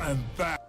And that.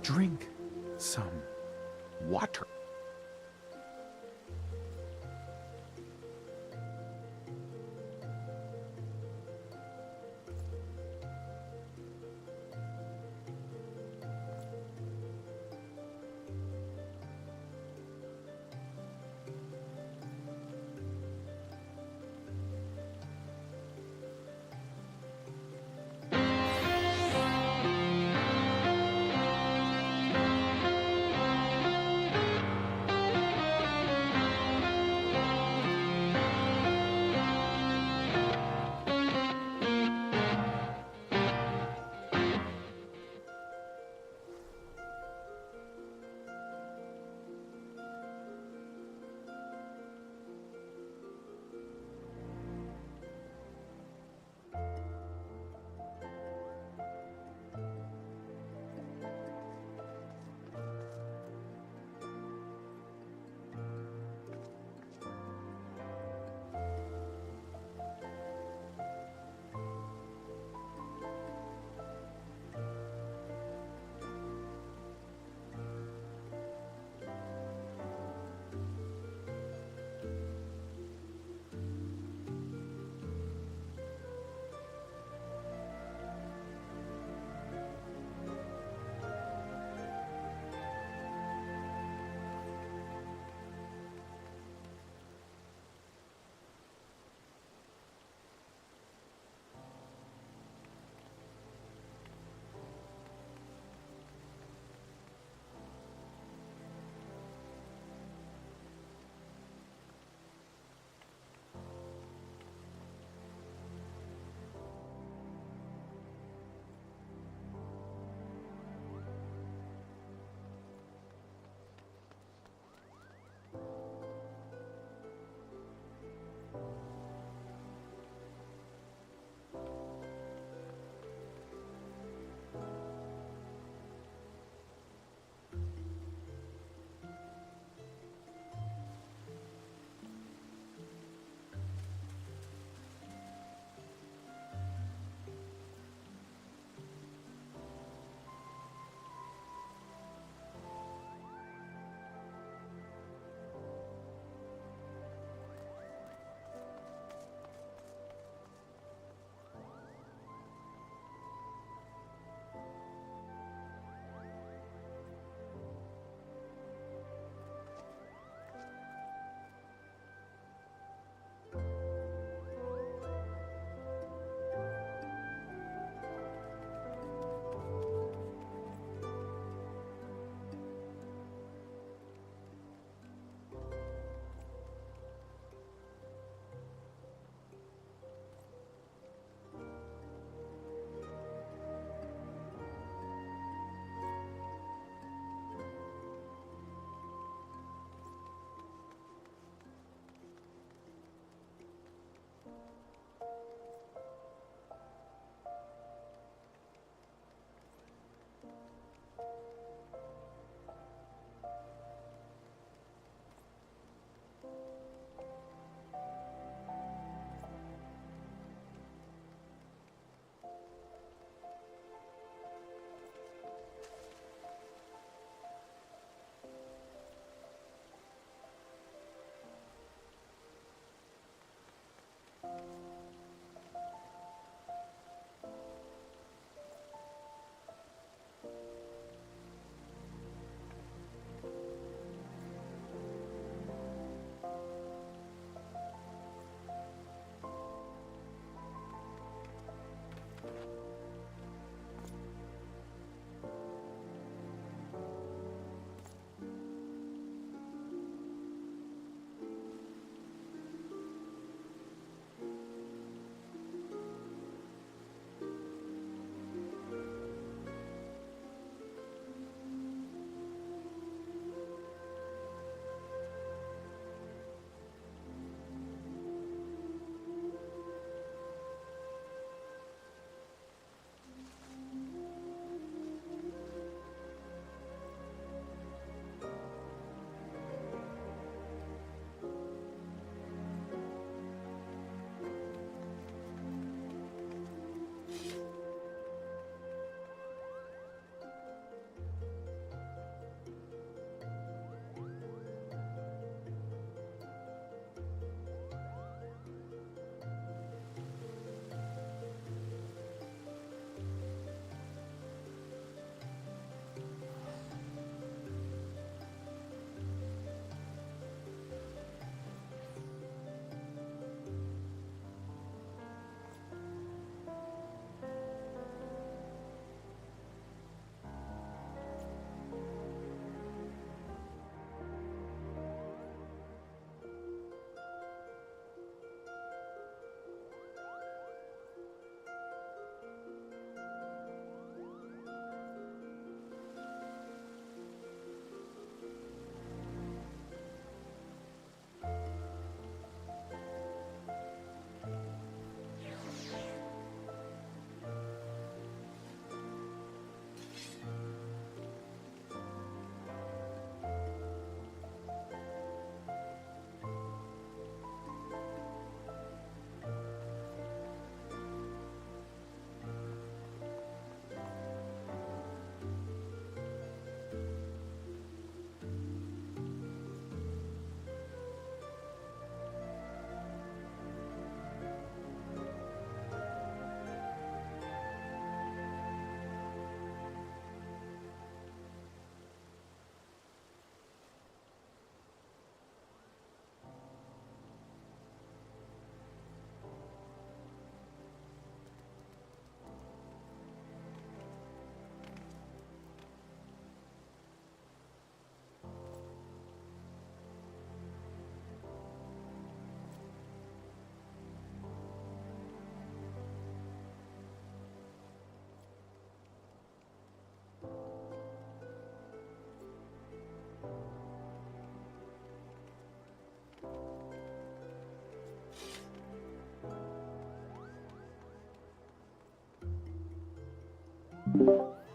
Drink some water.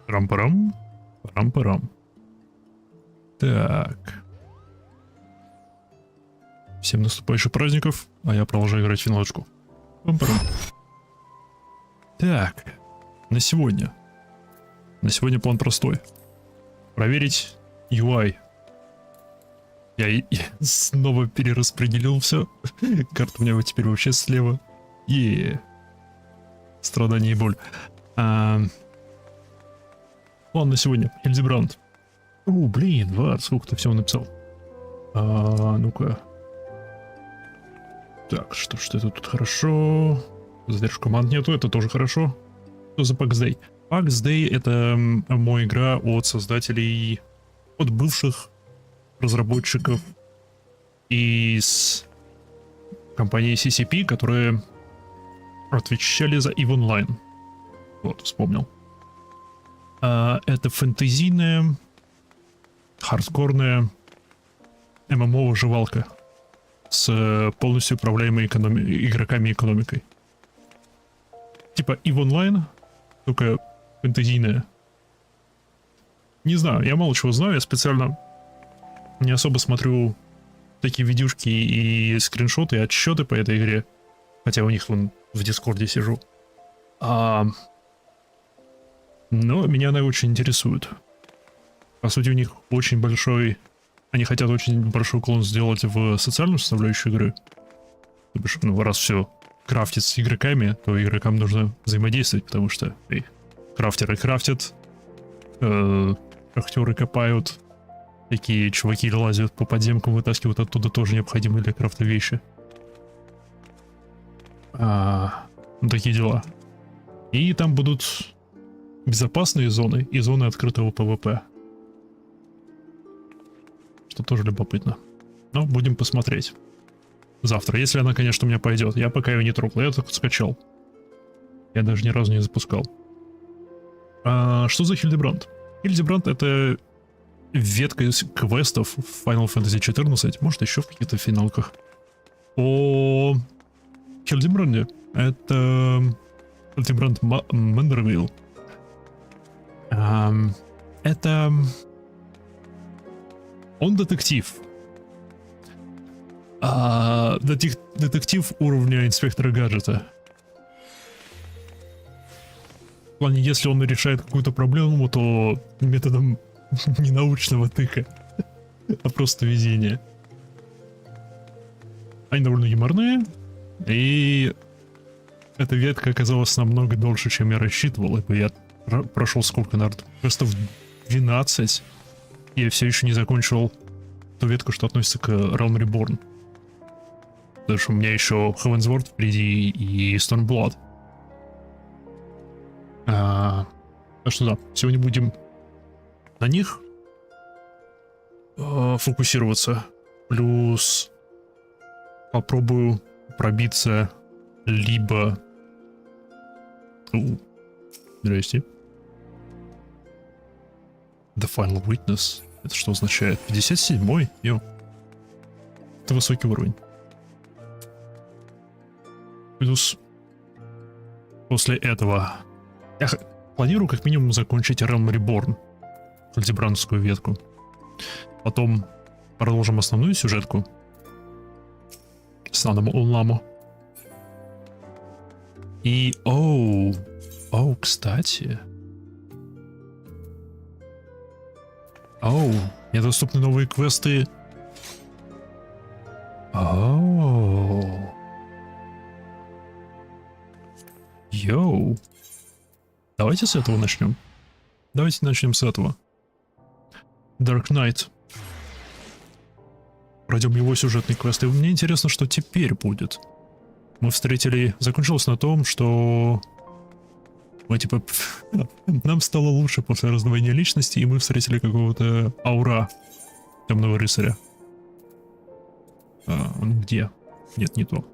Парам-парам. Парам-парам. Так. Всем наступающих праздников, а я продолжаю играть в финалочку. Пам-парам. Так. На сегодня. На сегодня план простой. Проверить UI. Я снова перераспределил все. Карта у меня вот теперь вообще слева. Страдание и боль. План на сегодня. Хильдебранд. О, блин, Вар, сколько ты всего написал. Ну-ка. Так, что это тут хорошо. Задержку команд нету, это тоже хорошо. Что за Pax Day? Pax Day — это моя игра от создателей, от бывших разработчиков из компании CCP, которые отвечали за EVE Online. Вот, вспомнил. Это фэнтезийная, хардкорная ММО-выживалка с полностью управляемой игроками и экономикой. Типа EVE Online, только фэнтезийная. Не знаю, я мало чего знаю, я специально не особо смотрю такие видюшки и скриншоты, и отчеты по этой игре. Хотя у них вон в Дискорде сижу. Но меня она очень интересует. По сути, у них очень большой... Они хотят очень большой уклон сделать в социальную составляющую игры. То бишь, ну, раз все крафтит с игроками, то игрокам нужно взаимодействовать, потому что крафтеры крафтят, шахтеры копают, такие чуваки лазят по подземкам, вытаскивают оттуда тоже необходимые для крафта вещи. Такие дела. И там будут безопасные зоны и зоны открытого ПВП. Что тоже любопытно. Но будем посмотреть. Завтра, если она, конечно, у меня пойдет. Я пока ее не трогал, я только скачал. Я даже ни разу не запускал. Что за Хильдебранд? Хильдебранд — это ветка из квестов в Final Fantasy XIV, может еще в каких-то финалках. О Хильдебранде. Это Хильдебранд Мендервилл. Это... Он детектив. Детектив уровня инспектора гаджета. В плане, если он решает какую-то проблему, то методом не научного тыка, а просто везения. Они довольно юморные, и эта ветка оказалась намного дольше, чем я рассчитывал. Ибо я прошел сколько, наверное, просто в 12, и я все еще не закончил ту ветку, что относится к Realm Reborn. Потому что у меня еще Heavensward впереди и Stormblood. Так что да, сегодня будем на них фокусироваться. Плюс попробую пробиться либо... Здрасте. The Final Witness. Это что означает? 57-й? Йо. Это высокий уровень. Плюс после этого я планирую как минимум закончить Realm Reborn, Хильдебрандскую ветку. Потом продолжим основную сюжетку с Наном Улламо. И... кстати... мне доступны новые квесты. Йоу. Давайте с этого начнем. Давайте начнем с этого. Dark Knight. Пройдем его сюжетный квест. И мне интересно, что теперь будет. Мы встретили... Закончилось на том, что... Мы типа... Нам стало лучше после раздвоения личности, и мы встретили какого-то аура темного рыцаря. Он где? Нет, не то.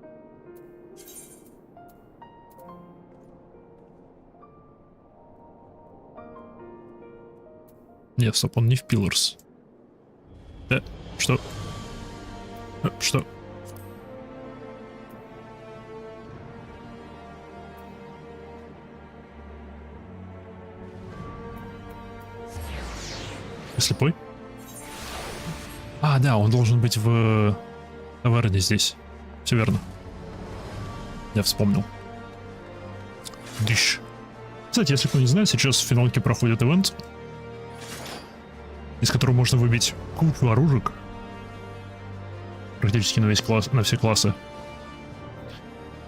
Нет, стоп, он не в Pillars. Что? Что? Слепой? А, да, он должен быть в таверне здесь. Все верно. Я вспомнил. Дыщ. Кстати, если кто не знает, сейчас в финалке проходит ивент, из которого можно выбить кучу оружек. Практически на весь класс, на все классы.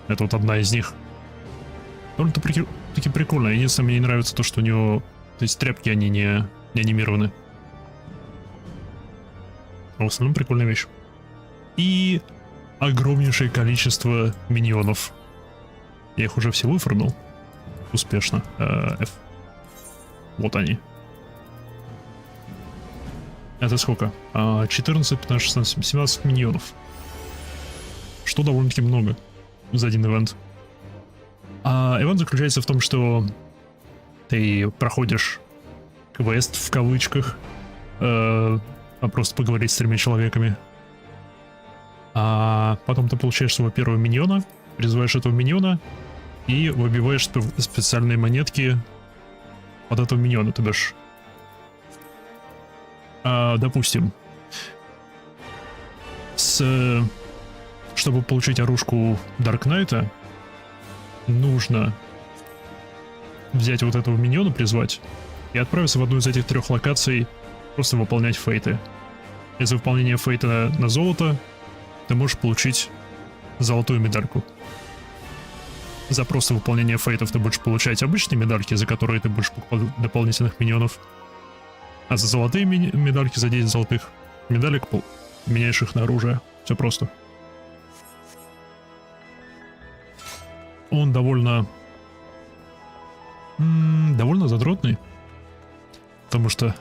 Это вот одна из них. Довольно-таки прикольно. Единственное, мне не нравится то, что у него... То есть тряпки, они не анимированы. А в основном прикольная вещь. И огромнейшее количество миньонов. Я их уже все выфармил. Успешно. F. Вот они. Это сколько? 14, 15, 16, 17 миньонов. Что довольно-таки много за один ивент. Ивент заключается в том, что ты проходишь квест в кавычках, просто поговорить с 3 человеками. А потом ты получаешь своего первого миньона, призываешь этого миньона и выбиваешь специальные монетки от этого миньона, то бишь. Допустим, чтобы получить оружку Dark Knight'а, нужно взять вот этого миньона, призвать, и отправиться в одну из этих 3 локаций, просто выполнять фейты. И за выполнение фейта на золото ты можешь получить золотую медальку. За просто выполнение фейтов ты будешь получать обычные медальки, за которые ты будешь покупать дополнительных миньонов. А за золотые медальки, за 10 золотых медалек, меняешь их на оружие. Все просто. Он довольно задротный. Потому что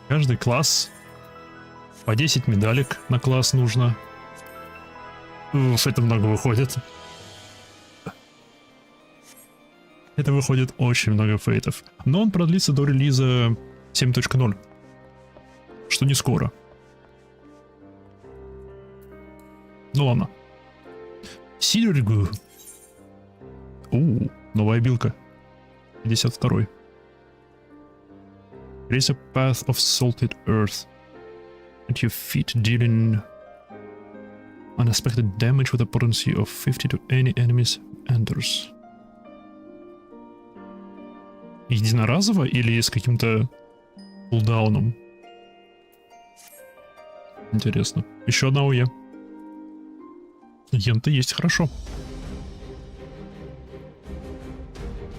каждый класс по 10 медалек на класс нужно. Это много выходит. Это выходит очень много фейтов. Но он продлится до релиза 7.0. Что не скоро. Ну ладно. Сидоргу. Новая билка. 52. Raise a path of salted earth at your feet, dealing unexpected damage with a potency of 50 to any enemies enters. Единоразово или с каким-то кулдауном? Интересно. Еще одна ОЕ. Ента есть, хорошо.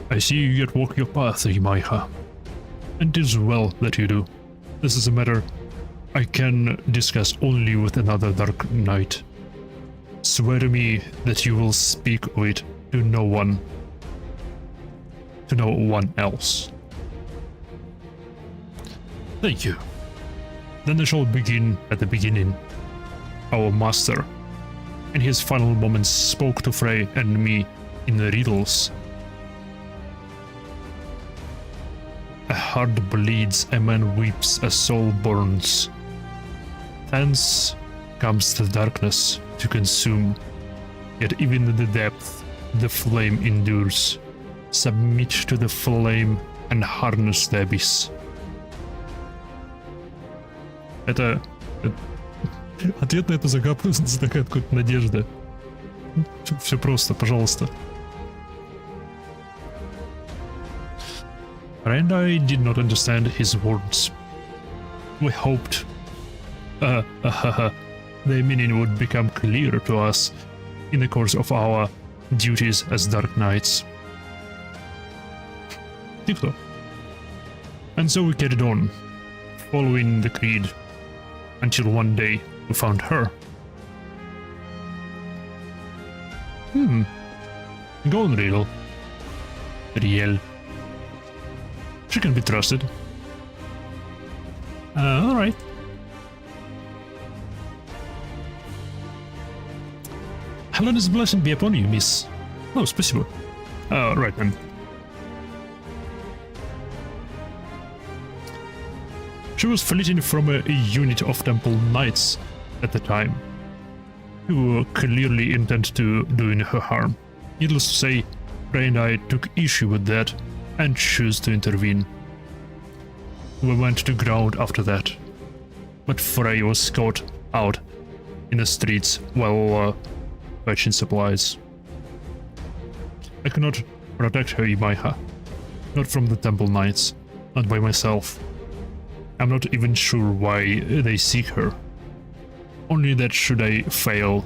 I see you yet walk your path, Yamaiha. And it is well that you do. This is a matter I can discuss only with another Dark Knight. Swear to me that you will speak of it to no one else. Thank you. Then I shall begin at the beginning. Our master, in his final moments, spoke to Frey and me in riddles. A heart bleeds, a man weeps, a soul burns. Thence comes the darkness to consume, yet even in the depth the flame endures. Submit to the flame and harness the abyss. Это ответ на эту загадку, какая-то надежда. Все просто, пожалуйста. And I did not understand his words. We hoped the meaning would become clear to us in the course of our duties as Dark Knights. Ты кто? And so we carried on, following the creed, until one day we found her. Go on, Riel. Riel. She can be trusted. Alright. Helena's blessing be upon you, miss. Oh, спасибо. Right then. She was fleeing from a unit of temple knights at the time, who were clearly intent to doing her harm. Needless to say, Ray and I took issue with that and chose to intervene. we went to ground after that. But Frey was caught out in the streets while fetching supplies. I cannot protect her, Imaiha. Not from the Temple Knights, not by myself. I'm not even sure why they seek her. Only that should I fail,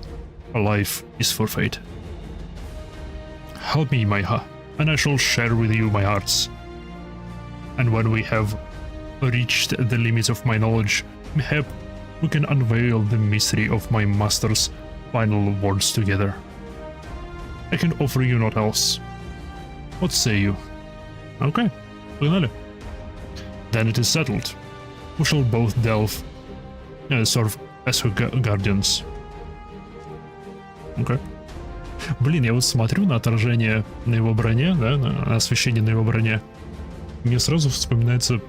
her life is forfeit. Help me, Imaiha, and I shall share with you my arts. And when we have reached the limits of my knowledge, mayhap we can unveil the mystery of my master's final words together. I can offer you naught else. What say you? Okay, pогнали. Then it is settled. We shall both delve, serve as her guardians. Okay. Блин, я вот смотрю на отражение на его броне, да, на освещение на его броне. Мне сразу вспоминается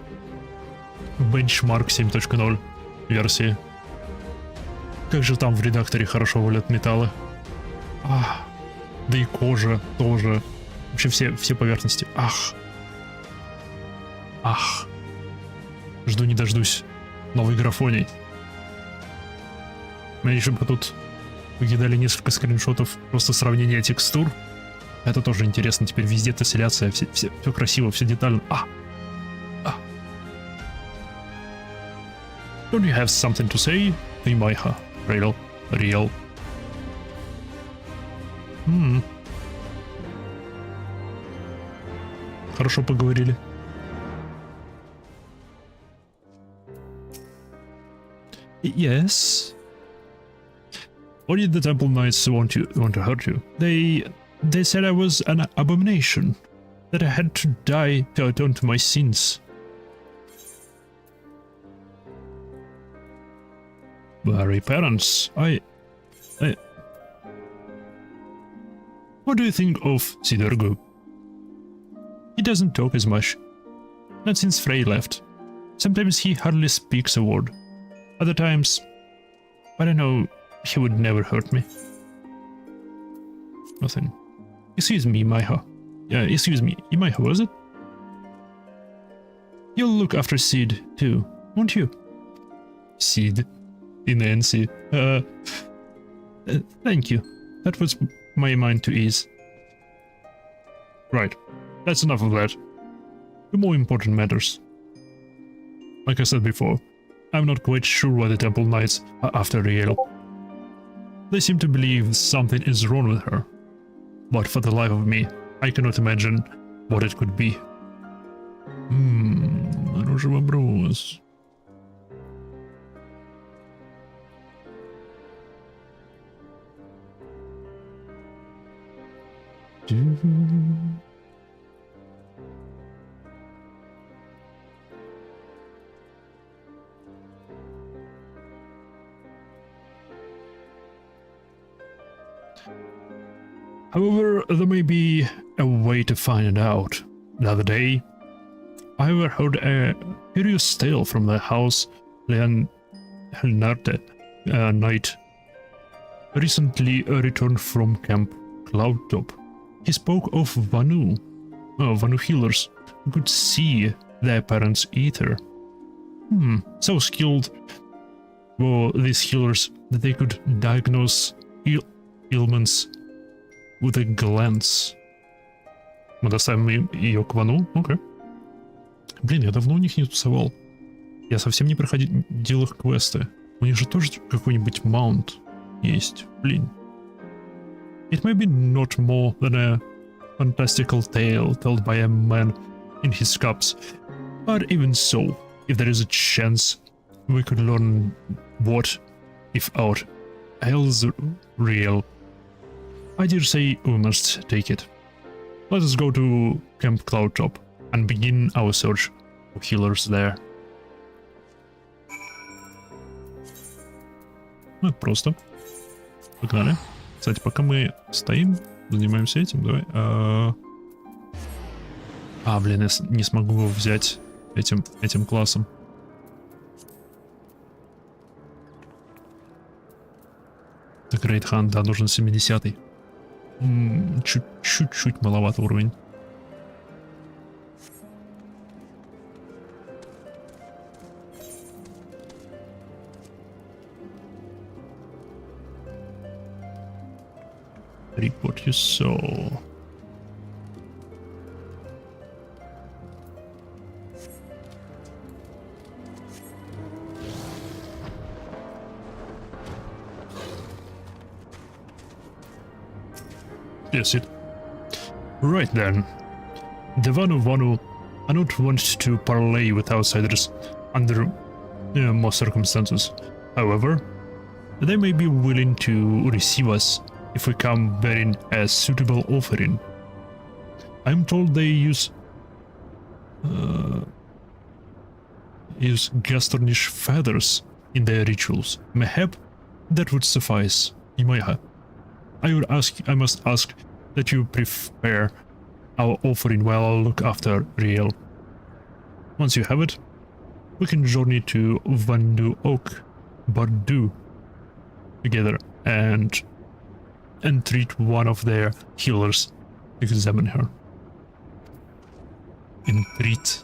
бенчмарк 7.0 версии. Как же там в редакторе хорошо валят металлы. Да и кожа тоже. Вообще все поверхности. Ах. Жду не дождусь новый графоний. Мне еще бы тут выкидали несколько скриншотов просто сравнения текстур. Это тоже интересно. Теперь везде тесселяция, все красиво, все детально. Don't you have something to say? Imaiha. Real. Хорошо поговорили. Yes. Why did the Temple Knights want to hurt you? They said I was an abomination, that I had to die to atone to my sins. Very parents, What do you think of Sidergo? He doesn't talk as much. Not since Frey left. Sometimes he hardly speaks a word. Other times, but I know he would never hurt me. Nothing. Excuse me, Imaiha. Excuse me, Imaiha, was it? You'll look after Sid, too, won't you? Sid. Nancy. Thank you. That was my mind to ease. Right. That's enough of that. The more important matters. Like I said before, I'm not quite sure why the Temple Knights are after Riel. They seem to believe something is wrong with her. But for the life of me, I cannot imagine what it could be. Хороший вопрос. However, there may be a way to find it out. The other day, I overheard a curious tale from the house Leonarte knight recently returned from Camp Cloudtop. He spoke of Vanu healers who could see their parents' ether. So skilled were these healers that they could diagnose ailments with a glance. Мы доставим ее к Вану? Окей. Блин, я давно у них не тусовал. Я совсем не проходил их квесты. У них же тоже какой-нибудь маунт есть. Блин. It may be not more than a fantastical tale told by a man in his cups, but even so, if there is a chance we could learn what, if aught, else real, I dare say we must take it. Let us go to Camp Cloudtop and begin our search for healers there. Ну, это просто. Погнали. Кстати, пока мы стоим, занимаемся этим, давай. Блин, я не смогу его взять этим классом. The Great Hunt, да, нужен 70-й. Чуть-чуть маловато уровень. Read what you saw. Yes, it. Right then. The Vanu are not want to parley with outsiders under most circumstances. However, they may be willing to receive us if we come bearing a suitable offering. I'm told they use Gastornish feathers in their rituals. Mayhap that would suffice. I must ask that you prepare our offering while I look after Riel. Once you have it, we can journey to Vandu Oak, Bardu, together and entreat one of their healers to examine her. Entreat.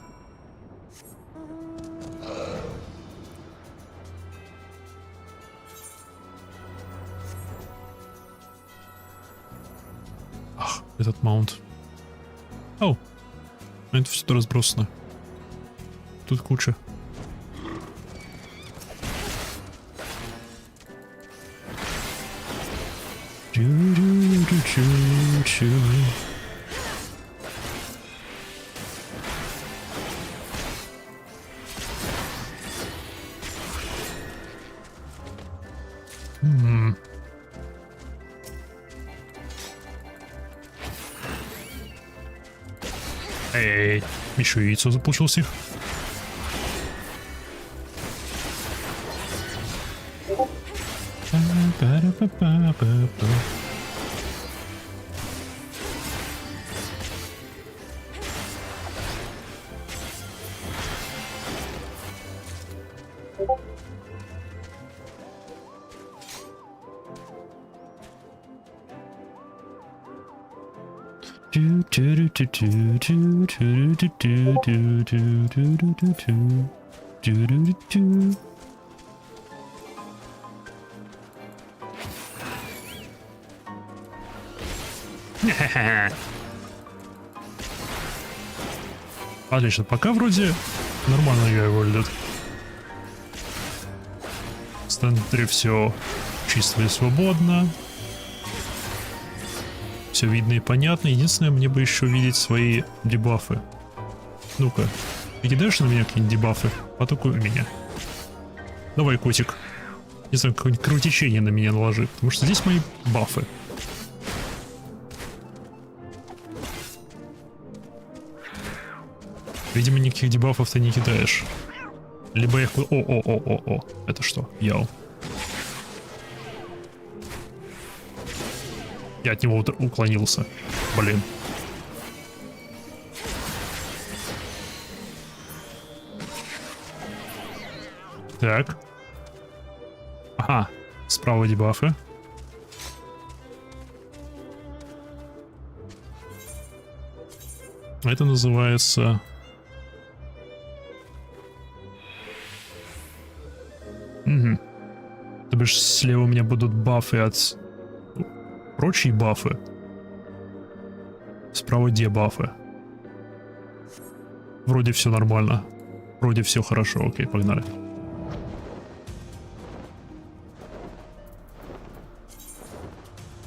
Ах, этот маунт. О, это все тут разбросано. Тут куча. Эй, еще яйцо заполучилось их. Отлично, пока вроде нормально игра выглядит. В центре все чисто и свободно. Все видно и понятно. Единственное, мне бы еще видеть свои дебафы. Ну-ка, ты кидаешь на меня какие-нибудь дебафы? Атакуй меня. Давай, котик. Не знаю, какое-нибудь кровотечение на меня наложи, потому что здесь мои бафы. Видимо, никаких дебафов ты не кидаешь. Либо я... О. Это что? Яу. Я от него уклонился. Блин. Так. Ага. Справа дебафы. Это называется... Угу. То бишь слева у меня будут бафы от... Прочие бафы. Справа дебафы. Вроде все нормально. Вроде все хорошо. Окей, погнали.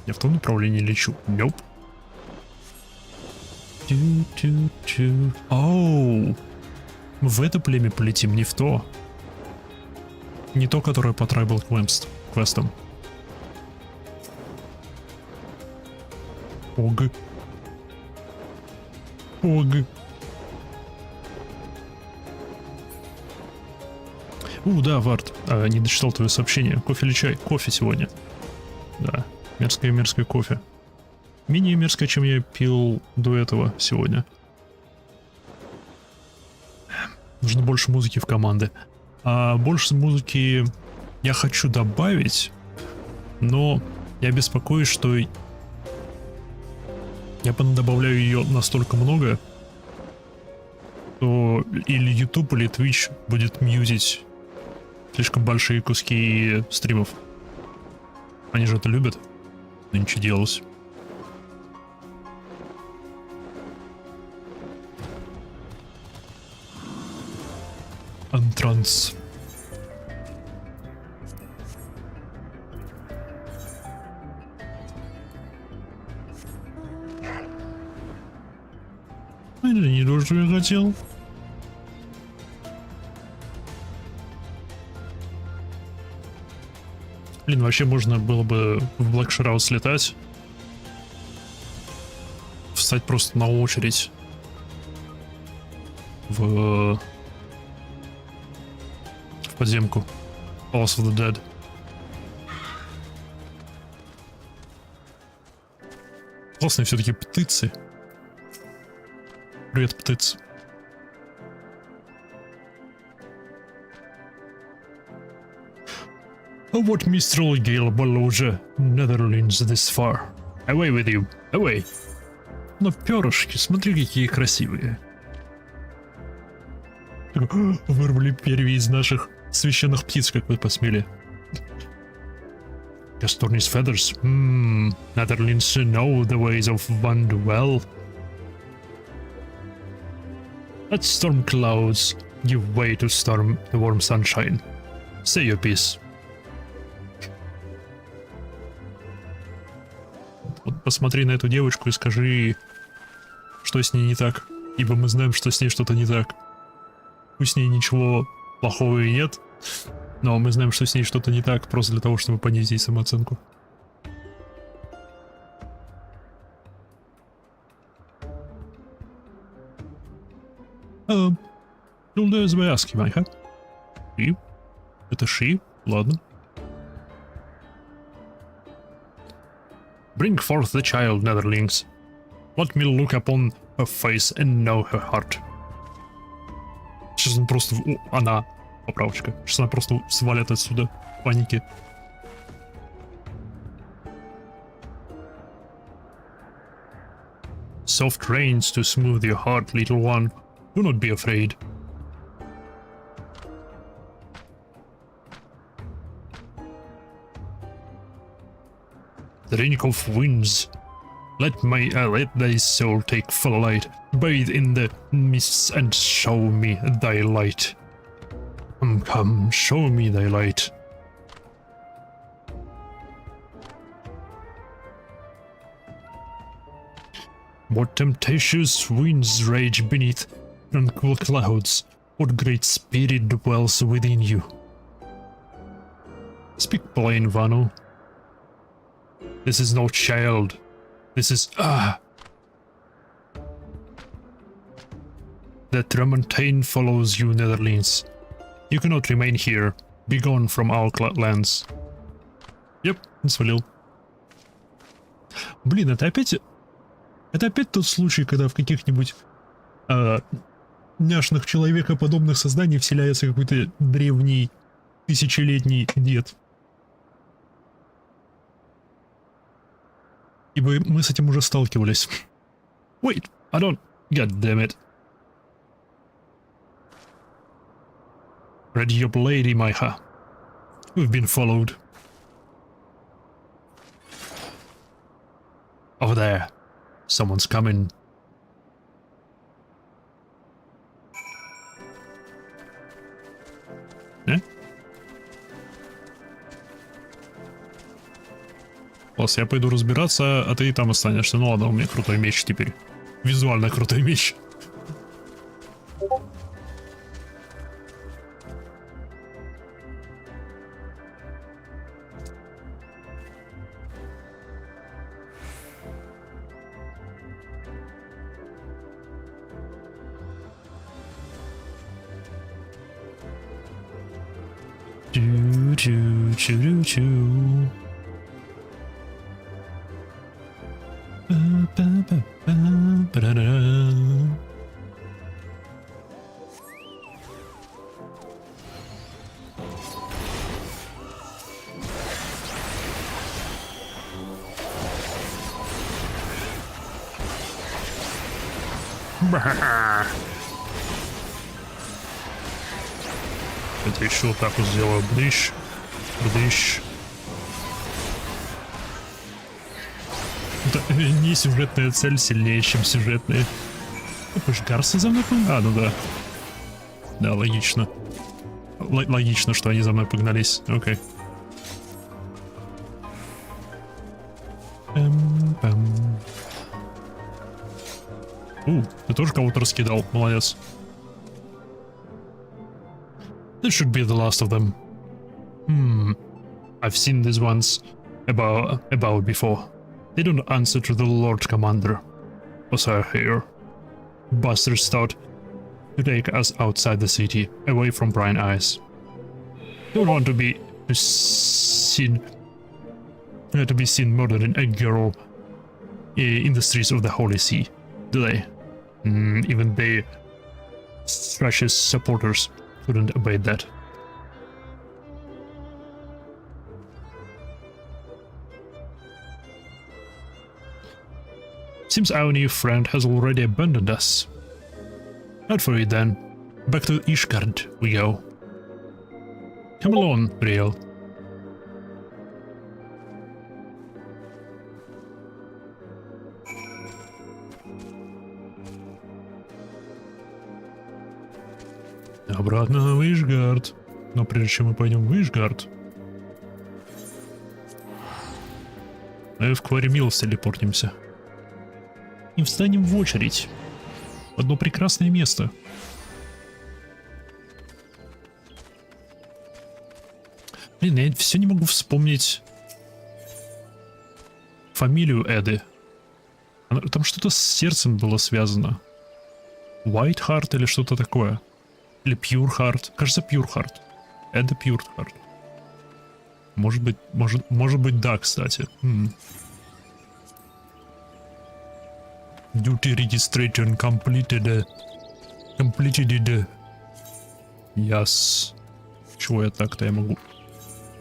Я в том направлении лечу. Nope. Оу. В это племя полетим, не в то. Не то, которое по трайбл квестам. Ог. Да, Вард. Не дочитал твое сообщение. Кофе или чай? Кофе сегодня. Да. Мерзкое кофе. Менее мерзкое, чем я пил до этого сегодня. Нужно больше музыки в команды. А больше музыки я хочу добавить, но я беспокоюсь, что я добавляю ее настолько много, то или YouTube, или Twitch будет мьюзить слишком большие куски стримов. Они же это любят. Но ничего делать. Netherlands. Это не то, что я хотел. Блин, вообще можно было бы в Black Shroud слетать. Встать просто на очередь. В подземку. House of the Dead. Классные все-таки птицы. Привет, птицы. What mistral gale below the Netherlands this far? Away with you, away. Но перышки, смотри, какие красивые. Вырвали перья из наших священных птиц, как вы посмели. Just turn his feathers. Netherlands know the ways of one well. Let storm clouds give way to storm the warm sunshine. Say your piece. Вот посмотри на эту девочку и скажи, что с ней не так. Ибо мы знаем, что с ней что-то не так. Пусть с ней ничего плохого и нет, но мы знаем, что с ней что-то не так, просто для того, чтобы понизить самооценку. You'll as we ask, Майха. Ши? Это Ши? Ладно. Bring forth the child, Netherlings. Let me look upon her face and know her heart. Сейчас он просто... она... Поправочка. Сейчас она просто свалит отсюда в панике. Soft rains to smooth your heart, little one. Do not be afraid. Drink of winds. Let thy soul take full light. Bathe in the mists and show me thy light. Come, show me thy light. What tempestuous winds rage beneath tranquil clouds? What great spirit dwells within you? Speak plain, Vanu. This is no child. This is... The Tramontane follows you, Netherlands. You cannot remain here. Be gone from our lands. Yep, он свалил. Блин, это опять... Это опять тот случай, когда в каких-нибудь няшных человекоподобных созданий вселяется какой-то древний, тысячелетний дед. Ибо мы с этим уже сталкивались. Wait, I don't... God damn it. Ready up, lady, Майха. We've been followed. Over there. Someone's coming. Не? Класс, я пойду разбираться, а ты там останешься. Ну ладно, у меня крутой меч теперь. Визуально крутой меч. Чу-чу-чу-чу-чу. Это еще вот так вот сделаю. Бдыщ. Бдыщ. Это не сюжетная цель сильнее, чем сюжетная. Гарса за мной? А, ну да. Да, логично. логично, что они за мной погнались. Окей. Ты тоже кого-то раскидал. Молодец. This should be the last of them. I've seen these ones about before. They don't answer to the Lord Commander. Was I here? Bastards thought to take us outside the city, away from prying eyes. Don't want to be seen murdering a girl in the streets of the Holy See, do they? Even their Thrash's supporters couldn't abate that. Seems our new friend has already abandoned us. Not for it then. Back to Ishgard we go. Come along, Brielle. Обратно в Ishgard. Но прежде чем мы пойдем в Ishgard, мы в Кваримилс телепортнемся. И встанем в очередь. В одно прекрасное место. Блин, я все не могу вспомнить фамилию Эды. Там что-то с сердцем было связано. White Heart или что-то такое. Или Pure Heart. Кажется, Pure Heart. Эда Pure Heart. Может быть, да, кстати. Duty registration completed. Yes. Чего я так-то я могу?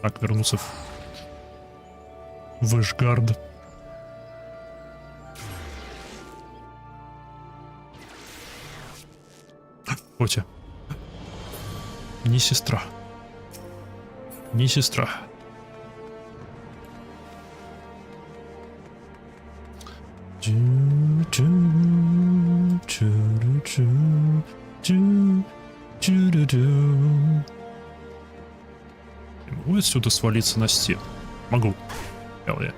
Так, вернуться в Ishgard. Котя. Не сестра. Не сестра. Могу отсюда свалиться на стену? Могу. Hell yeah.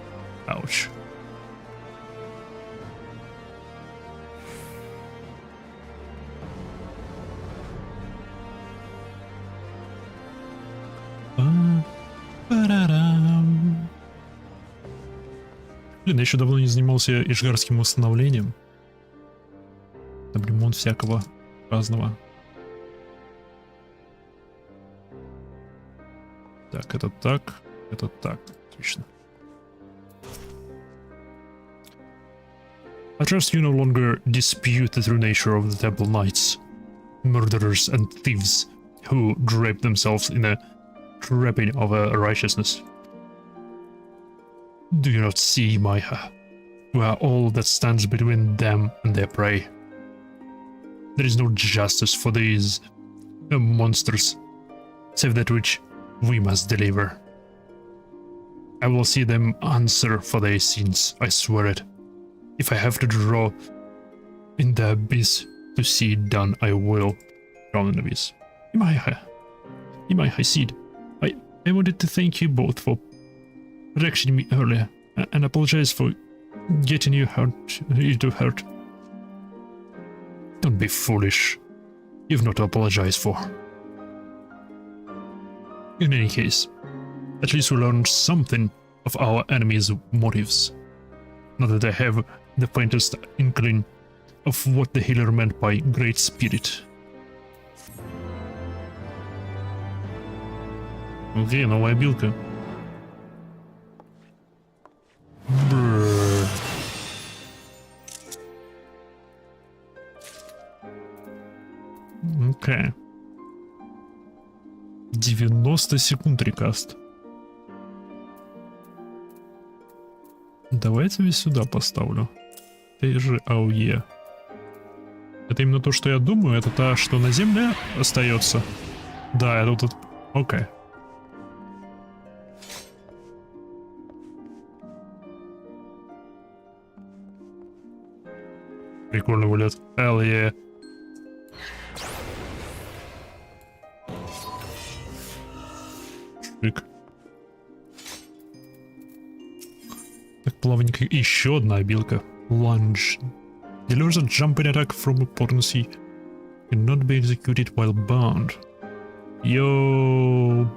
Ауч. Блин, я еще давно не занимался ишгарским восстановлением. Там ремонт всякого разного. Так, это так, это так. Отлично. I trust you no longer dispute the true nature of the Temple Knights, murderers and thieves who drape themselves in a trapping of righteousness. Do you not see, Maya? We are all that stands between them and their prey. There is no justice for these monsters, save that which we must deliver. I will see them answer for their sins, I swear it. If I have to draw in the abyss to see it done, I will. Drown in the abyss. Imai Seed, I wanted to thank you both for protecting me earlier, and apologize for getting you hurt. Don't be foolish. You've not to apologize for. In any case, at least we learned something of our enemy's motives. Not that I have the faintest inkling of what the healer meant by Great Spirit. Окей, новая билка. Окей. 90 секунд рекаст. Давайте я сюда поставлю. Ты же АУЕ. Это именно то, что я думаю. Это та, что на земле остается. Да, это тут. Окей. Прикольный вылет. Hell yeah. Шик. Так, плавненько. Еще одна обилка. Lunge. Delivers a jumping attack from opponency. Cannot be executed while bound. Йоу.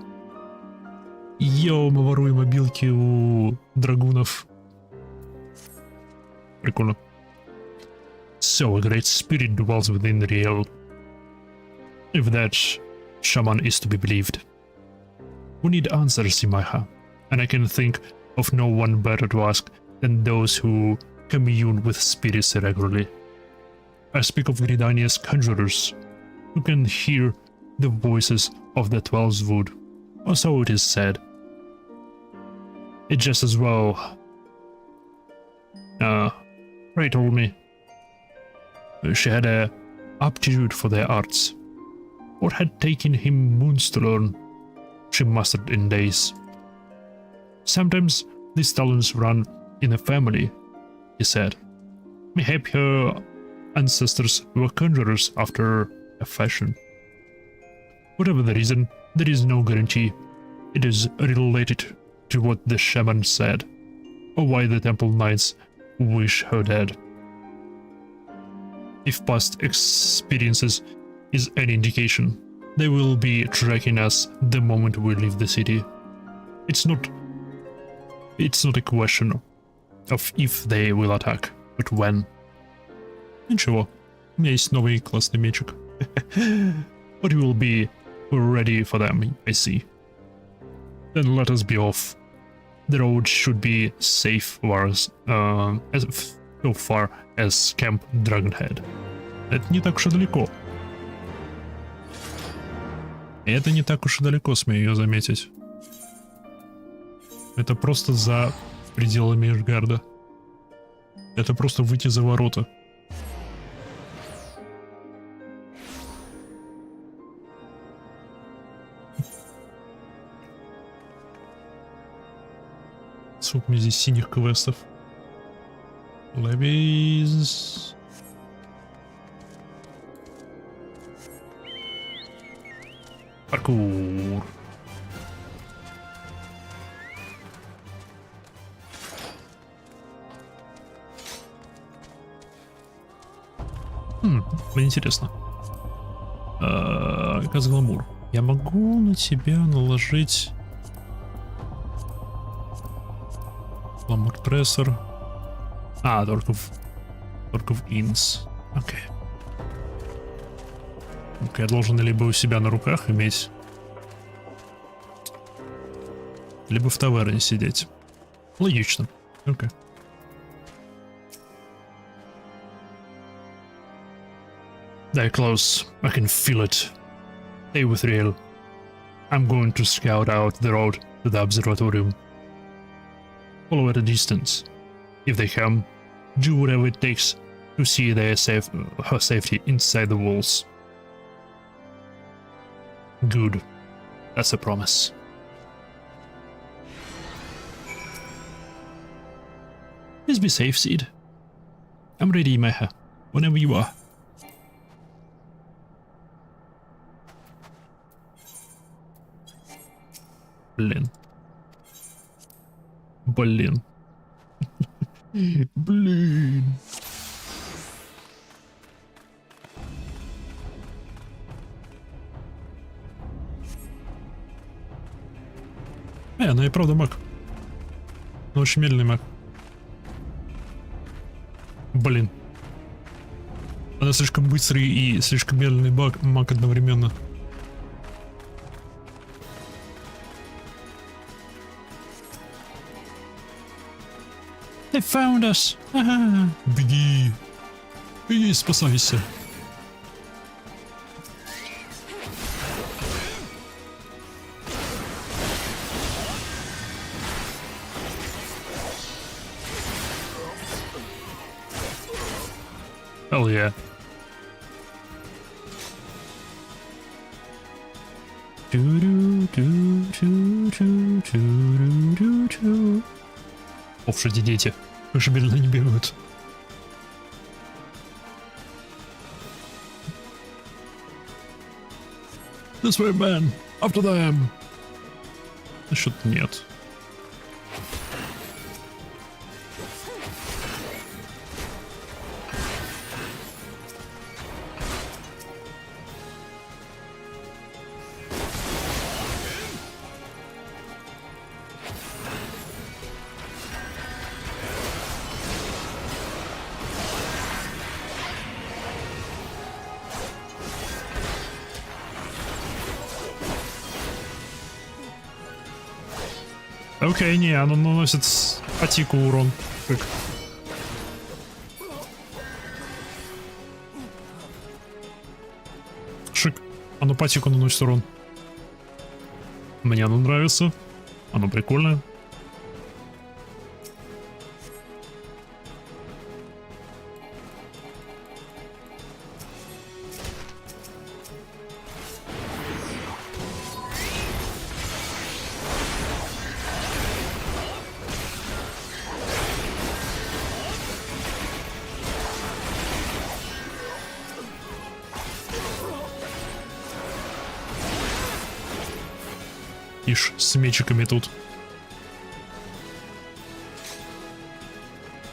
Йоу, мы воруем обилки у драгунов. Прикольно. So a great spirit dwells within the real. If that shaman is to be believed. We need answers, Imaiha, and I can think of no one better to ask than those who commune with spirits regularly. I speak of Gridania's conjurers, who can hear the voices of the 12's wood, or so it is said. It's just as well. Ray told me she had a aptitude for their arts. What had taken him moons to learn, she mastered in days. Sometimes these talents run in a family, he said. Mayhap her ancestors were conjurers after a fashion. Whatever the reason, there is no guarantee it is related to what the shaman said, or why the temple knights wish her dead. If past experiences is any indication, they will be tracking us the moment we leave the city. It's not a question of if they will attack, but when. Ничего, у меня есть новый классный мечик. But we will be ready for them, I see. Then let us be off. The road should be safe for us, as so far as Camp Dragonhead. Это не так уж и далеко. Это не так уж и далеко, смею заметить. Это просто за пределами Эшгарда. Это просто выйти за ворота. Сколько у меня здесь синих квестов? Levies. Паркур. Мне интересно. Казгламур. Я могу на тебя наложить гламур прессор. Только в инс. Окей. Я должен либо у себя на руках иметь, либо в таверне сидеть. Логично. Окей. They're close. I can feel it. Stay with Riel. I'm going to scout out the road to the observatorium. Follow at a distance. If they come, do whatever it takes to see her safety inside the walls. Good. That's a promise. Please be safe, Sid. I'm ready, Meha. Whenever you are. Блин. Блин. Она и правда маг. Но очень медленный маг. Блин. Она слишком быстрый и слишком медленный маг одновременно. They found us. Ага. Беги. Беги, спасайся. Hell yeah. Лошади дети. Вы же медленно не бегают. This way, man. After them. Что-то нет. Окей, не, оно наносит патику урон. Шик. Шик. Оно патику наносит урон. Мне оно нравится. Оно прикольное. Ишь, с мечиками тут.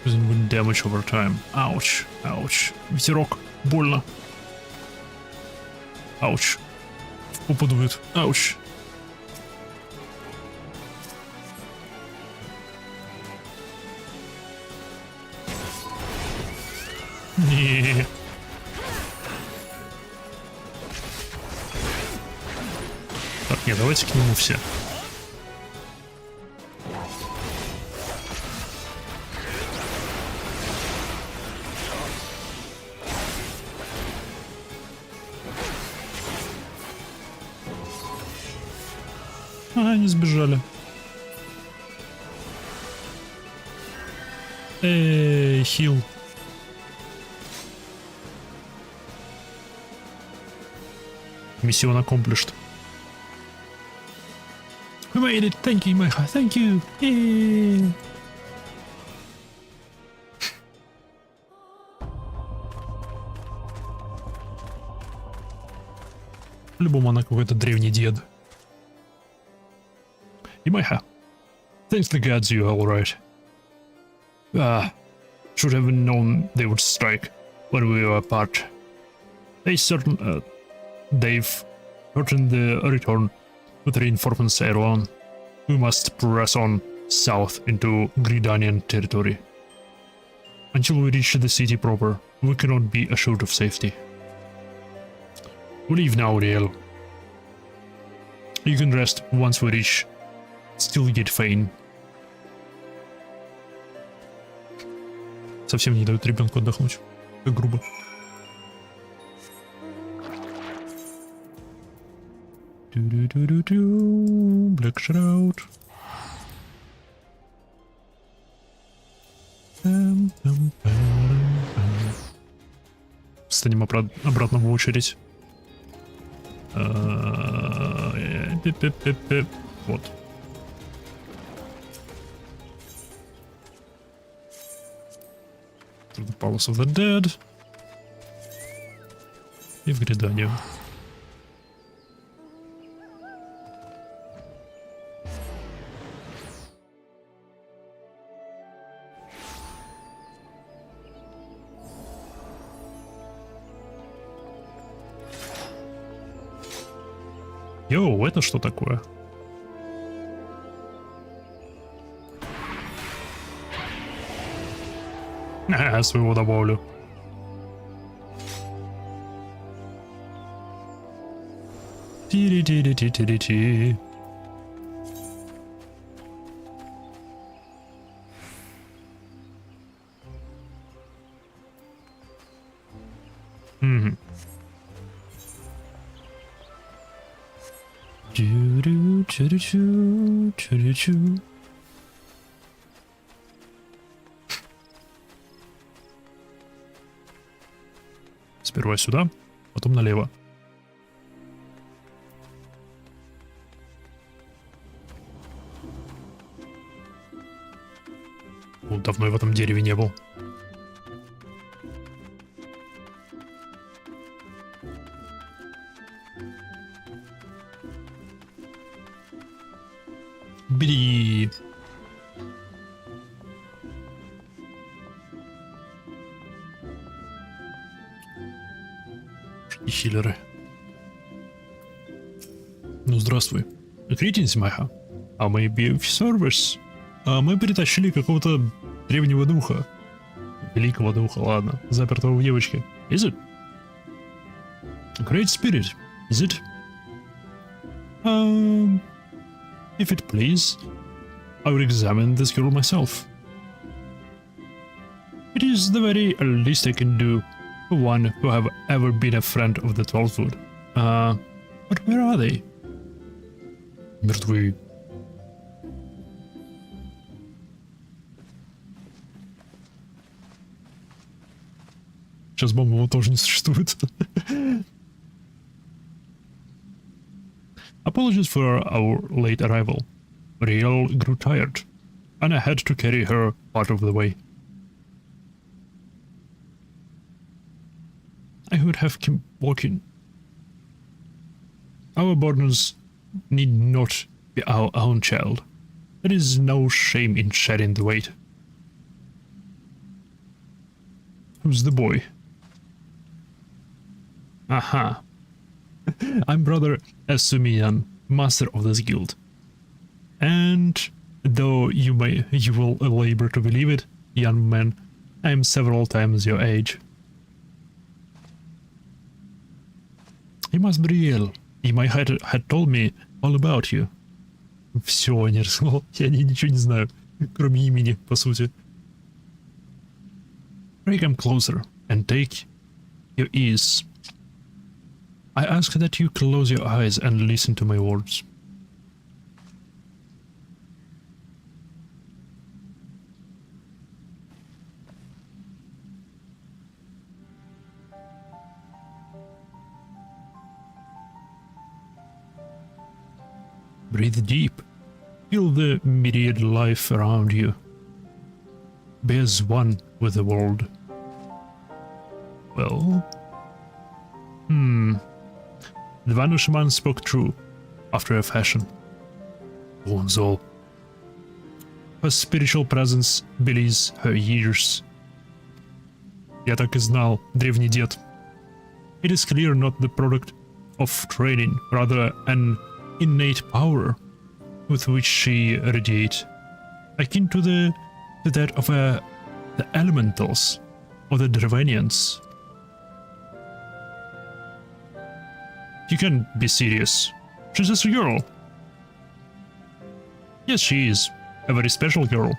With damage over time. Ауч, ауч. Ветерок. Больно. Ауч. В попу дует. Ауч. Не. Так, нет, давайте к нему все. А, они сбежали. Эй, хил. Миссион accomplished. We made it. Thank you, Майха. Thank you. Yay. По-любому она какой-то древний дед. И Майха. Thanks the gods you all right. Should have known they would strike when we were apart. They've certain the return with reinforcements Erwan. We must press on south into Gridanian territory. Until we reach the city proper, we cannot be assured of safety. We leave now, Riel. You can rest once we reach Stillgate Fane. Совсем не дают ребенку отдохнуть. Как грубо. Black Shroud. Встанем обратно в очередь. Вот. The Palace of the Dead. И в Гриданию. Йоу, это что такое? Своего добавлю. Ти-ри-ти-ри-ти-ти-ри-ти. Чу-рю-чу-рю-чу-рю-чу. Сперва сюда, потом налево. О, давно я в этом дереве не был. Бери. И хиллеры. Ну, здравствуй. Greetings, Майха. I may be of service. Мы перетащили какого-то древнего духа. Великого духа, ладно. Запертого в девочке. Is it? Great spirit, is it? If it please, I will examine this girl myself. It is the very least I can do for one who have ever been a friend of the Twelvewood. But where are they? Мертвы. Сейчас бомба его тоже не существует. Apologies for our late arrival. Riel grew tired, and I had to carry her part of the way. I would have kept walking. Our burdens need not be our own child. There is no shame in sharing the weight. Who's the boy? Aha. I'm Brother Esumian, master of this guild. And though you will labor to believe it, young man, I am several times your age. You must be real. My head had told me all about you. Все, не рассказал. Я ничего не знаю, кроме имени, по сути. Pray come closer and take your ease. I ask that you close your eyes and listen to my words. Breathe deep. Feel the myriad life around you. Be as one with the world. Well... The Vanished man spoke true, after a fashion. Wounds all. Her spiritual presence belies her years. Я так и знал, древний дед. It is clear not the product of training, rather an innate power with which she radiates, akin to that of the elementals or the Dravanians. You can't be serious. She's just a girl. Yes, she is. A very special girl.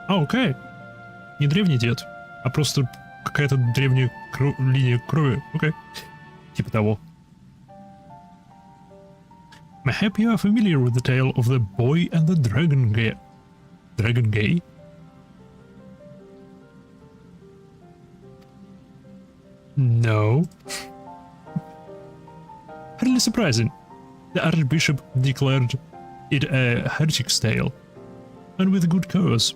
Окей. Не древний дед, а просто какая-то древняя линия крови. Окей. Типа того. Mayhap you are familiar with the tale of the boy and the dragon gay. Dragon gay? No. Hardly surprising. The Archbishop declared it a heretic's tale, and with good cause.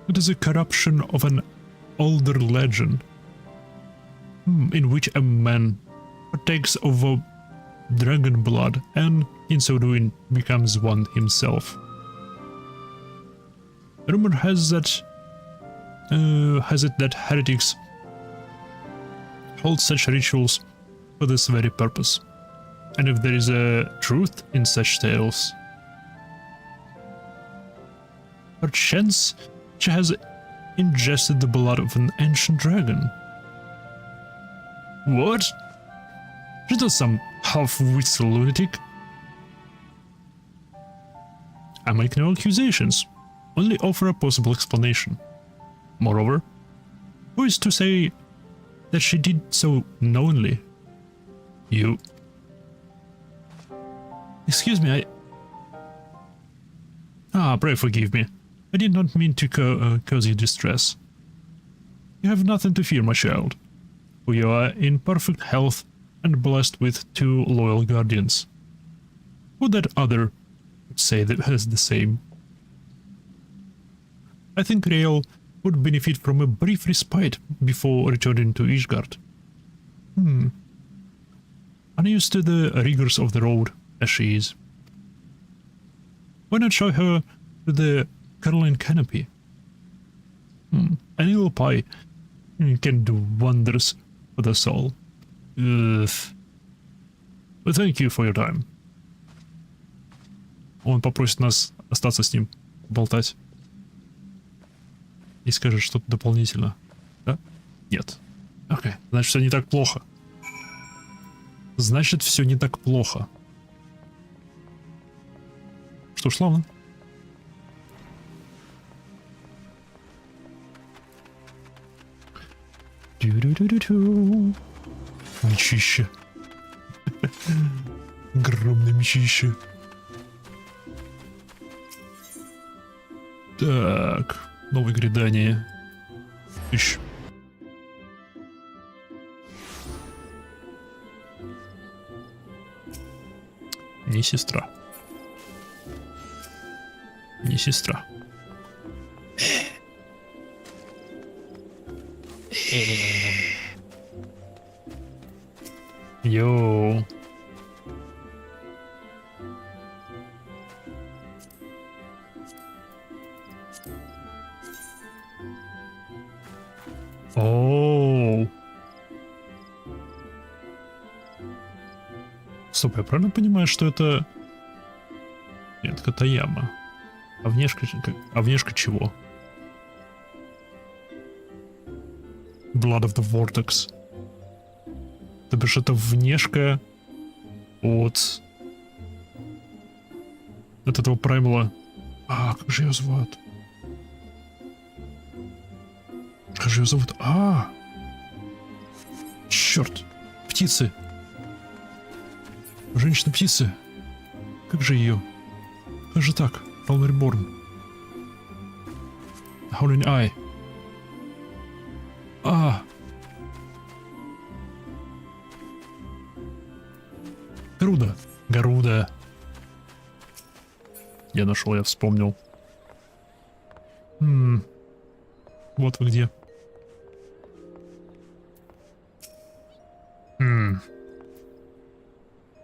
It is a corruption of an older legend, in which a man partakes of a dragon blood and, in so doing, becomes one himself. Rumor has it that heretics hold such rituals for this very purpose. And if there is a truth in such tales, perchance she has ingested the blood of an ancient dragon. What? She does some half-witted lunatic. I make no accusations, only offer a possible explanation. Moreover, who is to say that she did so knowingly? You. Excuse me, pray forgive me. I did not mean to cause you distress. You have nothing to fear, my child, for you are in perfect health and blessed with 2 loyal guardians. Would that other say that has the same? I think Rael would benefit from a brief respite before returning to Ishgard. Unused to the rigors of the road, as she is. Why not show her the Caroline canopy? A little pie can do wonders for the soul. Ugh. But thank you for your time. Он попросит нас остаться с ним, болтать. И скажет что-то дополнительно. Да? Нет. Окей. Значит, все не так плохо. Значит, все не так плохо. Что ж, славно. Мечище. Огромное мечище. Так, новое грядание. Ищ. Не сестра. Не сестра. Йоу. Оу. Стоп, я правильно понимаю, что это... Нет, Катаяма. А внешка чего? Blood of the Vortex. То бишь это внешка от этого праймала. А, как же ее зовут? Как же ее зовут? Черт! Птицы! Женщина-птицы! Как же ее? Как же так? Realm Reborn. Howling Eye. Гаруда. Гаруда. Я нашел, я вспомнил. Вот вы где.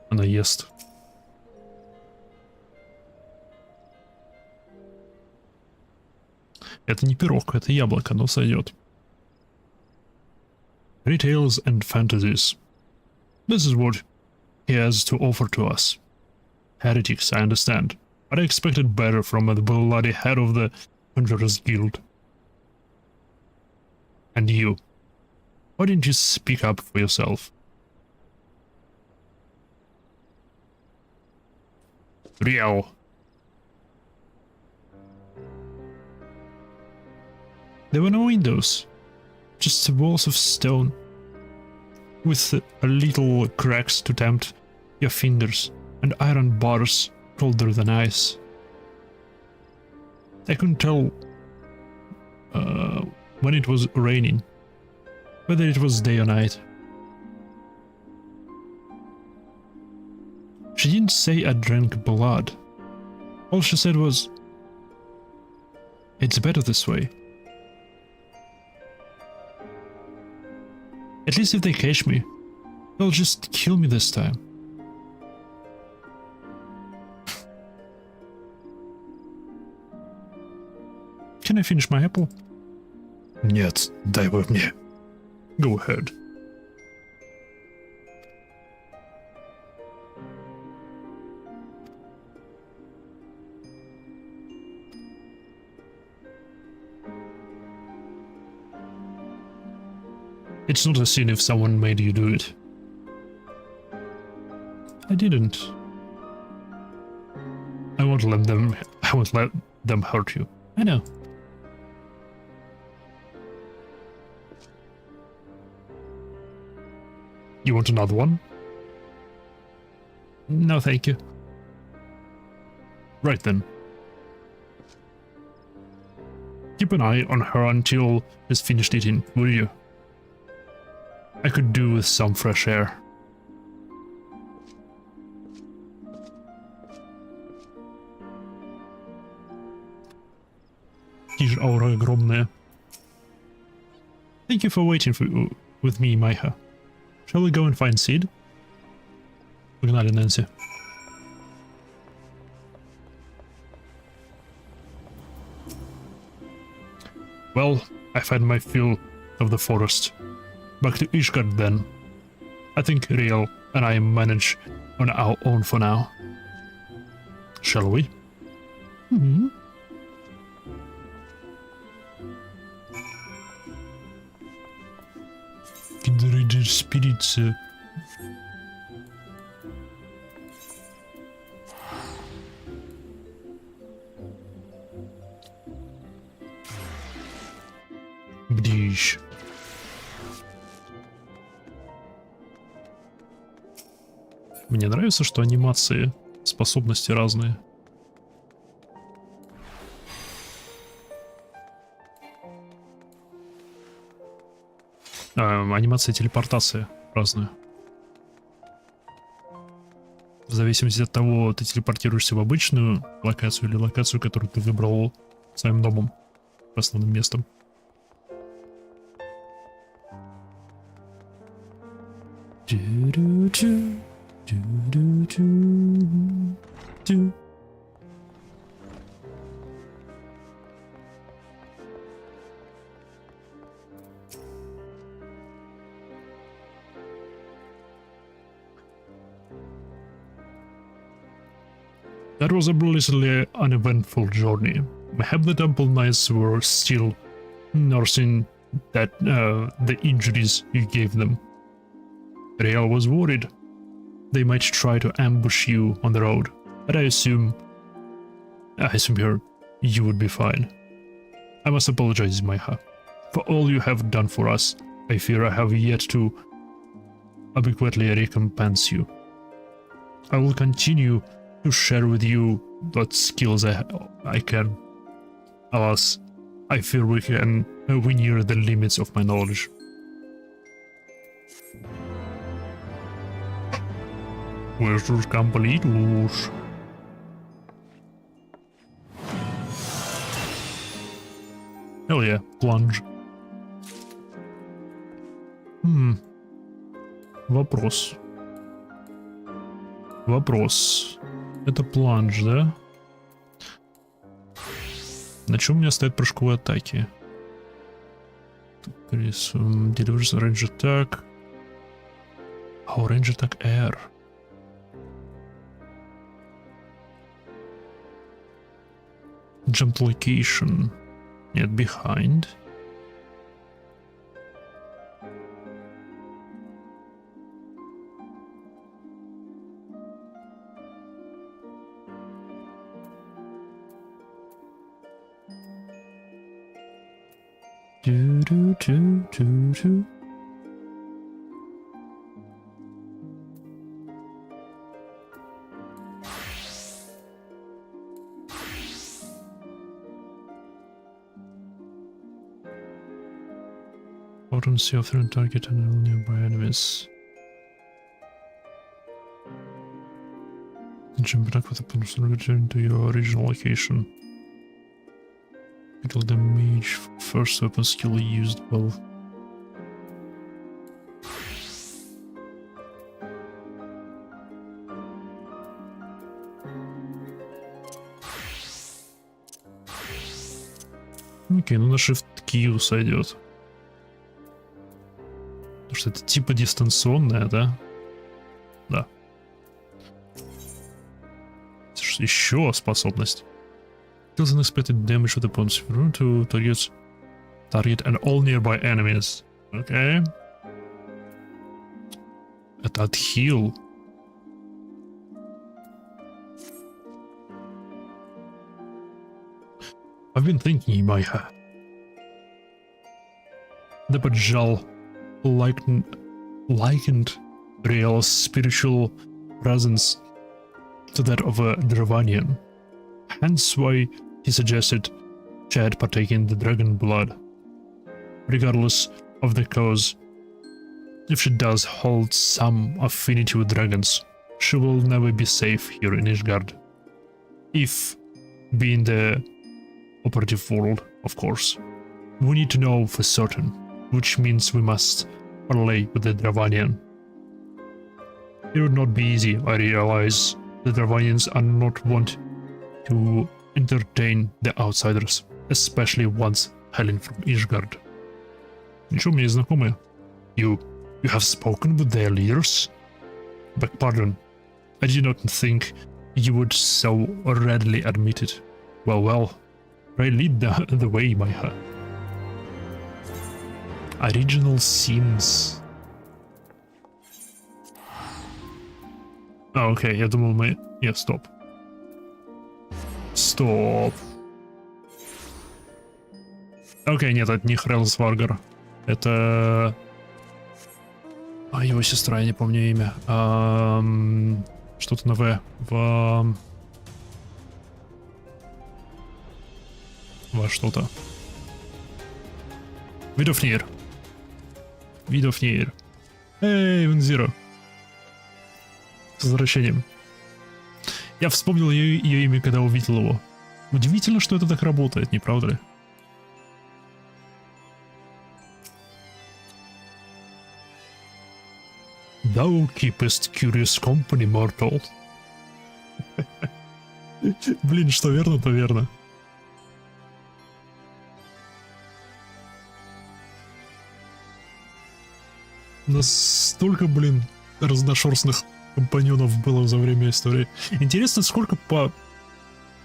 Она ест. Это не пирог, это яблоко, но сойдет. Retails and fantasies. This is what he has to offer to us. Heretics, I understand, but I expected better from the bloody head of the Conjurers Guild. And you, why didn't you speak up for yourself? Real. There were no windows, just walls of stone, with a little cracks to tempt your fingers, and iron bars colder than ice. I couldn't tell when it was raining, whether it was day or night. She didn't say I drank blood. All she said was, "It's better this way." At least if they catch me, they'll just kill me this time. Can I finish my apple? Нет, дай его мне. Go ahead. It's not a sin if someone made you do it. I didn't. I won't let them hurt you. I know. You want another one? No, thank you. Right then. Keep an eye on her until she's finished eating, will you? I could do with some fresh air. Тишь аура огромная. Thank you for waiting with me, Майха. Shall we go and find Sid? Погнали, Нэнси. Well, I've had my fill of the forest. Back to Ishgard then. I think Riel and I manage on our own for now. Shall we? Mm-hmm. Kindred spirits. Бдиш. Мне нравится, что анимации, способности разные. Анимация телепортации разная. В зависимости от того, ты телепортируешься в обычную локацию или локацию, которую ты выбрал своим домом, основным местом. That was a blissfully uneventful journey. Mayhap the temple knights were still nursing the injuries you gave them. Riel was worried they might try to ambush you on the road, but I assume here you would be fine. I must apologize, Maiha, for all you have done for us. I fear I have yet to adequately recompense you. I will continue to share with you what skills I can. Alas, I fear we near the limits of my knowledge. Where's those completos? Hell yeah, plunge. Вопрос. Это планж, да? На чем у меня стоят прыжковые атаки? Delivers range attack. Oh, range attack air. Jump location. Нет, behind. Do. Potency of the target and all nearby enemies. Jump back with a person return to your original location. Critical damage, first weapon skill used well. Окей, ну на Shift Q сойдет. Потому что это типа дистанционная, да? Да. Еще способность. Deals unexpected damage with the opponent's to target and all nearby enemies. Okay. Это отхил. I've been thinking, Maiha. The Bajal likened Riel's spiritual presence to that of a Dravanian. Hence why he suggested Chad partake in the dragon blood. Regardless of the cause, if she does hold some affinity with dragons, she will never be safe here in Ishgard. If being the operative world, of course. We need to know for certain, which means we must parlay with the Dravanian. It would not be easy, I realize. The Dravanians are not want to entertain the outsiders, especially ones Helen from Ishgard. Ничего, у меня есть знакомые. You have spoken with their leaders? Beg pardon. I did not think you would so readily admit it. Well, pray lead the way, my heart. Original scenes. Окей, я думал мы... Нет, стоп. Стоп. Окей, нет, это не Хрелсваргар. Это... его сестра, я не помню имя. Что-то на В. Во что-то. Видофнир. Видофнир. Эй, Вензира. С возвращением. Я вспомнил ее имя, когда увидел его. Удивительно, что это так работает, не правда ли? Thou keepest curious company, mortal. Блин, что верно, то верно. У нас столько, блин, разношерстных компаньонов было за время истории. Интересно, сколько по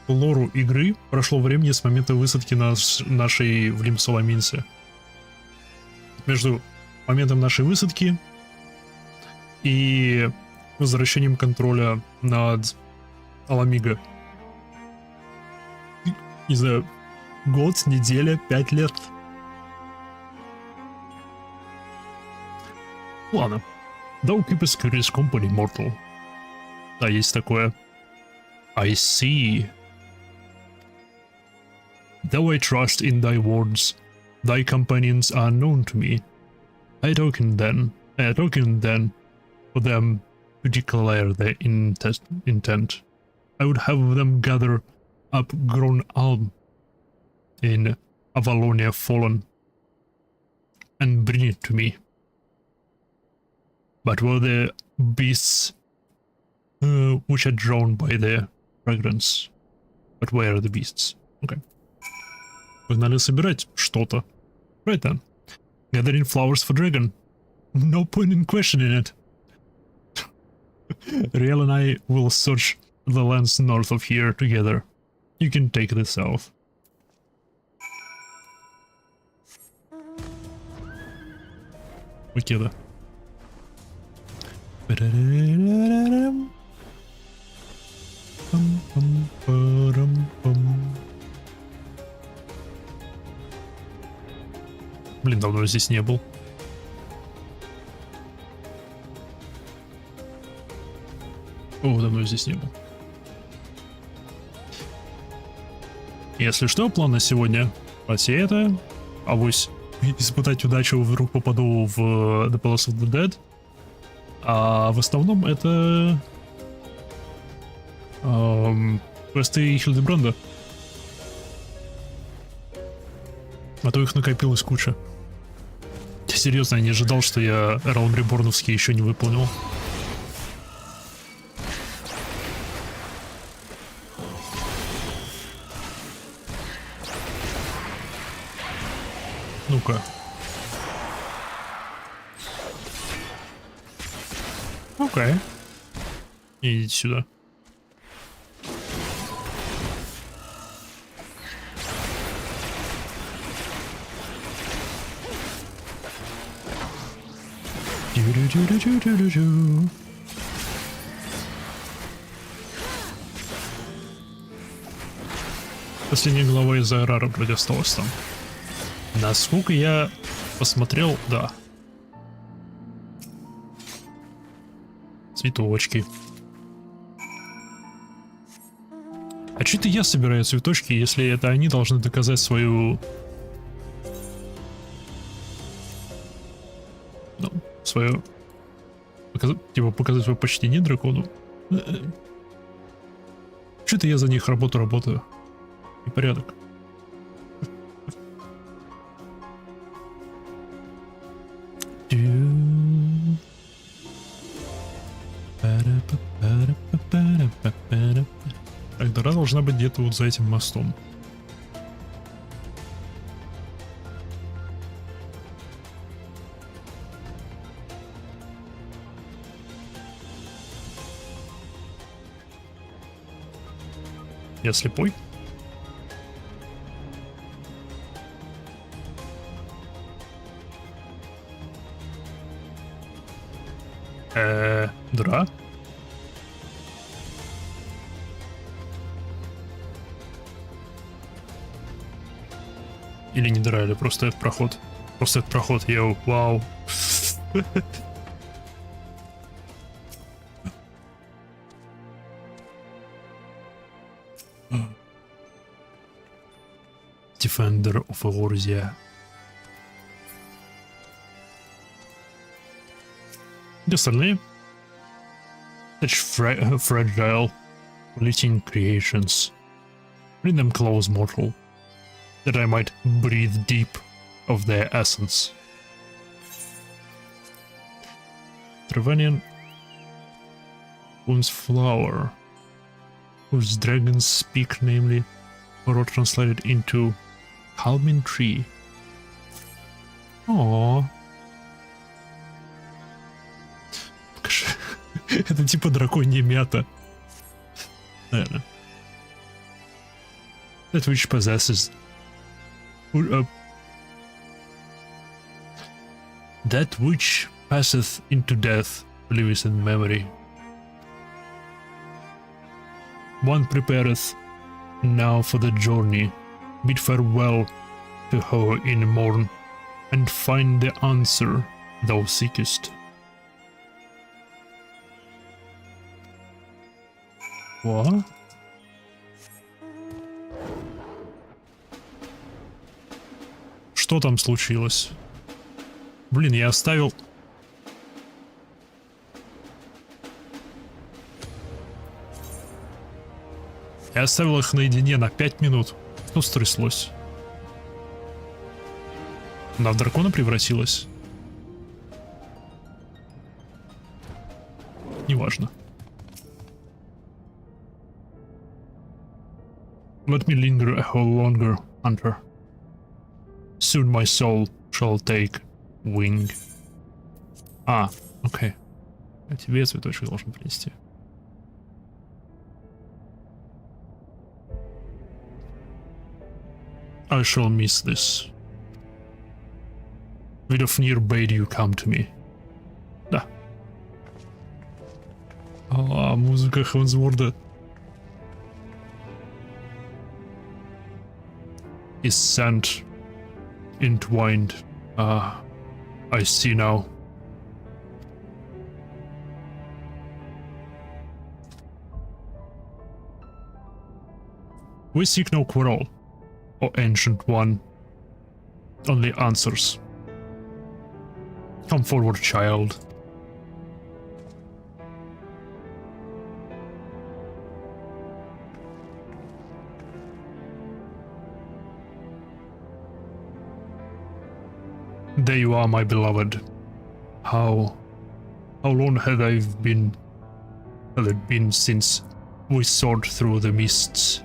лору игры прошло времени с момента высадки нашей в Лимсоламинсе. Между моментом нашей высадки и возвращением контроля над Аламиго. Не знаю, год, неделя, 5 лет. Ладно. Thou keepest curious company, mortal. Да, есть такое. I see. Though I trust in thy words, thy companions are known to me. I token then for them to declare their intent. I would have them gather up grown alm in Avalonia Fallen and bring it to me. But were the beasts which are drawn by their fragrance? But where are the beasts? Okay. Погнали собирать что-то. Right then. Gathering flowers for dragon. No point in questioning it. Riel and I will search the lands north of here together. You can take the south. Окей, да. Блин, давно здесь не был. О, давно здесь не был. Если что, план на сегодня пойти это, авось испытать удачу, вдруг попаду в The Palace of the Dead. А в основном это квесты Хильдебранда. А то их накопилось куча. Серьезно, я не ожидал, что я Realm Reborn'овский еще не выполнил. Ну-ка. Окей. Идите сюда. Последняя глава из Айрара вроде осталась там. Насколько я посмотрел, да. Цветочки. А чё-то я собираю цветочки, если это они должны доказать свою... Ну, свою... показать свое почтение дракону. Чё-то я за них работаю. Непорядок. Так, дыра должна быть где-то вот за этим мостом. Я слепой? Да. Или не дыра, или просто этот проход. Просто этот проход, йоу, вау. Defender of Eorzea. Где остальные? Such fragile, fleeting creations. Bring them close, mortal, that I might breathe deep of their essence. Trevanian Wounds flower, whose dragons speak, namely, or translated into Calming Tree. О. Это типа драконья мята. Наверное. That which possesses... that which passeth into death lives in memory. One prepareth now for the journey, bid farewell to her in morn, and find the answer thou seekest. What? Что там случилось? Блин, я оставил... Я оставил их наедине на 5 минут. Что стряслось? Она в дракона превратилась? Неважно. Let me linger a whole longer, Hunter. Soon my soul shall take wing. А, окей. А тебе цветочек должен принести. I shall miss this. Vidofnir bade you come to me. Да. А, музыка Хевенсворда. Is sent, entwined. I see now. We seek no quarrel, O ancient one, only answers. Come forward, child. There you are, my beloved. How long had it been since we soared through the mists?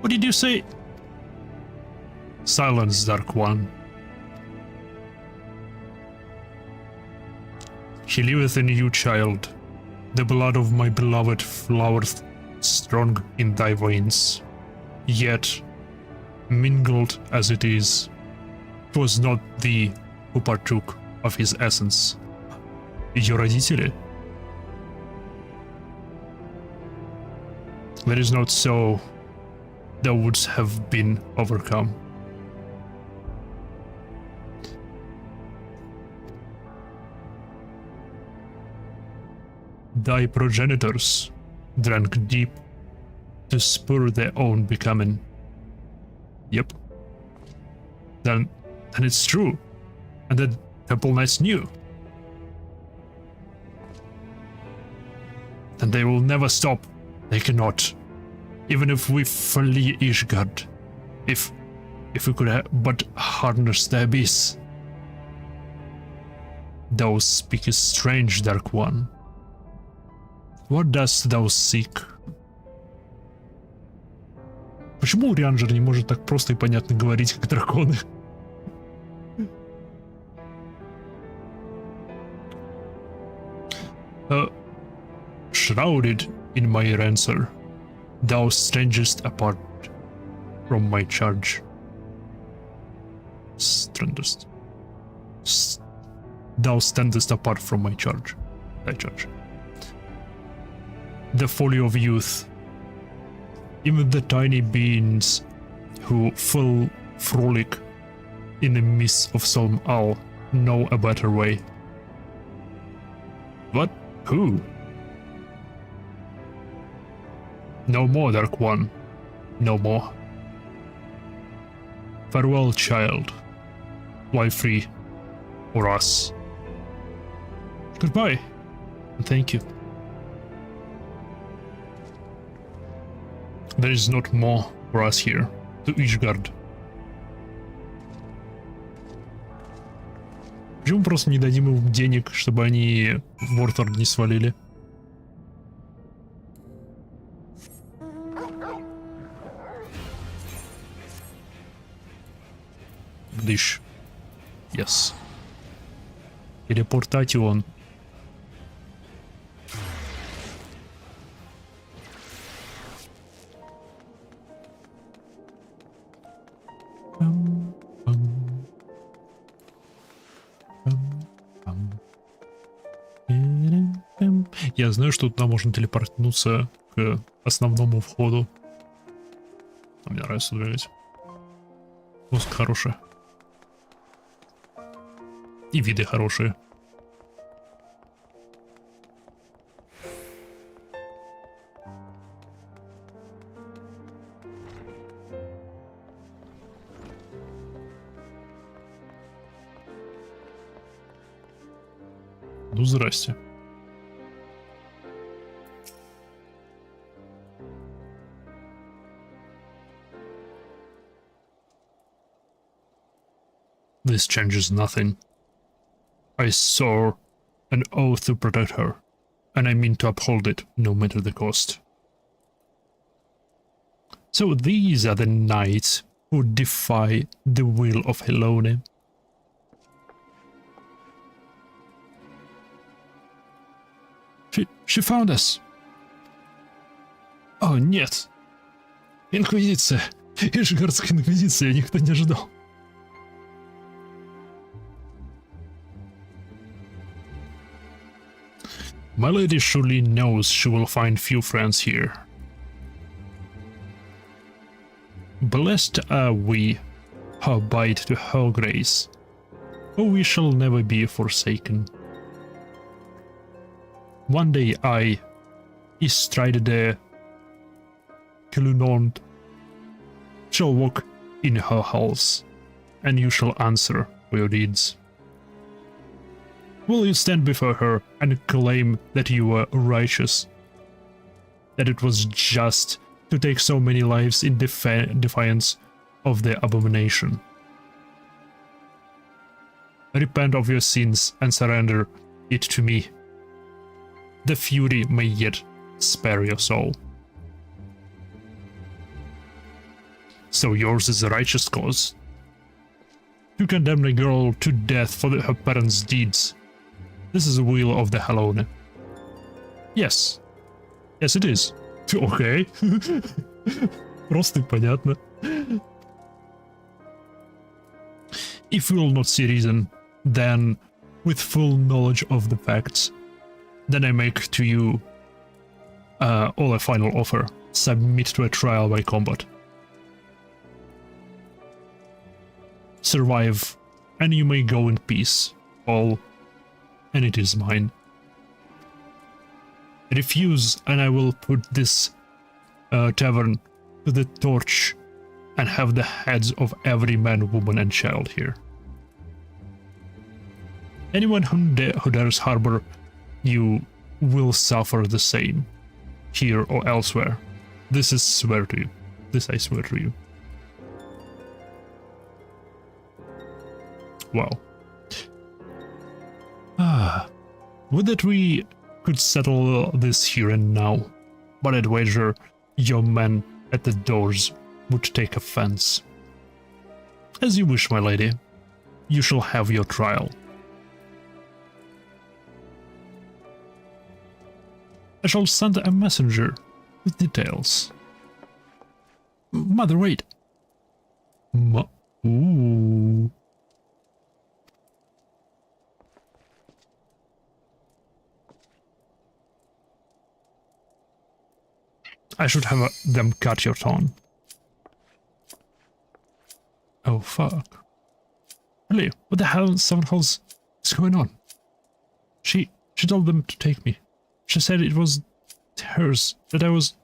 What did you say? Silence, Dark One. He liveth in you, child. The blood of my beloved flowereth strong in thy veins. Yet, mingled as it is, 'twas not thee who partook of his essence. Ее родители? That is not so. Thou wouldst have been overcome. Thy progenitors drank deep to spur their own becoming. Yep. Then it's true. And the Temple Knights knew. Then they will never stop. They cannot. Even if we flee Ishgard. If we could but harness the abyss. Thou speakest strange, Dark One. What dost thou seek? Почему Рианджер не может так просто и понятно говорить, как драконы? Shrouded in my answer. Thou standest apart from my charge. Thou standest apart from my charge. Thy charge. The folly of youth. Even the tiny beings who full frolic in the midst of some owl know a better way. What? Who? No more, Dark One. No more. Farewell, child. Fly free. For us. Goodbye. And thank you. There is not more for us here. To Ishgard. Почему просто не дадим им денег, чтобы они в Ворторд не свалили? Дыш. Yes. Телепортатион. Я знаю, что туда можно телепортнуться к основному входу. Мне нравится двигать. Музыка хорошая. И виды хорошие. Ну, здрасте. This changes nothing. I swore an oath to protect her, and I mean to uphold it, no matter the cost. So these are the knights who defy the will of Helone. She found us. О, нет. Инквизиция. Ишгардская инквизиция, никто не ожидал. My lady surely knows she will find few friends here. Blessed are we who abide to her grace, for we shall never be forsaken. One day I, Istride de Kilunond, shall walk in her halls, and you shall answer for your deeds. Will you stand before her and claim that you were righteous? That it was just to take so many lives in defiance of the abomination? Repent of your sins and surrender it to me. The fury may yet spare your soul. So yours is a righteous cause? To condemn a girl to death for her parents' deeds. This is the will of the Helone. Yes. Yes, it is. Okay. Просто и понятно. If you will not see reason, then, with full knowledge of the facts, then I make to you all a final offer. Submit to a trial by combat. Survive, and you may go in peace. All, and it is mine. Refuse, and I will put this tavern to the torch and have the heads of every man, woman, and child here. Anyone who dares harbor you will suffer the same, here or elsewhere. This I swear to you. This I swear to you. Wow. Would that we could settle this here and now, but I'd wager your men at the doors would take offense. As you wish, my lady. You shall have your trial. I shall send a messenger with details. Mother, wait. Ooh. I should have them cut your tongue. Oh fuck. Really? What the hell is going on? She told them to take me. She said it was hers, that I was...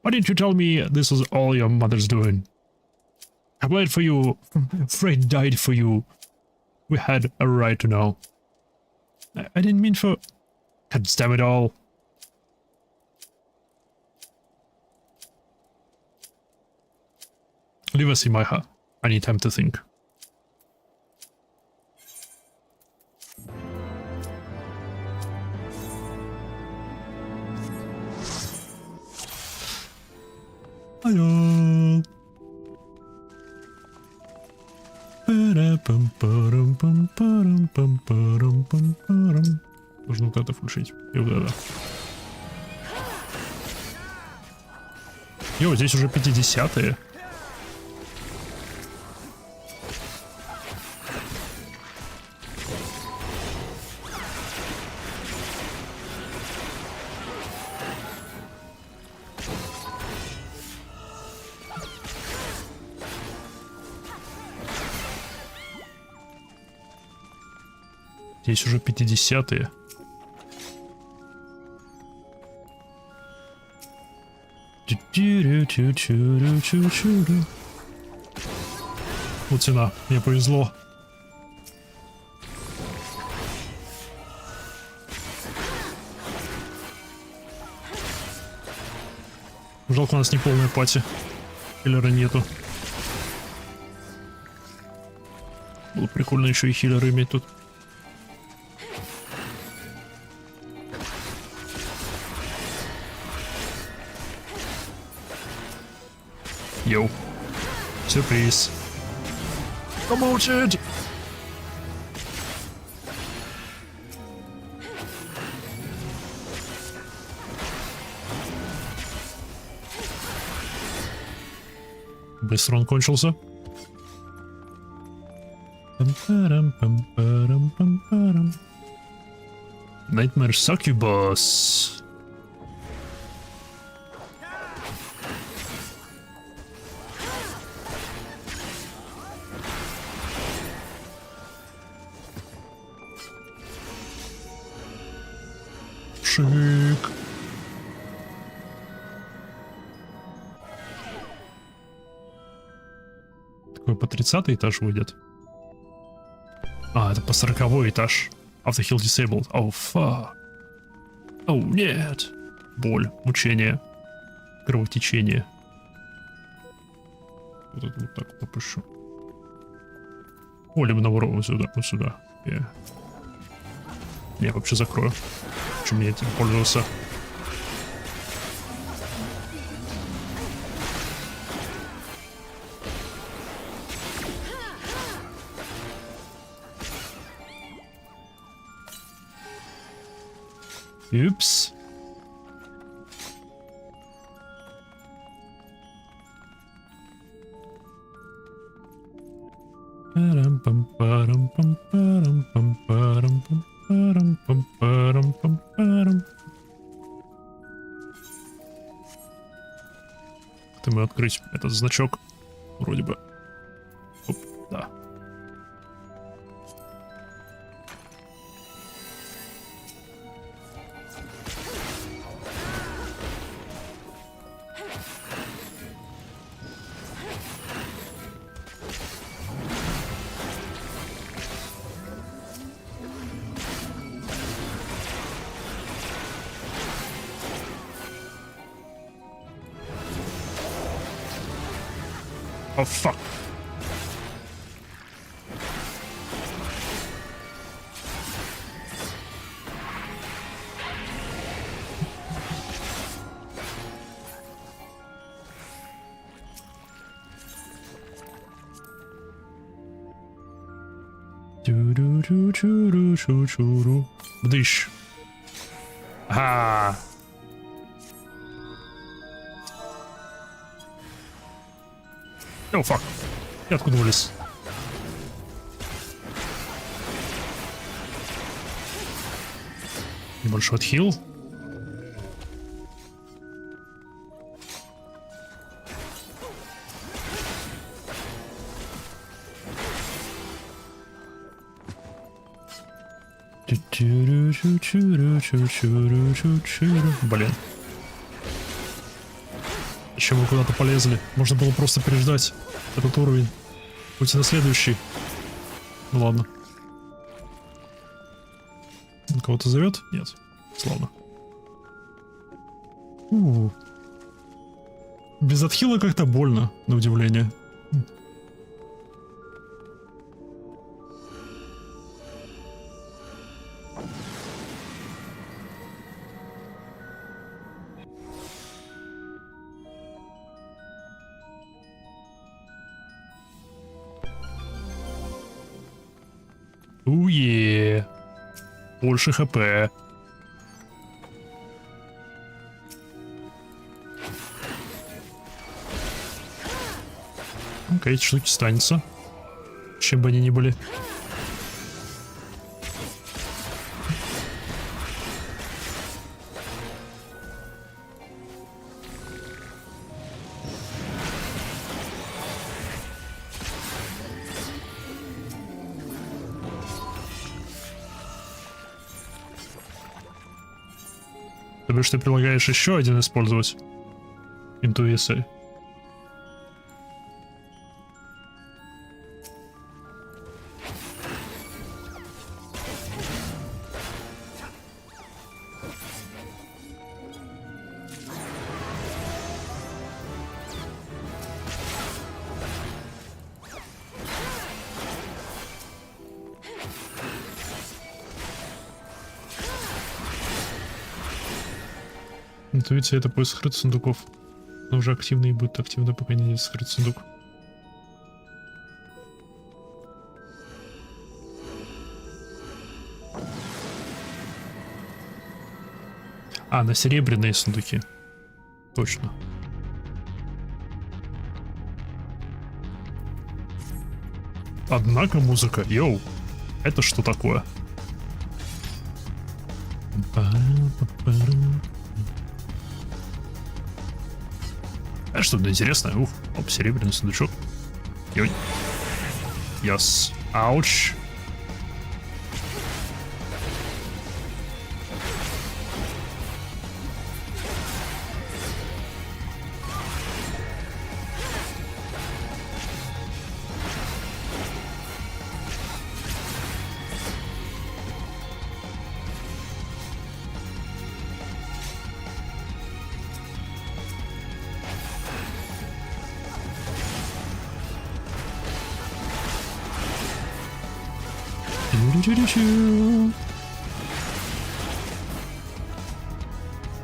Why didn't you tell me this was all your mother's doing? I bled for you. Fred died for you. We had a right to know. I didn't mean for... God damn it all. Leave us, Imaiha. I need time to think. Hello. Нужно вот это включить. И вот это. Йо, здесь уже 50-е. Здесь уже 50-е. Вот цена. Мне повезло. Жалко, у нас не полная пати. Хиллера нету. Было прикольно еще и хиллера иметь тут. Йоу. Сюрприз. Promoted! Быстро он кончился. Nightmare Succubus. Шик. Такой по 30-й этаж выйдет. А, это по 40-й этаж. After Hill disabled. Oh, fuck. Oh, нет. Боль, мучение, кровотечение. Вот это вот так попущу. О, либо наоборот, вот сюда, вот сюда. Я вообще закрою. Чем мне этим пользоваться? Упс. Ты мы открыть этот значок вроде бы. Оп, да. Oh, fuck. Бдыщ. Ага. О, фак. Я откуда вылез? Небольшой отхил. Блин. Еще мы куда-то полезли. Можно было просто переждать этот уровень. Пусть на следующий. Ну ладно. Он кого-то зовет? Нет. Славно. Без отхила как-то больно, на удивление. Уе. Больше хп. Окей, эти штуки станется. Чем бы они ни были. То бишь ты предлагаешь еще один использовать? Интуиции. Интуиция — это поиск скрытых сундуков. Но уже активно и будет активно, пока не есть скрытый сундук. А, на серебряные сундуки. Точно. Однако музыка, йоу, это что такое? А что-то интересное. Ух, оп, серебряный сундучок. Йой. Яс. Ауч.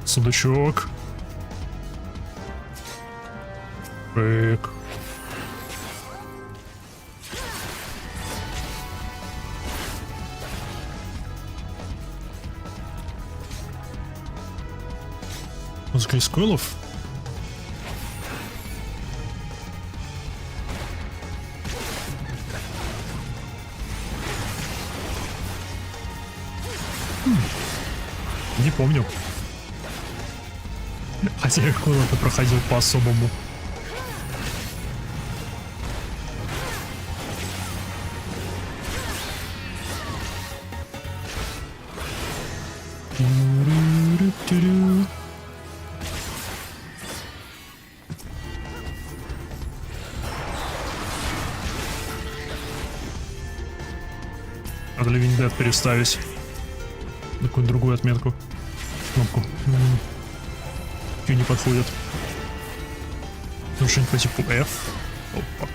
Сундучок. Рык. Музыка из койлов. Не помню. Хотя я куда-то проходил по-особому. Надо ли Виндет переставить на какую-нибудь другую отметку? Кнопку. Q не подходит. Ну, что-нибудь по типу F. Опа.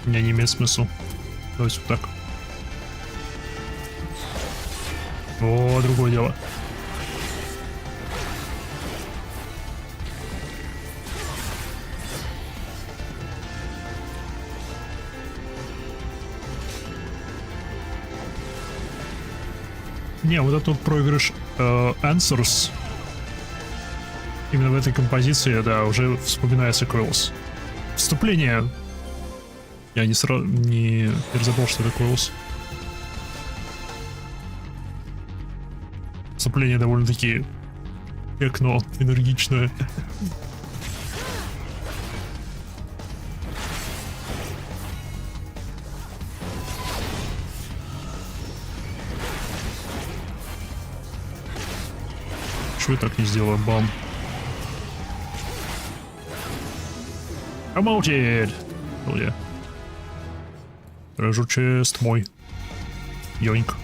Не имеет смысла. Давайте вот так. О, другое дело. Не, вот этот вот проигрыш Answers, именно в этой композиции, да, уже вспоминается Coils. Вступление. Я не забыл, что это Coils. Вступление довольно-таки техно, энергичное. Чего я так не сделаю? Бам. Promoted! Oh, yeah. Treasure chest мой. Йоинк.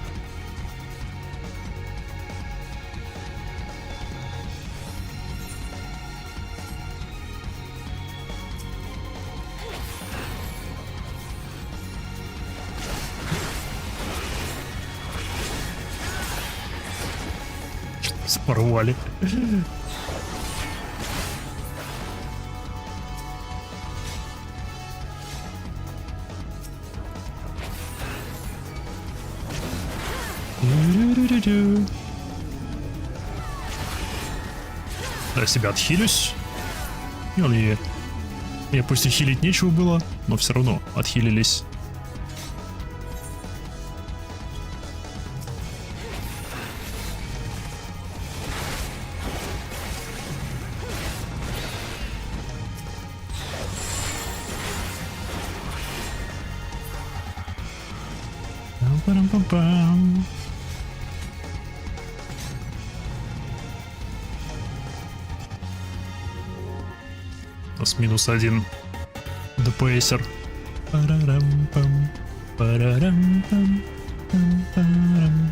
Порвали. Я себя отхилюсь. Или мне пусть и хилить нечего было, но все равно отхилились. Пам-пам-пам-пам. У нас -1 ДПСер. Парарам-пам, парарам-пам, пам-парам.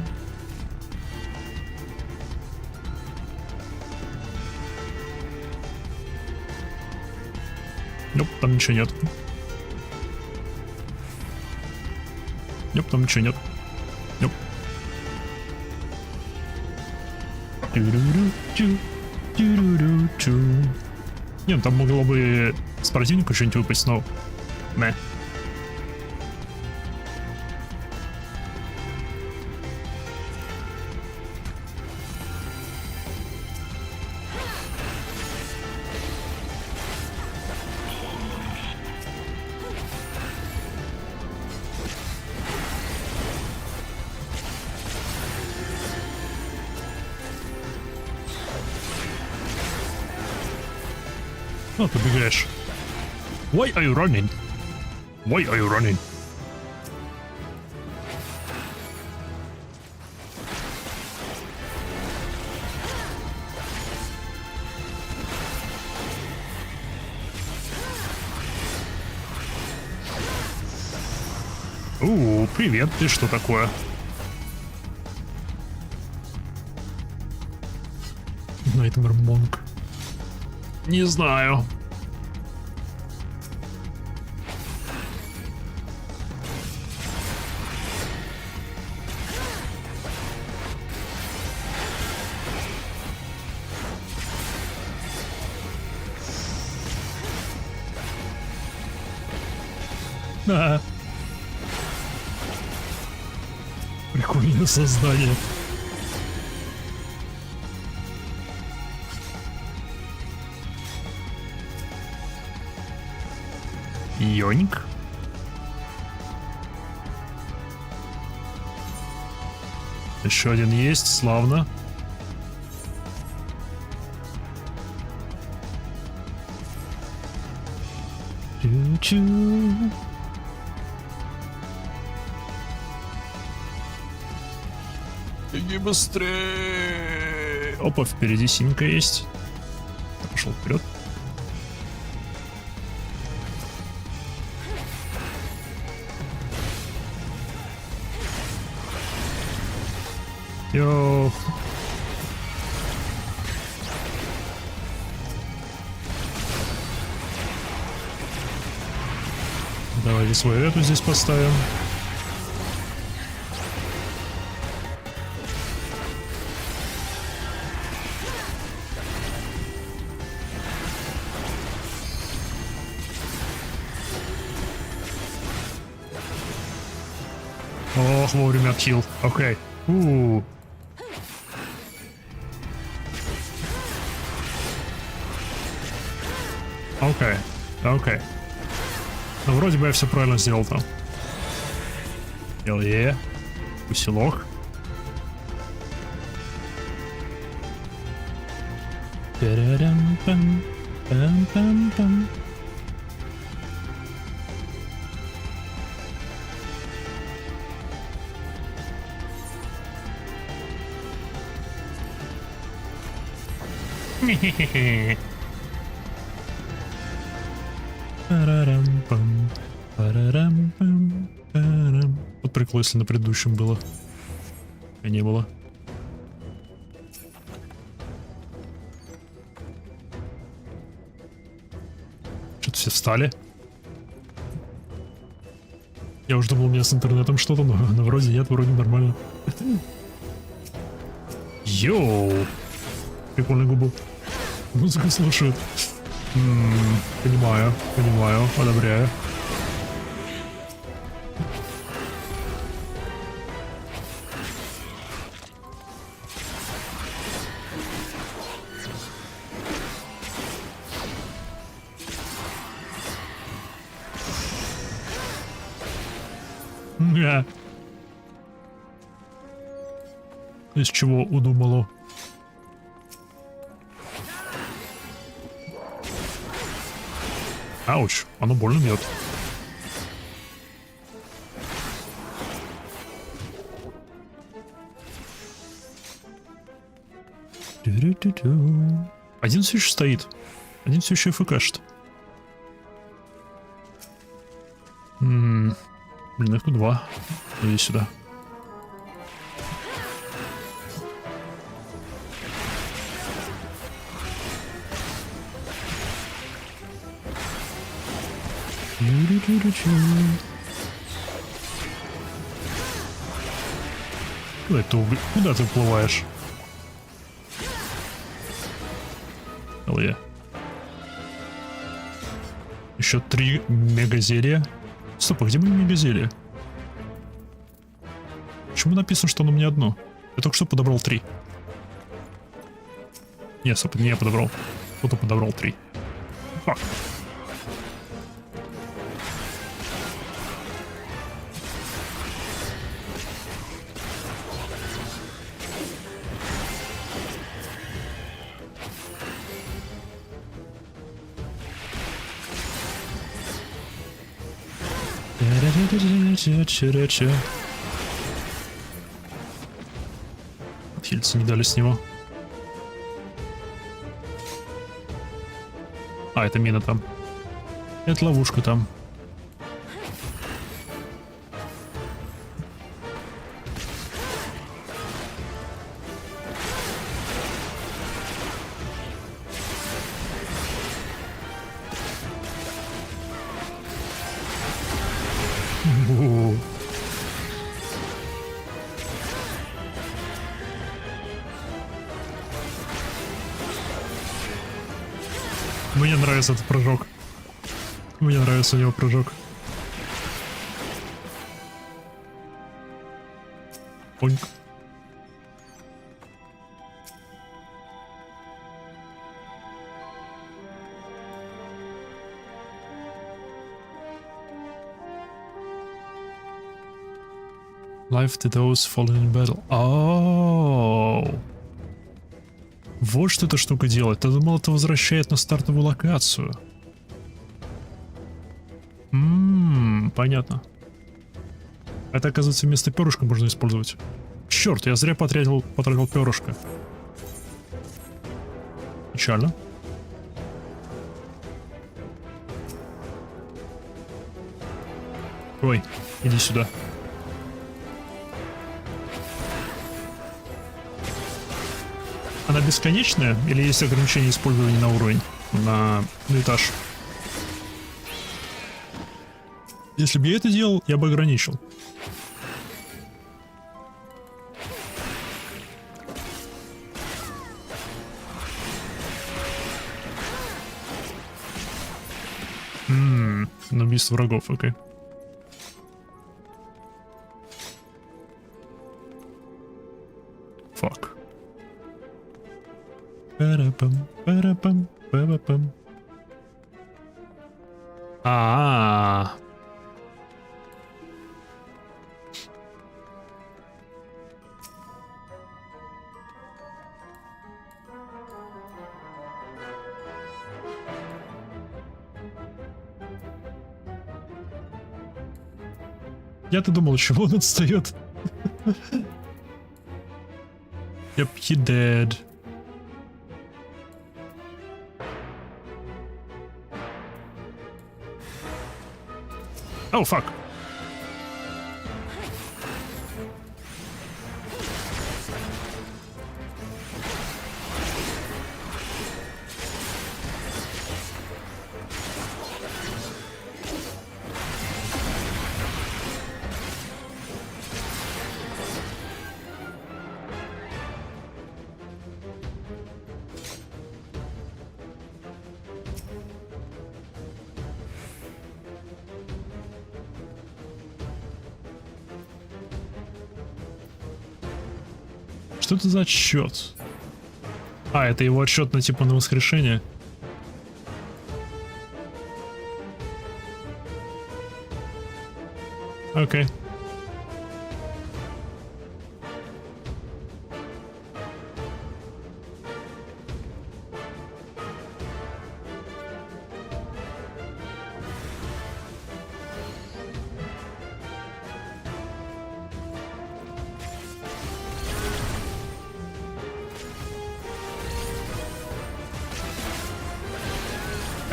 Nope, там ничего нет. Nope, там ничего нет. Nope. Не, ну там могло бы с противника что-нибудь выпасть, но... Мэ. Ну, ты бегаешь. Why are you running? Why are you running? Привет, ты что такое? Найтмэр Монк. Не знаю. Да. Прикольное создание. Йоник. Еще один есть, славно. Чу-чу. Беги быстрее. Опа, впереди синька есть. Пошел вперед. Йоу. Давайте свою эту здесь поставим. Ох, вовремя отхил. Окей. Окей. Окей. Ну, вроде бы я все правильно сделал там. Е. Усилок. Пам-пам. Пам-пам-пам. Хе-хе-хе. Парарам-пам, парарам-пам, парам. Вот прикол, если на предыдущем было. А не было. Что-то все встали. Я уже думал, у меня с интернетом что-то, но вроде нет, вроде нормально. Йоу! Прикольный губу. Музыку слушают. Понимаю, одобряю. Из чего удумало? Ауч, оно больно бьет. Один все еще стоит. Один все еще ФКшит. Блин, их тут два. Иди сюда. Куда ты уплываешь? Ой. Еще 3 мегазелия. Стоп, а где мои мегазелия? Почему написано, что оно мне одно? Я только что подобрал 3. Нет, стоп, не я подобрал. Кто-то подобрал 3. Фак. Отхилиться не дали с него. А, это мина там. Это ловушка там. Мне нравится этот прыжок. Мне нравится у него прыжок. Поньк. Life to those fallen in battle. Oh. Вот что эта штука делает. Я думал, это возвращает на стартовую локацию. Понятно. Это, оказывается, вместо перышка можно использовать. Черт, я зря потратил перышко. Печально. Ой, иди сюда. Она бесконечная или есть ограничение использования на уровень, на этаж? Если бы я это делал, я бы ограничил. На убийство врагов, окей. Фак. Парапам, парапам, парапам. А-а-а. Я-то думал, чего он отстает. Yep, he dead. Oh, fuck. Что это за отсчет? А, это его отсчет на типа на воскрешение. Окей.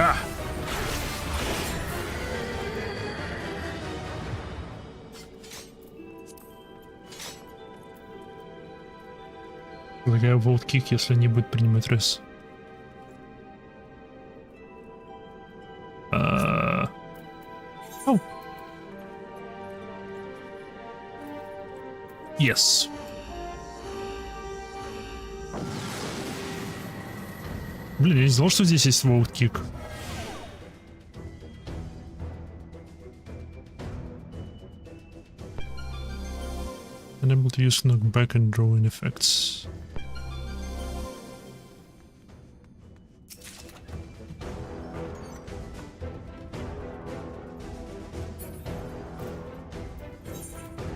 А! Предлагаю волт-кик, если не будет принимать рез. Оу. Yes. Блин, я не знал, что здесь есть волт-кик. Unable to use knockback and drawing effects.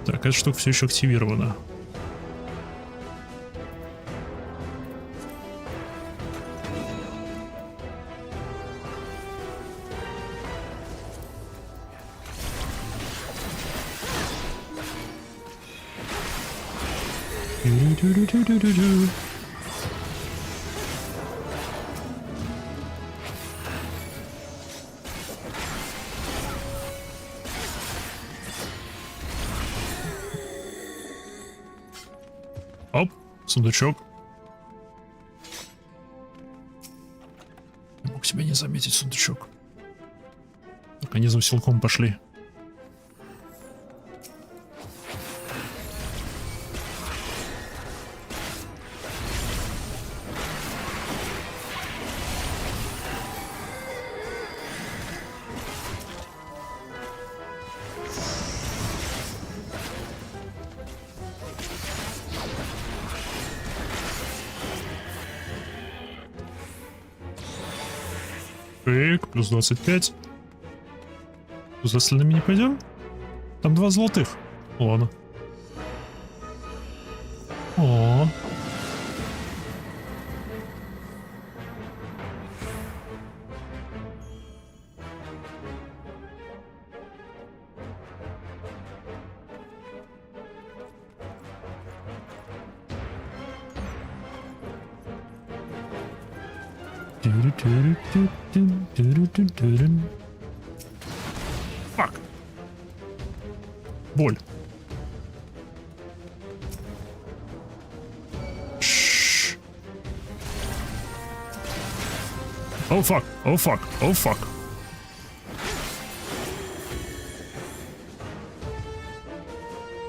Так, эта штука все еще активирована. Ду-ду-ду-ду-ду-ду. Оп, сундучок. Не мог себя не заметить сундучок. Так, они за усилком пошли. Так, плюс 25. За остальными не пойдем? Там 2 золотых. Ладно. О. Фак. Боль. О фак, о фак, о фак.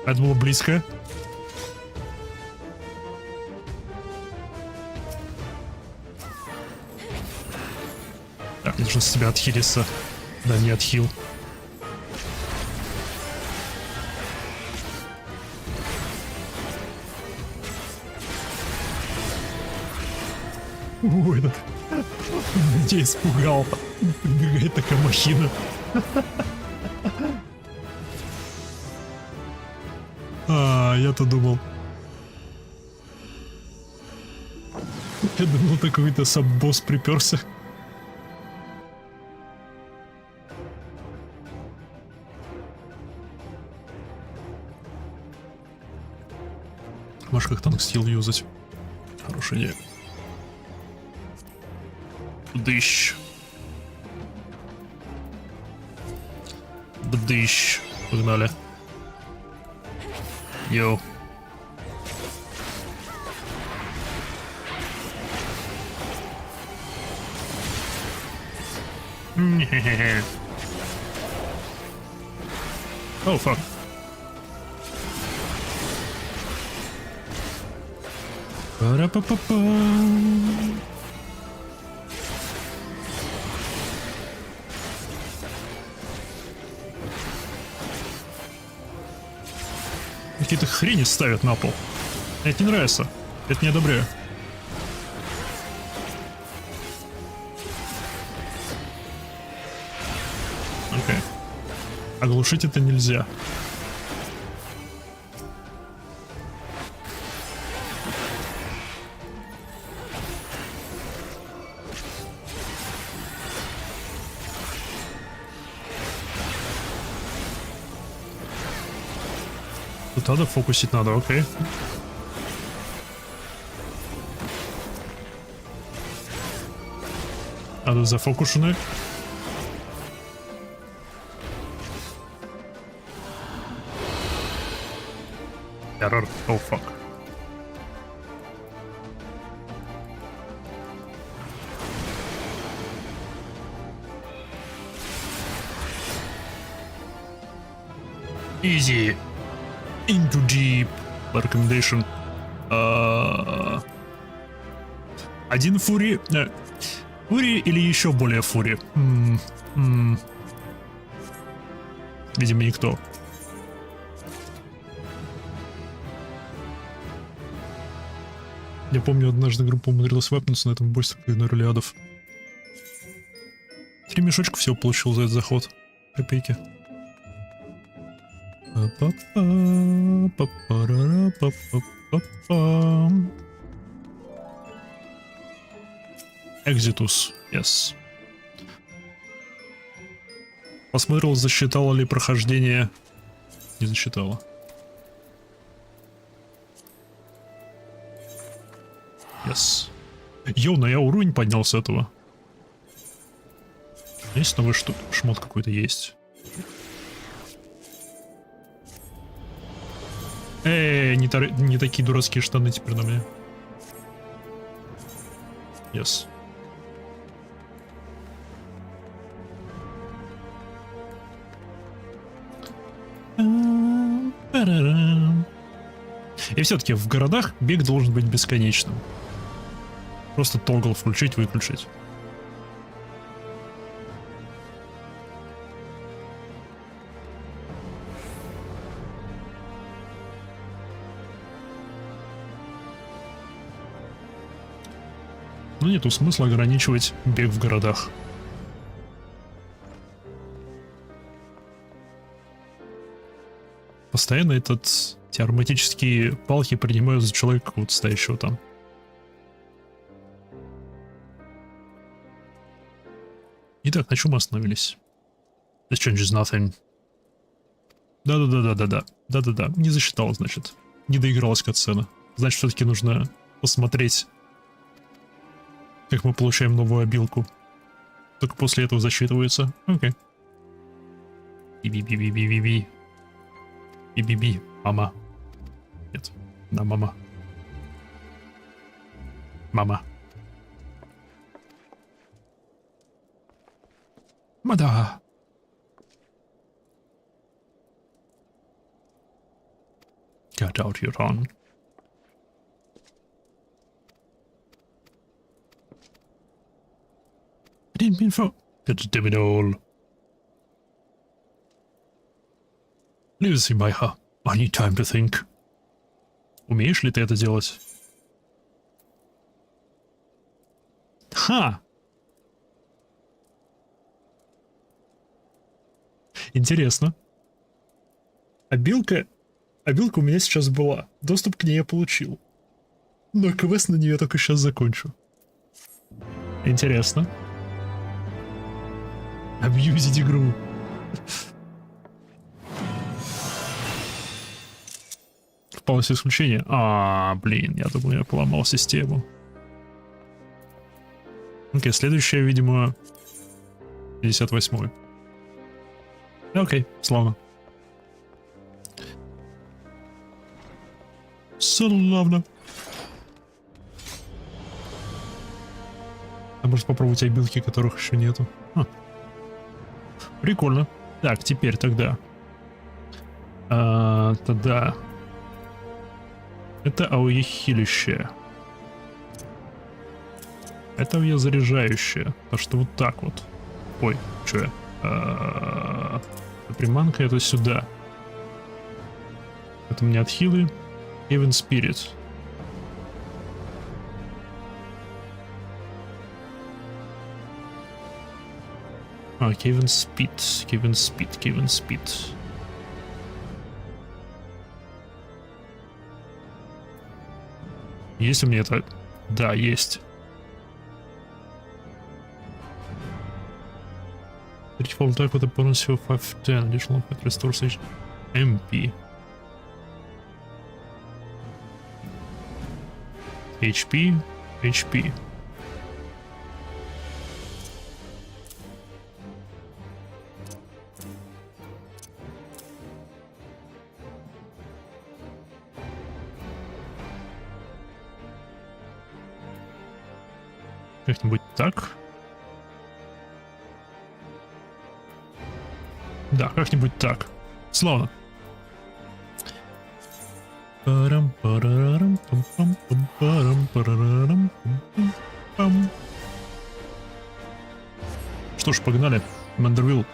Это было близко. Так, нужно с себя отхилиться. Да, не отхил. Ой, да. Людей испугал. Прибегает такая махина. Я-то думал. Я думал, такой-то саб-босс приперся. Можешь как танк стил юзать. Хорошая идея. Бдыщ. Бдыщ. Погнали. Йоу. О, фак. Пара-па-па-па. Какие-то хрени ставят на пол. Мне это не нравится. Это не одобряю. Окей. Оглушить это нельзя. Тут надо фокусить надо, окей. Надо зафокушены. Error. Oh fuck. Easy. Into deep. Recommendation. Один фури. Фури или еще более фури? Видимо, никто. Я помню, однажды группа умудрилась вапнуться на этом боссе, как игнорили адов. 3 мешочка всего получил за этот заход. Копейки. Экзитус, yes. Посмотрел, засчитала ли прохождение. Не засчитала. Yes. Йоу, но я уровень поднял с этого. Есть новый шмот какой-то есть. Не такие дурацкие штаны теперь на мне. Yes. И все-таки в городах бег должен быть бесконечным. Просто тогл включить-выключить. Но нету смысла ограничивать бег в городах. Постоянно эти ароматические палки принимают за человека какого-то стоящего там. Итак, на чем мы остановились? This changes nothing. Да-да-да. Не засчитал, значит. Не доигралась катсцена. Значит, все-таки нужно посмотреть, как мы получаем новую обилку. Только после этого засчитывается. Окей. Би-би-би-би-би-би. Би-би-би. Мама. Нет. Да, мама. Мама. Мада. Get out your own. I didn't mean for... It's damn it all. Leave in my heart. I need time to think. Умеешь ли ты это делать? Ха! Интересно. Обилка у меня сейчас была. Доступ к ней я получил. Но квест на нее только сейчас закончу. Интересно. Абьюзить игру. Полностью исключение. Блин, я думаю, я поломал систему. Окей, следующее, видимо, 58-й. Окей, славно. Славно. А может попробовать обилки, которых еще нету. Прикольно. Так, теперь тогда. Тогда. Это АОЕ хилищее. Это АОЕ заряжающее. Так что вот так вот. Ой, что я? Приманка это сюда. Это мне отхилы. Even Spirit. Kevin Speed. Есть у меня это? Да, есть. Critical attack with a bonus of 510. Additional effect restores MP. HP. Как-нибудь так. Да, как-нибудь так. Славно. Что ж, погнали. Мандервилл.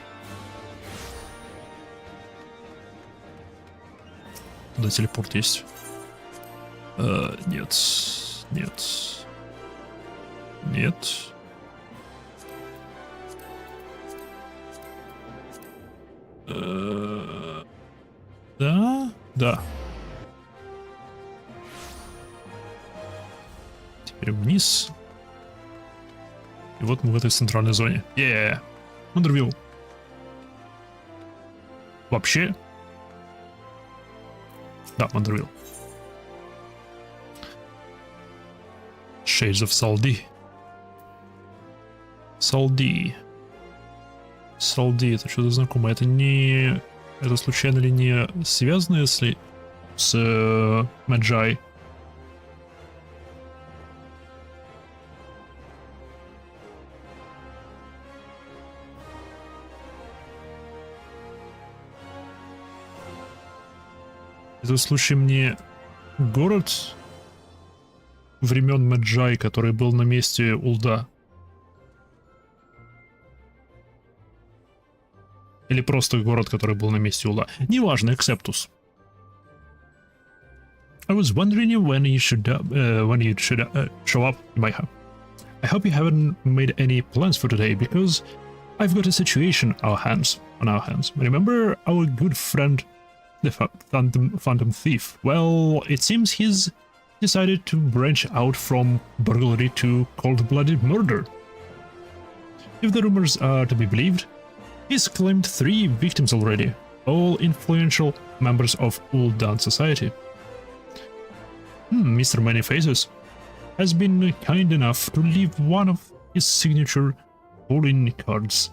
Туда телепорт есть. Нет. Да. Теперь вниз. И вот мы в этой центральной зоне. Мандервилл. Вообще? Да, Мандервилл. Shades of Салди, это что-то знакомое. Это не... Это случайно ли не связано, если с Маджай? Это случай мне город времен Маджай, который был на месте Улда? Или просто город, который был на месте Улда? Неважно, Эксептус. I was wondering when you should show up in my house. I hope you haven't made any plans for today, because I've got a situation on our hands. Remember our good friend, the Phantom Thief? Well, it seems he's decided to branch out from burglary to cold-blooded murder. If the rumors are to be believed, he's claimed 3 victims already, all influential members of Uldan society. Mr. Many Faces has been kind enough to leave one of his signature calling cards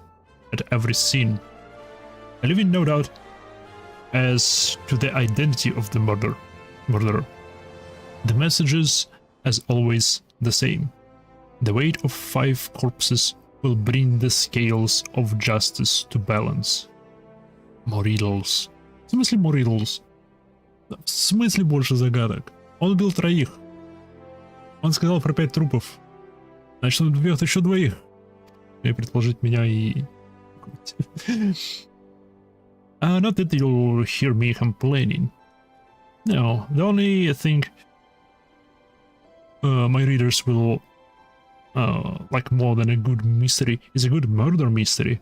at every scene, leaving no doubt as to the identity of the murderer. The messages, as always, the same. The weight of 5 corpses will bring the scales of justice to balance. More riddles. В смысле more riddles? В смысле больше загадок? Он убил 3. Он сказал про 5 трупов. Значит, он убьет еще 2. И предположить меня и... Not that you'll hear me complaining. No, the only thing my readers will like more than a good mystery is a good murder mystery.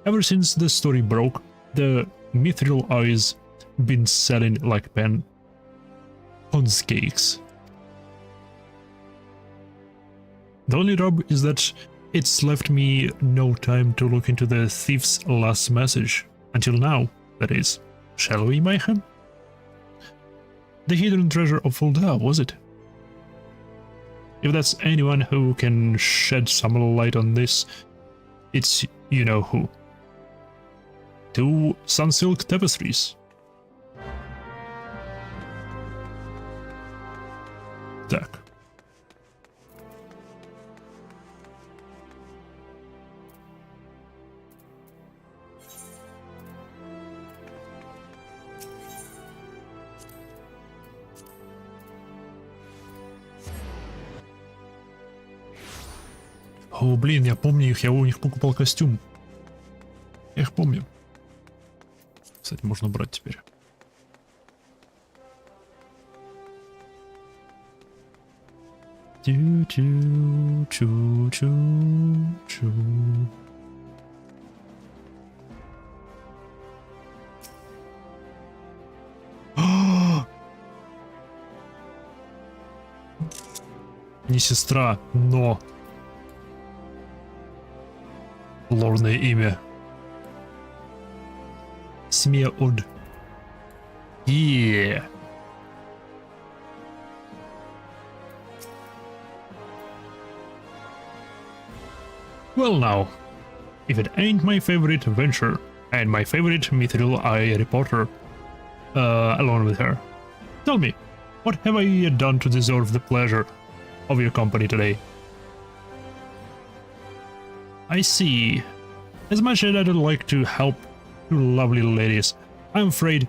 Ever since the story broke, the mithril eye's been selling like pancakes. The only rub is that it's left me no time to look into the thief's last message. Until now, that is. Shall we, Mayhem? The hidden treasure of Fulda, was it? If that's anyone who can shed some light on this, it's you-know-who. 2 Sunsilk Tapestries. Так. О, блин, я помню их, я у них покупал костюм. Я их помню. Кстати, можно брать теперь. Чу-чу-чу-чу-чу. Не сестра, но лорное имя. Смеод. Well now, if it ain't my favorite venture and my favorite Mithril Eye reporter, along with her, tell me, what have I done to deserve the pleasure of your company today? I see. As much as I'd like to help you lovely ladies, I'm afraid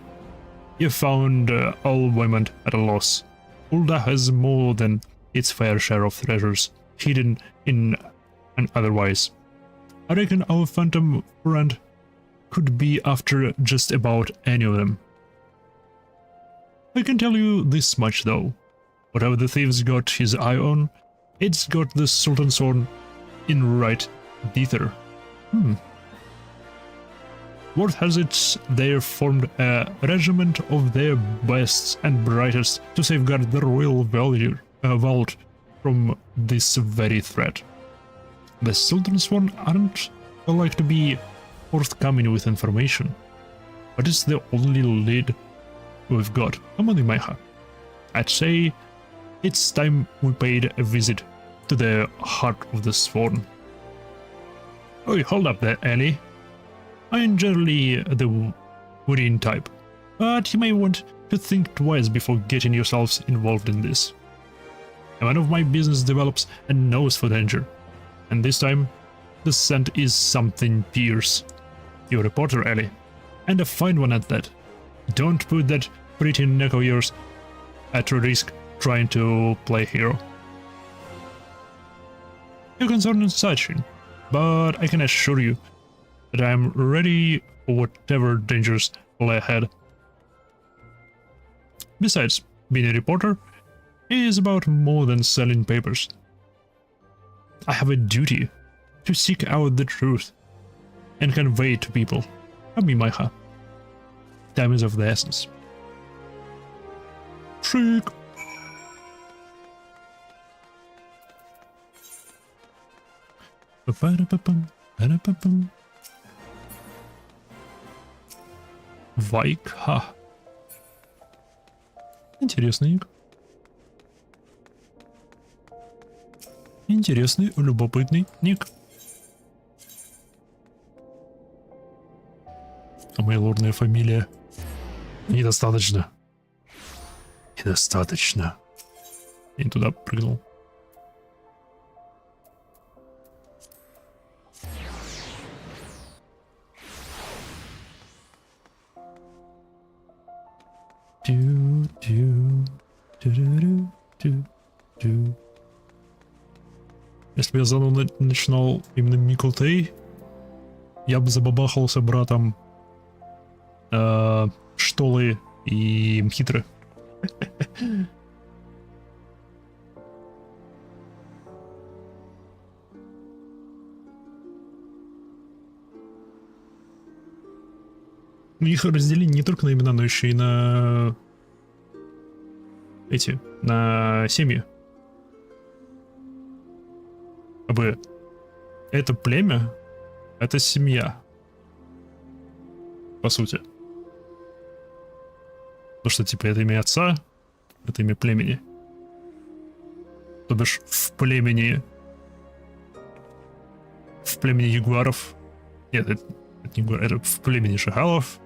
you found all women at a loss. Ulda has more than its fair share of treasures, hidden in and otherwise. I reckon our phantom friend could be after just about any of them. I can tell you this much though. Whatever the thieves got his eye on, it's got the Sultan's horn in right dither. Word has it they formed a regiment of their best and brightest to safeguard the royal vault from this very threat. The Sultan's one aren't like to be forthcoming with information, but it's the only lead we've got. Come on, Imaiha. I'd say it's time we paid a visit to the heart of the Sworn. Oh, hold up there, Ellie. I am generally the wooden type, but you may want to think twice before getting yourselves involved in this. A man of my business develops a nose for danger, and this time the scent is something fierce. You're a reporter, Ellie, and a fine one at that. Don't put that pretty neck of yours at risk trying to play hero. Your concern is such, but I can assure you that I am ready for whatever dangers lie ahead. Besides, being a reporter is about more than selling papers. I have a duty to seek out the truth and convey it to people. Come, Maiha. Time is of the essence. Trick! Вайка. Интересный ник. Интересный, любопытный ник. А моя лорная фамилия? Недостаточно. Недостаточно. Я не туда прыгнул. Если бы я заново начинал именно Миклтей, я бы забабахался братом Штолы и Мхитры. Их разделили не только на имена, но еще и на на семьи. Как бы это племя, это семья, по сути. Потому что, типа, это имя отца, это имя племени. То бишь, в племени ягуаров... Нет, это не ягуар, это в племени шакалов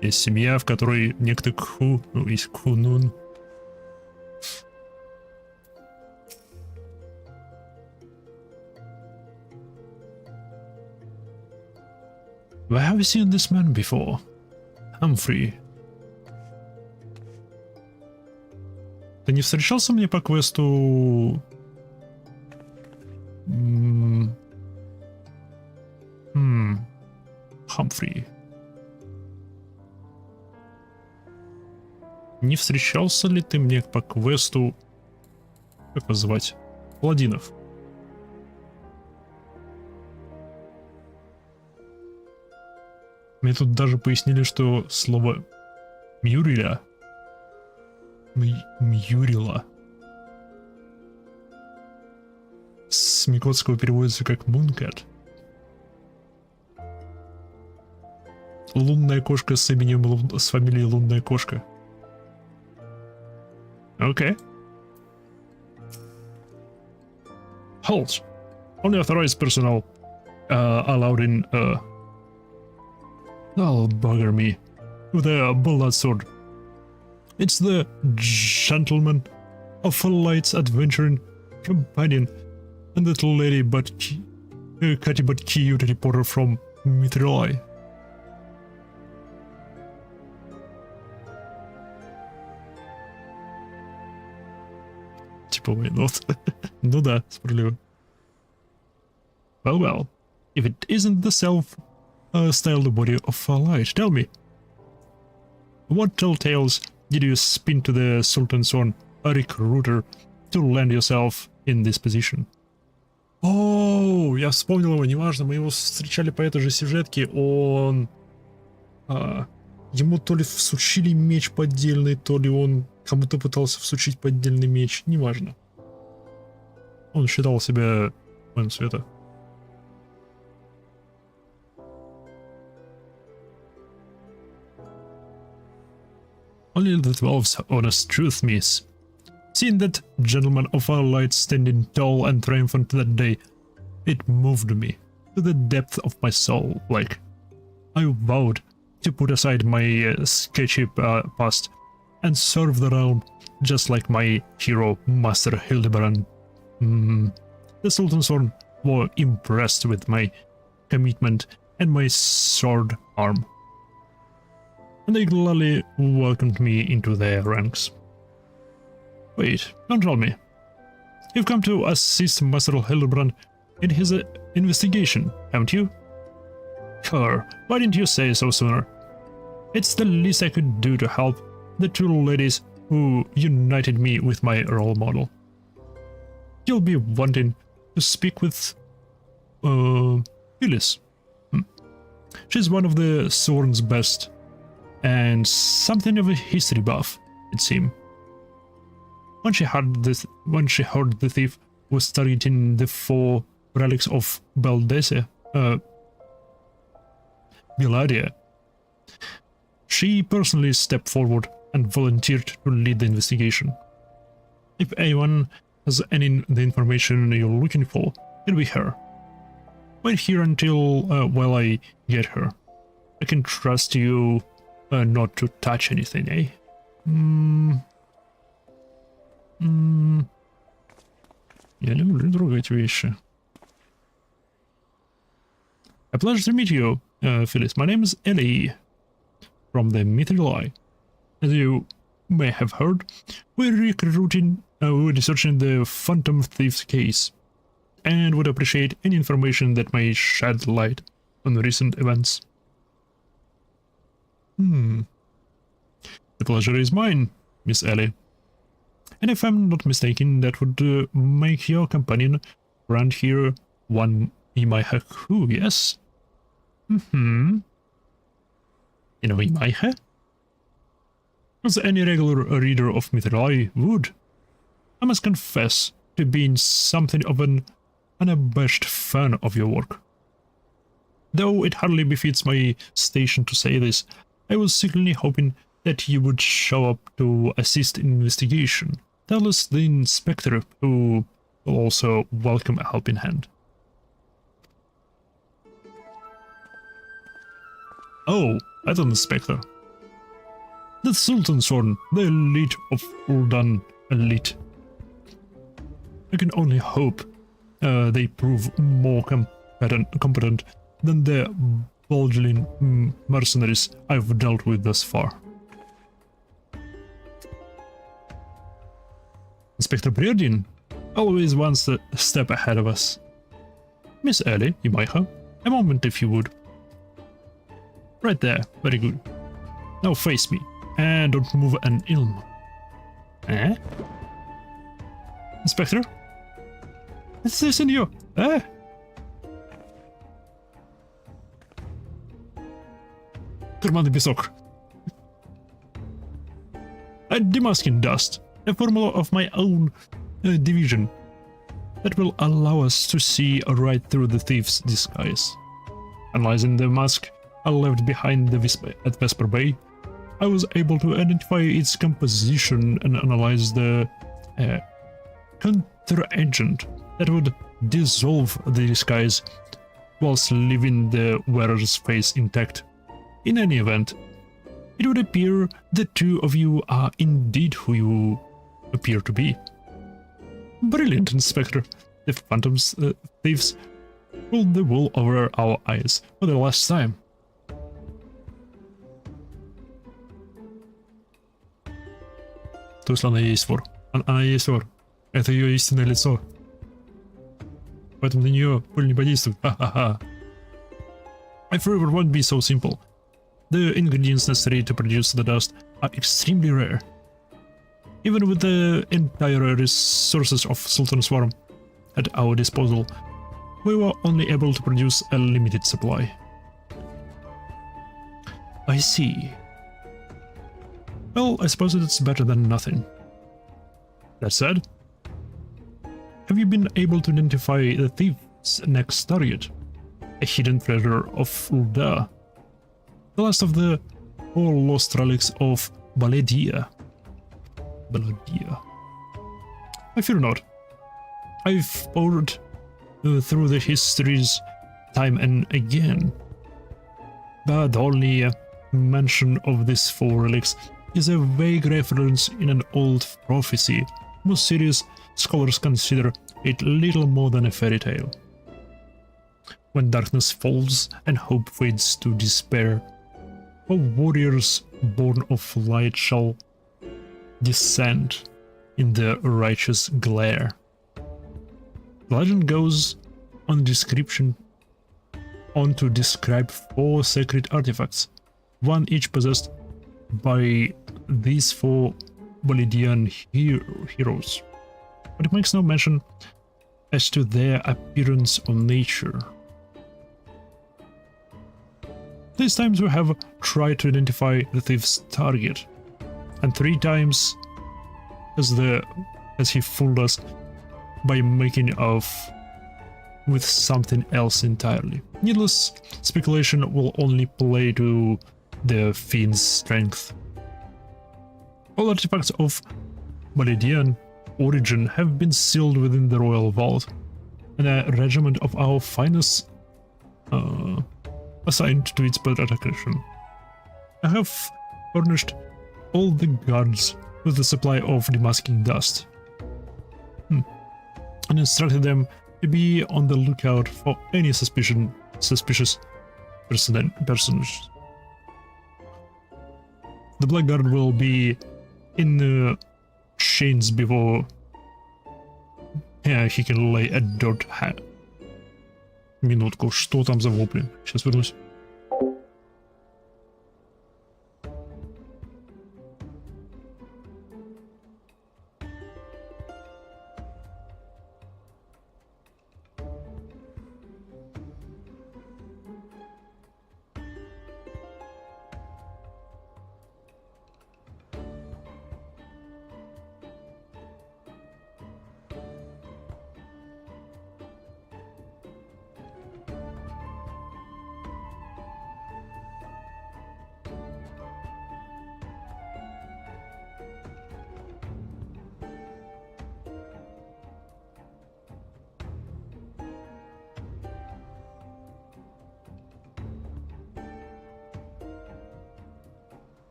есть семья, в которой некто Кху, ну, есть Кхунун. Where have you seen this man before? Humphrey. Ты не встречался мне по квесту... Хамфри. Не встречался ли ты мне по квесту... Как вас звать? Паладинов. Мне тут даже пояснили, что слово «мьюрила» Мьюрила с микотского переводится как Мункат. Лунная кошка с именем, с фамилией Лунная кошка. Окей. Halt. Only authorized personnel allowed in I'll bugger me with a bullet sword. It's the gentleman of a light's adventuring companion and little lady Catty but cute reporter from Mithril. Типа why not? Ну да, справедливо. Well, if it isn't the self-styled body of a light, tell me, what telltales did you spin to the Sultan's son, a recruiter, to land yourself in this position? О, я вспомнил его, неважно, мы его встречали по этой же сюжетке, он... ему то ли всучили меч поддельный, то ли он кому-то пытался всучить поддельный меч, неважно. Он считал себя воином света. Only the 12's honest truth, miss. Seeing that gentleman of our light standing tall and triumphant that day, it moved me to the depth of my soul, like I vowed to put aside my sketchy past and serve the realm just like my hero, Master Hильдебранд. The Sultan's son were impressed with my commitment and my sword arm, and they gladly welcomed me into their ranks. Wait, don't tell me. You've come to assist Master Hильдебранд in his investigation, haven't you? Sure, why didn't you say so sooner? It's the least I could do to help the two ladies who united me with my role model. You'll be wanting to speak with Phyllis. She's one of the Soren's best, and something of a history buff, it seems. When she heard the thief was studying the 4 relics of Biladia, she personally stepped forward and volunteered to lead the investigation. If anyone has any the information you're looking for, it'll be her. Wait here until while I get her. I can trust you not to touch anything, eh? Я люблю трогать вещи. A pleasure to meet you, Phyllis. My name is Ellie from the Mithril. As you may have heard, we're researching the Phantom Thief's case, and would appreciate any information that may shed light on recent events. The pleasure is mine, Miss Ellie. And if I'm not mistaken, that would make your companion around here one Imai Haku, yes? You know, Imaiha? As any regular reader of mythology would, I must confess to being something of an unabashed fan of your work. Though it hardly befits my station to say this, I was secretly hoping that you would show up to assist in investigation. Tell us the inspector, who will also welcome a helping hand. Oh, that's an inspector. The Sultan's Sworn, the elite of Uldan elite. I can only hope they prove more competent than the bulging mercenaries I've dealt with thus far. Inspector Breardin, always one step ahead of us. Miss Ellie, Imaiha, a moment if you would. Right there, very good. Now face me, and don't move an ilm. Eh? Inspector? It's the senor. Eh? Карманный песок. A demasking dust, a formula of my own division that will allow us to see right through the thief's disguise. Analyzing the mask I left behind at Vesper Bay, I was able to identify its composition and analyze the counteragent that would dissolve the disguise whilst leaving the wearer's face intact. In any event, it would appear the two of you are indeed who you appear to be. Brilliant, Inspector. The phantoms thieves pulled the wool over our eyes for the last time. То есть она и есть вор. Она и есть вор. Это ее истинное лицо. Поэтому на нее пыль не подействует. Ха-ха-ха. My forever won't be so simple. The ingredients necessary to produce the dust are extremely rare. Even with the entire resources of Sultan's Swarm at our disposal, we were only able to produce a limited supply. I see. Well, I suppose it's better than nothing. That said, have you been able to identify the thief's next target? A hidden treasure of Ulda. The last of the four lost relics of Baladia. I fear not. I've pored through the histories time and again, but only mention of these four relics is a vague reference in an old prophecy. Most serious scholars consider it little more than a fairy tale. When darkness falls and hope fades to despair, a warriors born of light shall descend in the righteous glare. The legend goes on to describe four sacred artifacts, one each possessed by these four Bolidian heroes, but it makes no mention as to their appearance or nature. These times we have tried to identify the thief's target, and 3 times as he fooled us by making off with something else entirely. Needless speculation will only play to the fiend's strength. All artifacts of Bolidian origin have been sealed within the royal vault, and a regiment of our finest assigned to its protection. I have furnished all the guards with the supply of demasking dust, and instructed them to be on the lookout for any suspicious persons. The blackguard will be in chains before he can lay a dirt hat. Минутку, что там за вопли? Сейчас вернусь.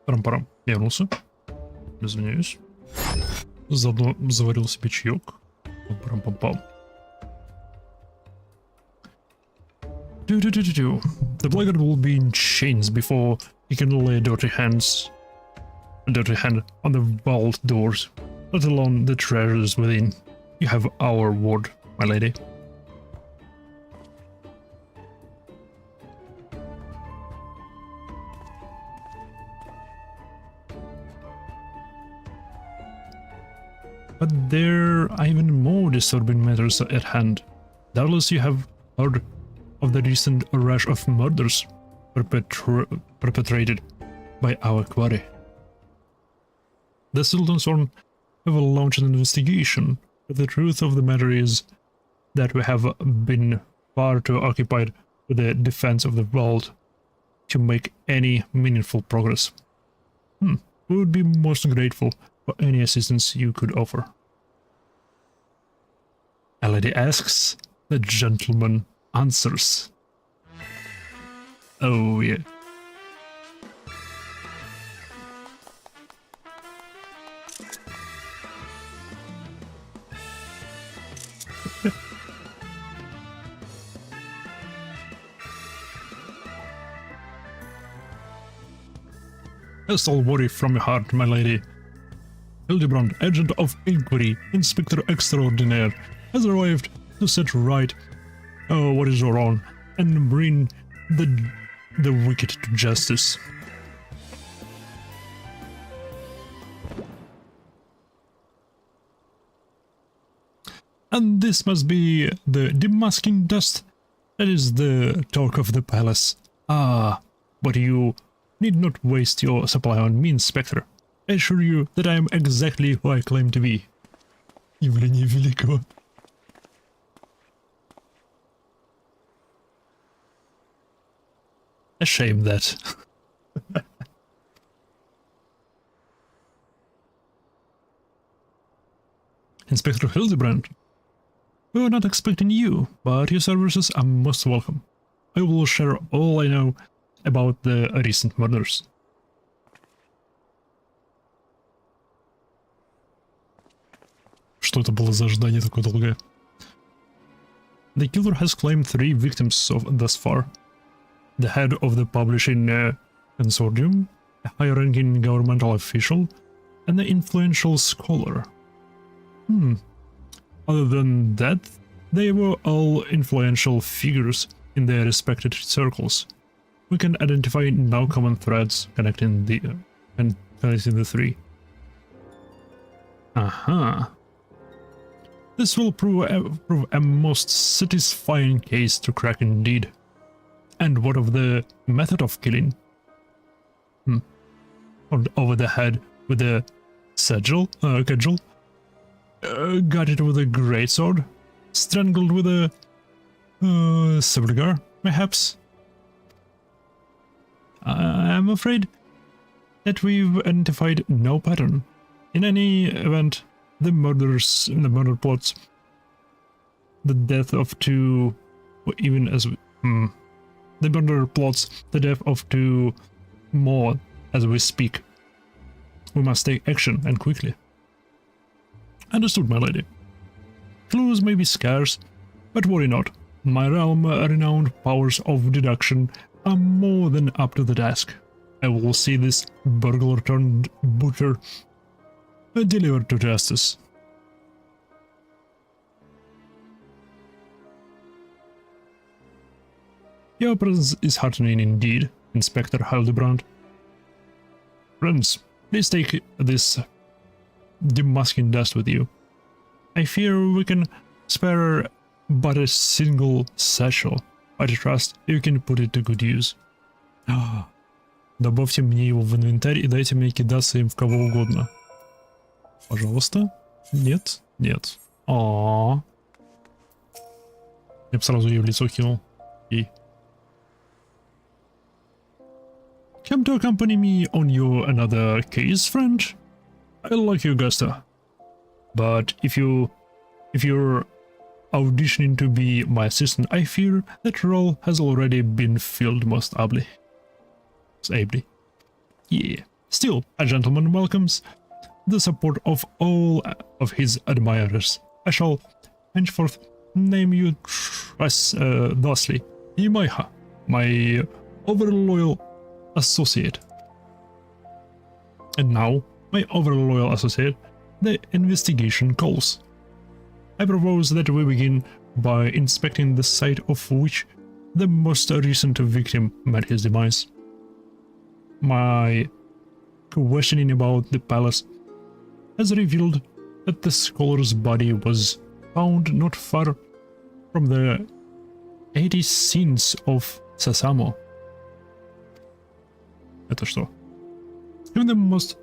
Парам-парам. Я вернулся. Извиняюсь. Заодно заварил себе чаек. Парам-пам-пам. The blackguard will be in chains before he can lay a dirty hand on the vault doors, let alone the treasures within. You have our word, my lady. But there are even more disturbing matters at hand. Doubtless you have heard of the recent rash of murders perpetrated by our quarry. The Sultan's have launched an investigation, but the truth of the matter is that we have been far too occupied with the defense of the vault to make any meaningful progress. We would be most grateful for any assistance you could offer. A lady asks, the gentleman answers. Oh yeah. Cast all worry from your heart, my lady. Hildebrandt, agent of inquiry, Inspector Extraordinaire, has arrived to set right what is wrong and bring the wicked to justice. And this must be the demasking dust that is the talk of the palace. Ah, but you need not waste your supply on me, Inspector. I assure you that I am exactly who I claim to be. Явление великого. A shame that. Inspector Hildebrandt, we were not expecting you, but your services are most welcome. I will share all I know about the recent murders. Что это было за ожидание такое долгое? The killer has claimed 3 victims thus far. The head of the publishing consortium, a high-ranking governmental official, and an influential scholar. Other than that, they were all influential figures in their respected circles. We can identify no common threads connecting the 3. Aha. This will prove a most satisfying case to crack indeed. And what of the method of killing? Over the head with a cudgel? Got it with a greatsword? Strangled with a cigar, perhaps? I'm afraid that we've identified no pattern. In any event, the murder plots, the death of 2, or even as the murder plots the death of 2 more as we speak. We must take action, and quickly. Understood, my lady. Clues may be scarce, but worry not. My renowned powers of deduction are more than up to the task. I will see this burglar turned butcher delivered to justice. Your presence is heartening indeed, Inspector Hildebrandt. Friends, please take this demasking dust with you. I fear we can spare but a single satchel, but I trust you can put it to good use. Добавьте мне его в инвентарь и дайте мне кидаться им в кого угодно. Пожалуйста. Нет? Нет. Я бы сразу ей в лицо кинул. Ей. Come to accompany me on your another case, friend? I like you, Gusta. But if you're auditioning to be my assistant, I fear that role has already been filled most ably. Yeah. Still, a gentleman welcomes the support of all of his admirers. I shall henceforth name you thusly, Imaiha, my over-loyal associate. And now, my over-loyal associate, the investigation calls. I propose that we begin by inspecting the site of which the most recent victim met his demise. My questioning about the palace has revealed that the scholar's body was found not far from the 80 scenes of Sasamo. Это что? Even the most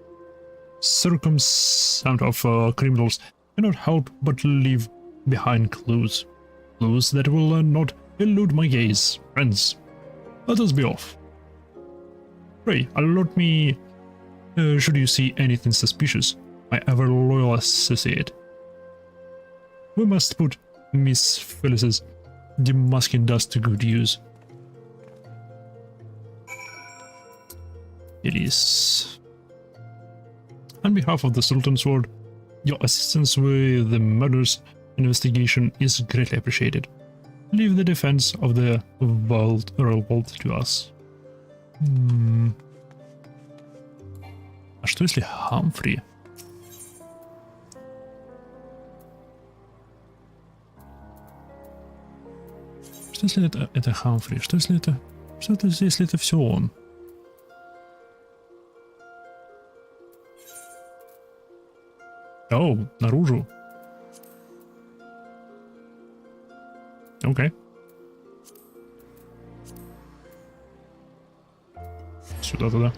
circumspect of criminals cannot help but leave behind clues. Clues that will not elude my gaze. Friends, let us be off. Pray, alert me should you see anything suspicious, my ever-loyal associate. We must put Miss Phyllis's demasking dust to good use. Phyllis. On behalf of the Sultan's Ward, your assistance with the murders investigation is greatly appreciated. Leave the defense of the royal vault to us. А что если Хамфри? Что если это Хамфри? Что если это... Что это, если это все он? О, наружу. Окей. Сюда туда.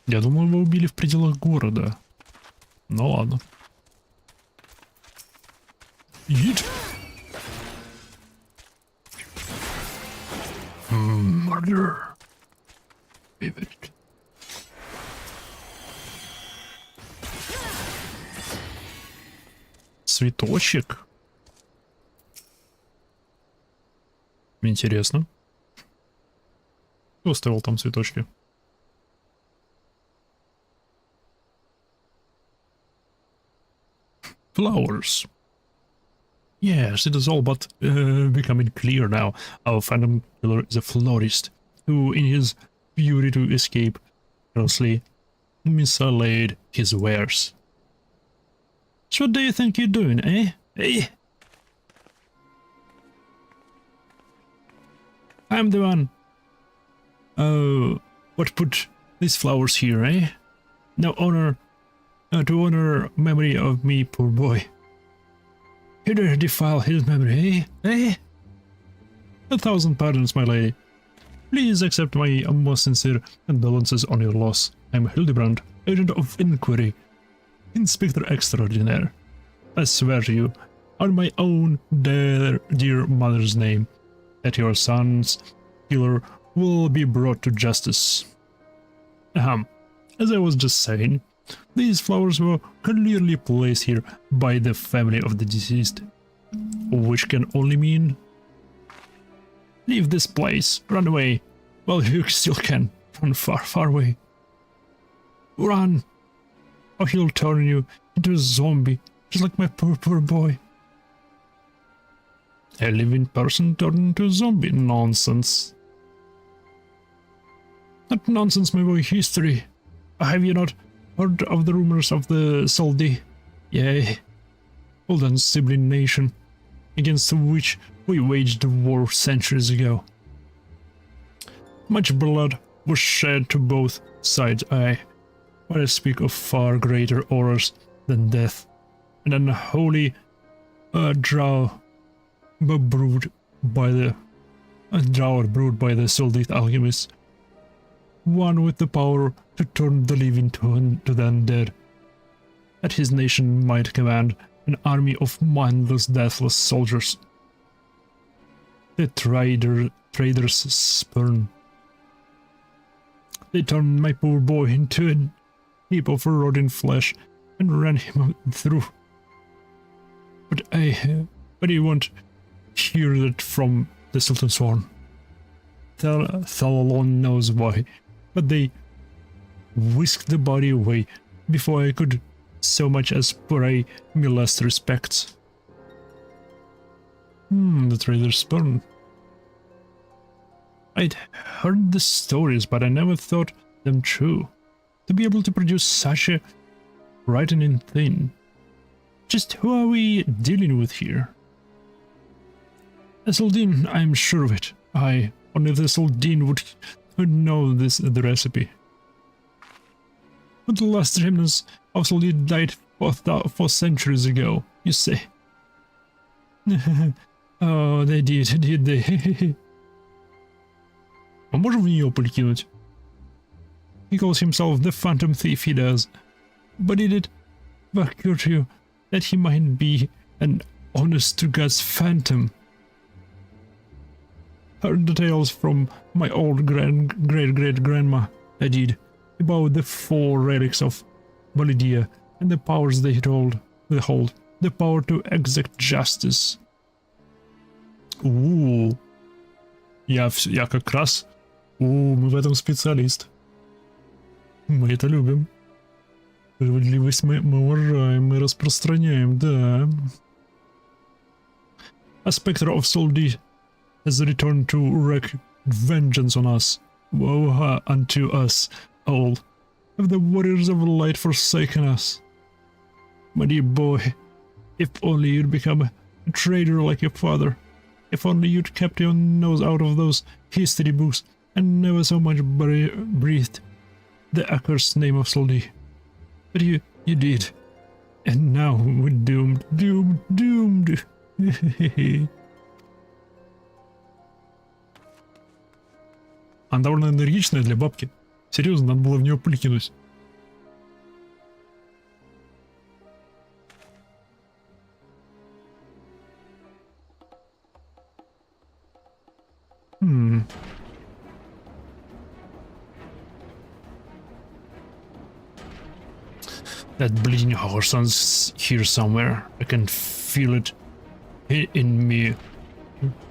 Я думаю, его убили в пределах города. Ну ладно. Ит. Murder. Favorite. Цветочек. Интересно. Кто оставил там цветочки? Flowers. Yes, it is all but becoming clear now. Our phantom killer is a florist who, in his fury to escape, grossly mislaid his wares. So what do you think you're doing, eh? Eh? I'm the one. Oh, what put these flowers here, eh? No honor. To honor memory of me, poor boy. You dare defile his memory, eh? Eh? 1,000 pardons, my lady. Please accept my most sincere condolences on your loss. I'm Hильдебранд, agent of inquiry, Inspector Extraordinaire. I swear to you, on my own dear mother's name, that your son's killer will be brought to justice. As I was just saying, these flowers were clearly placed here by the family of the deceased, which can only mean... Leave this place, run away, well you still can, run far, far away. Run, or he'll turn you into a zombie, just like my poor boy. A living person turned into a zombie, nonsense. Not nonsense, my boy, history. Have you not heard of the rumors of the Saldi? Yea, old and sibling nation, against which we waged war centuries ago. Much blood was shed to both sides, aye, but I speak of far greater horrors than death, and an unholy drought brewed by the Saldite alchemists. one with the power to turn the living to the undead. That his nation might command an army of mindless, deathless soldiers. The traitors spurn. They turned my poor boy into a heap of rotting flesh and ran him through. But he won't hear that from the Sultan's horn. Thal alone knows why, but they whisked the body away before I could so much as pay me last respects. The trader's spurn. I'd heard the stories, but I never thought them true. To be able to produce such a frightening thing. Just who are we dealing with here? Esseldine, I'm sure of it. Only the Esseldine would know the recipe. But the last remnants of Esseldine died 4 centuries ago, you say? Oh, they did they? А можем в нее прикинуть? He calls himself the Phantom Thief, he does. But did it occur to you that he might be an honest-to-God's phantom? Heard the tales from my old great-great-grandma, I did, about the 4 relics of Validia and the powers they hold, the power to exact justice. Я как раз... мы в этом специалист. Мы это любим. Справедливость мы уважаем, мы распространяем, да. A spectre of Soldi has returned to wreak vengeance on us. Woe unto us all. Have the warriors of light forsaken us? My dear boy, if only you'd become a traitor like your father. If only you'd kept your nose out of those history books and never so much breathed the accursed name of Soldi. But you did. And now we're doomed. Doomed. Она довольно энергичная для бабки. Серьезно, надо было в нее пыль кинуть. That bleeding horse's here somewhere. I can feel it in me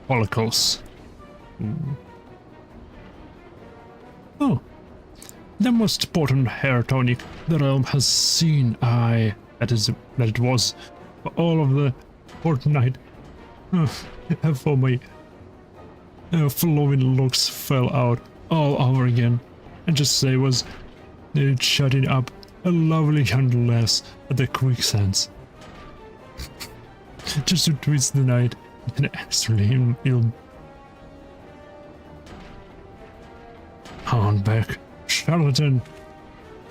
follicles. Oh, the most potent hair tonic the realm has seen. That it was for all of the fortnight. For my flowing looks fell out all over again, and just say was shutting up a lovely young lass at the quicksands. Just to twist the night in an extremely ill. On back, charlatan!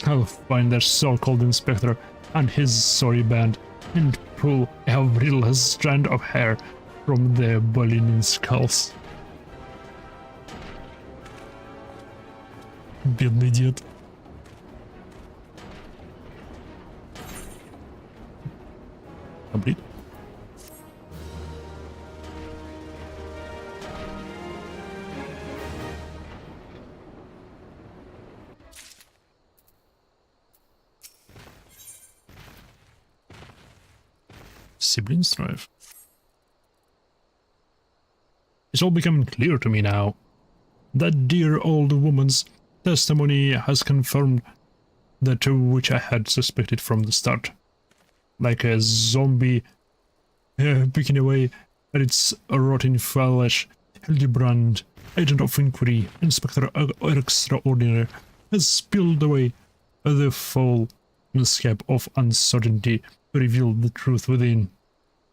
I'll find that so-called inspector and his sorry band and pull every last strand of hair from their ballooning skulls. Бедный дед. Complete. Sibling strife. It's all becoming clear to me now. That dear old woman's testimony has confirmed that to which I had suspected from the start. Like a zombie picking away at its rotting flesh, Hильдебранд, agent of inquiry, inspector extraordinary, has spilled away the foul scab of uncertainty to reveal the truth within.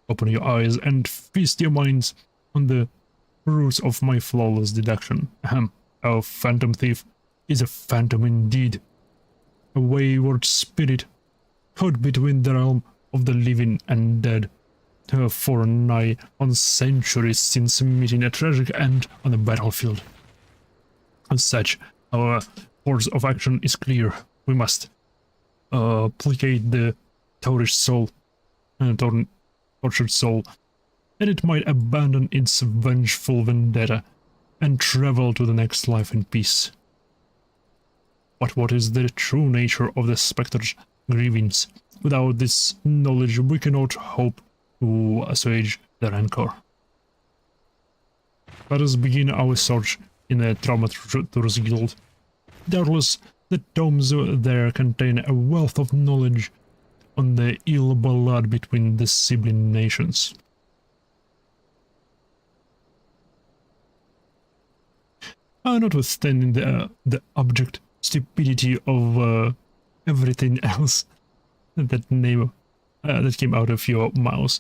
Open your eyes and feast your minds on the fruits of my flawless deduction. Our phantom thief is a phantom indeed. A wayward spirit caught between the realm of the living and dead, for nigh on centuries since meeting a tragic end on the battlefield. As such, our course of action is clear. We must placate the tortured soul, and it might abandon its vengeful vendetta and travel to the next life in peace. But what is the true nature of the spectre's grievance? Without this knowledge, we cannot hope to assuage the rancor. Let us begin our search in the Thaumaturg's Guild. Doubtless, the tomes there contain a wealth of knowledge on the ill blood between the sibling nations. Notwithstanding the abject stupidity of everything else that came out of your mouth,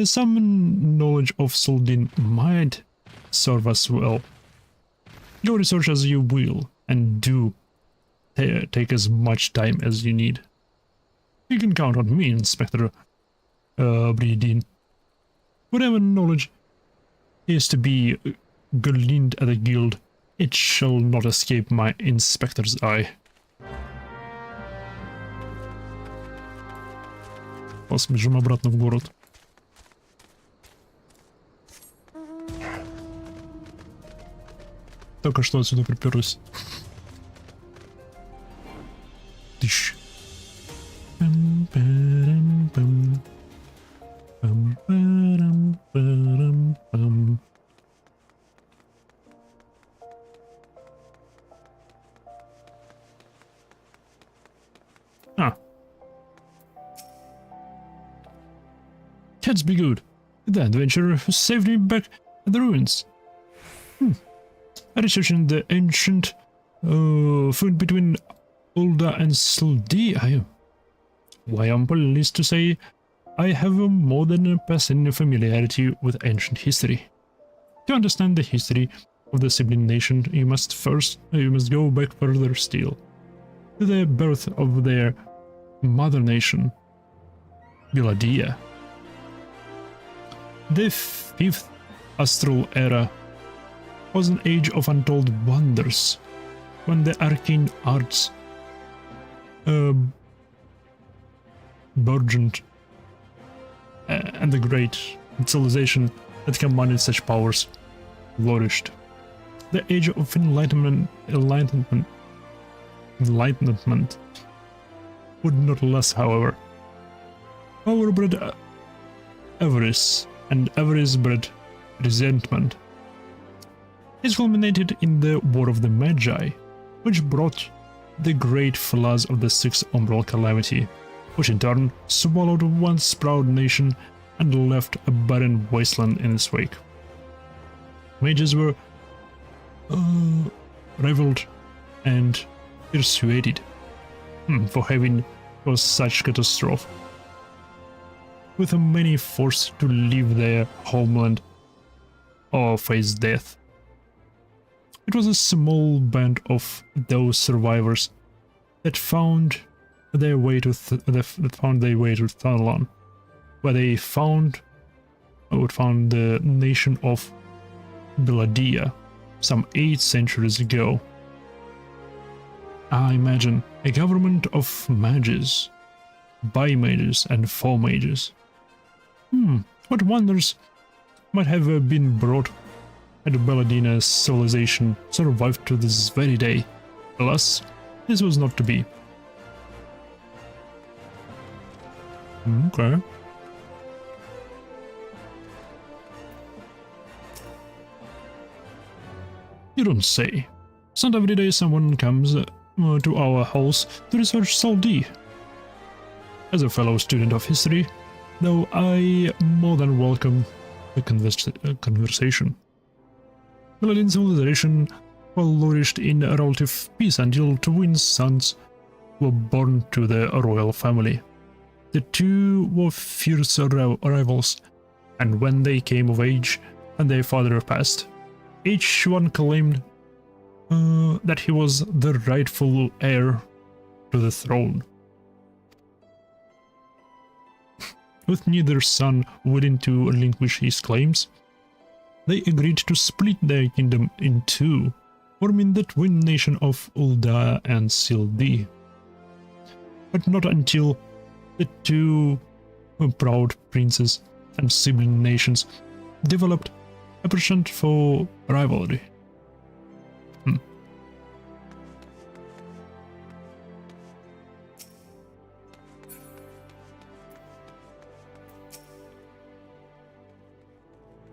some knowledge of Soldin might serve us well. Do research as you will, and do take as much time as you need. You can count on me, Inspector Bredin. Whatever knowledge is to be gleaned at the guild, it shall not escape my inspector's eye. Ладно, бежим обратно в город. Только что отсюда приперлись. Тыщ. Can't be good. The adventure saved me back at the ruins. Researching the ancient food between Ulda and Sldi, why I'm pleased to say I have a more than a passing familiarity with ancient history. To understand the history of the sibling nation, you must go back further still, to the birth of their mother nation, Biladia. The 5th astral era was an age of untold wonders, when the arcane arts burgeoned, and the great civilization that commanded such powers flourished. The age of enlightenment would not last, however. Overbred avarice, and avarice bred resentment. It culminated in the War of the Magi, which brought the great floods of the 6th umbral calamity, which in turn swallowed once proud nation and left a barren wasteland in its wake. Mages were reviled and persuaded for having caused such catastrophe, with many forced to leave their homeland or face death. It was a small band of those survivors that found their way to Thanalan, where they found the nation of Biladia some 8 centuries ago. I imagine a government of mages, bi-mages and four-mages. What wonders might have been brought had Biladina's civilization survived to this very day. Alas, this was not to be. Okay. You don't say. It's not every day someone comes to our halls to research Saldi. As a fellow student of history, though, I more than welcome the conversation. Paladin civilization flourished in relative peace until twin sons were born to the royal family. The two were fierce rivals, and when they came of age and their father passed, each one claimed that he was the rightful heir to the throne. With neither son willing to relinquish his claims, they agreed to split their kingdom in two forming the twin nation of Ul'dah and Sildi. But not until the two proud princes and sibling nations developed a penchant for rivalry.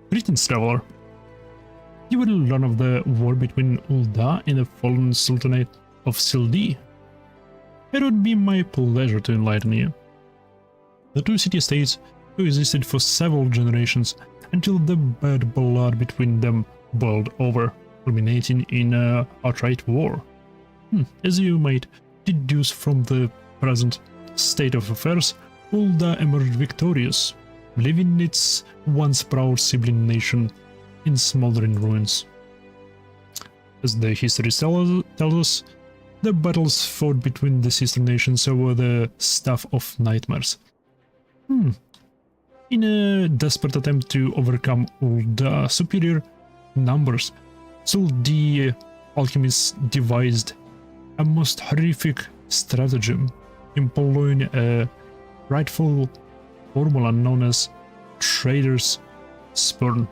Greetings, traveler. You will learn of the war between Ul'dah and the fallen Sultanate of Sildi. It would be my pleasure to enlighten you. The two city-states coexisted for several generations until the bad blood between them boiled over, culminating in an outright war. As you might deduce from the present state of affairs, Ul'dah emerged victorious, leaving its once proud sibling nation in smoldering ruins. As the history tells us, the battles fought between the sister nations were the stuff of nightmares. In a desperate attempt to overcome Ul'dah's superior numbers, Sildi alchemists devised a most horrific stratagem, employing a rightful formula known as Trader's Spurn.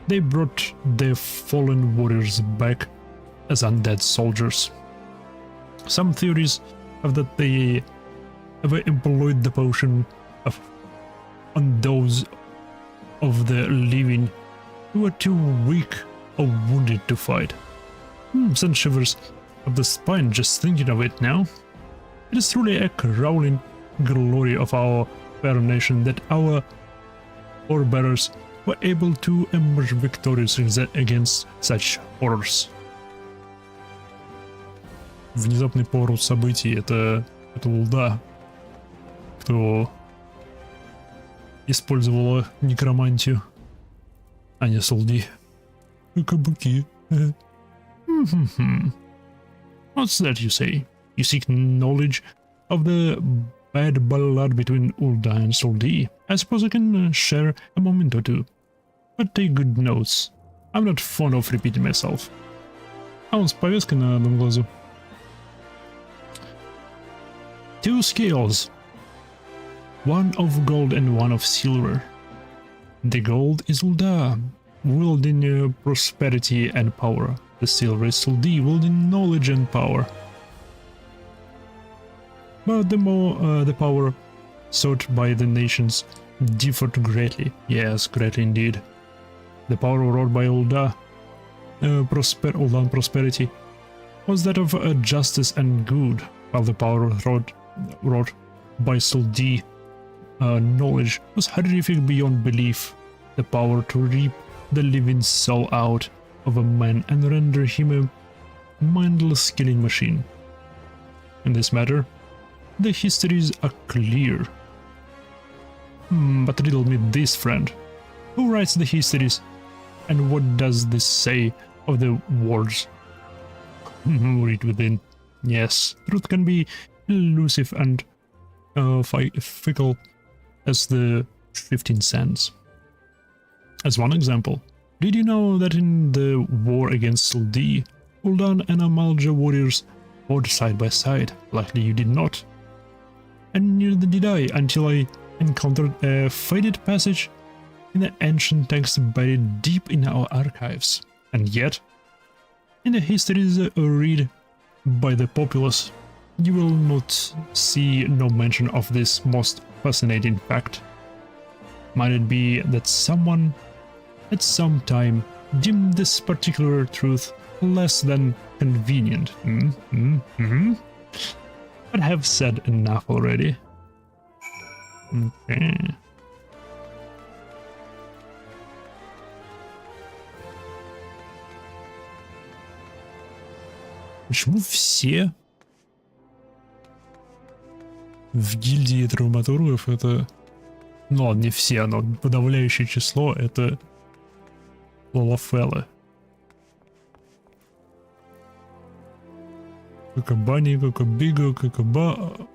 They brought their fallen warriors back as undead soldiers. Some theories have that they ever employed the potion on those of the living who were too weak or wounded to fight. Sends shivers up the spine just thinking of it now. It is truly a crowning glory of our fair nation that our forebears were able to emerge victorious against such horrors. Внезапный поворот событий — это Ул'dah, кто использовала некромантию, а не Sildi. Кабуки. What's that you say? You seek knowledge of the bad blood between Ul'dah and Sildi. I suppose I can share a moment or two. But take good notes. I'm not fond of repeating myself. А он с повязкой на одном глазу. Two scales. One of gold and one of silver. The gold is Ul'dah, wielding prosperity and power. The silver is Sildi, wielding knowledge and power. But the power sought by the nations differed greatly. Yes, greatly indeed. The power wrought by Ul'dah, prosperity, was that of justice and good, while the power wrought by Sildi, knowledge, was horrific beyond belief. The power to rip the living soul out of a man and render him a mindless killing machine. In this matter, the histories are clear. But riddle me this, friend. Who writes the histories, and what does this say of the wars? Read within. Yes, truth can be elusive and fickle as the 15 cents. As one example, did you know that in the war against Sildi, Ul'dah and Amalja warriors fought side by side? Likely you did not. And neither did I, until I encountered a faded passage in the ancient text buried deep in our archives. And yet, in the histories read by the populace, you will not see no mention of this most fascinating fact. Might it be that someone at some time deemed this particular truth less than convenient? But I have said enough already. Okay. Почему все в гильдии травматургов это... Ну ладно, не все, но подавляющее число это лолофелы. Кокобани, Кокобиго,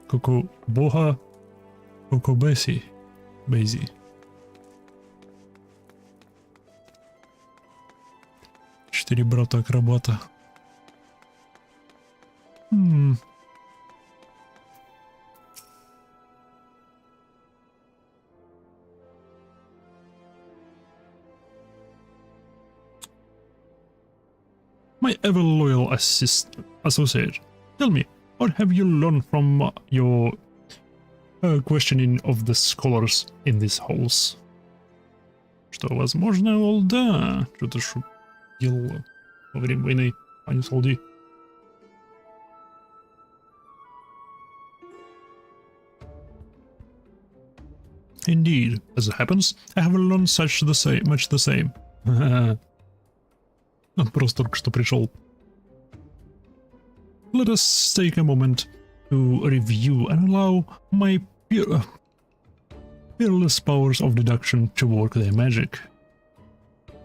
Кокобога, Кокобеси, 4 брата-акробата. My ever-loyal associate, tell me, what have you learned from your questioning of the scholars in these halls? Что, возможно, Олда что-то шутил во время войны, а не Солди. Indeed, as it happens, I have learned much the same. Он просто только что пришел. Let us take a moment to review and allow my peerless powers of deduction to work their magic.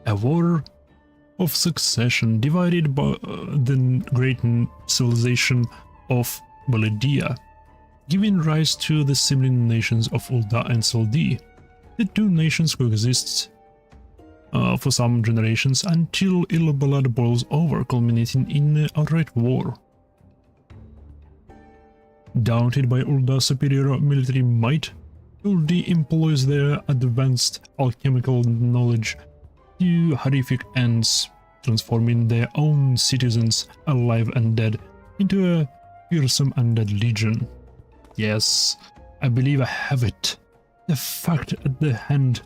A war of succession divided by the great civilization of Baladia, giving rise to the sibling nations of Ulda and Saldi. The two nations coexist for some generations until ill blood boils over, culminating in outright war. Daunted by Ulda's superior military might, Uldi employs their advanced alchemical knowledge to horrific ends, transforming their own citizens, alive and dead, into a fearsome undead legion. Yes, I believe I have it. The fact at the hand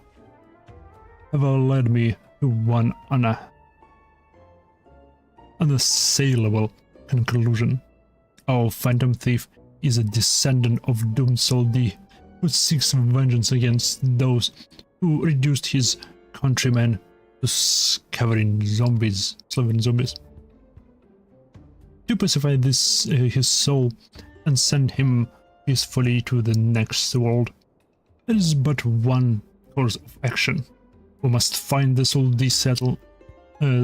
have led me to one unassailable conclusion. Our phantom thief is a descendant of doomed Soldi, who seeks vengeance against those who reduced his countrymen to slobbering zombies. To pacify his soul and send him peacefully to the next world, there is but one course of action. We must find the Soldi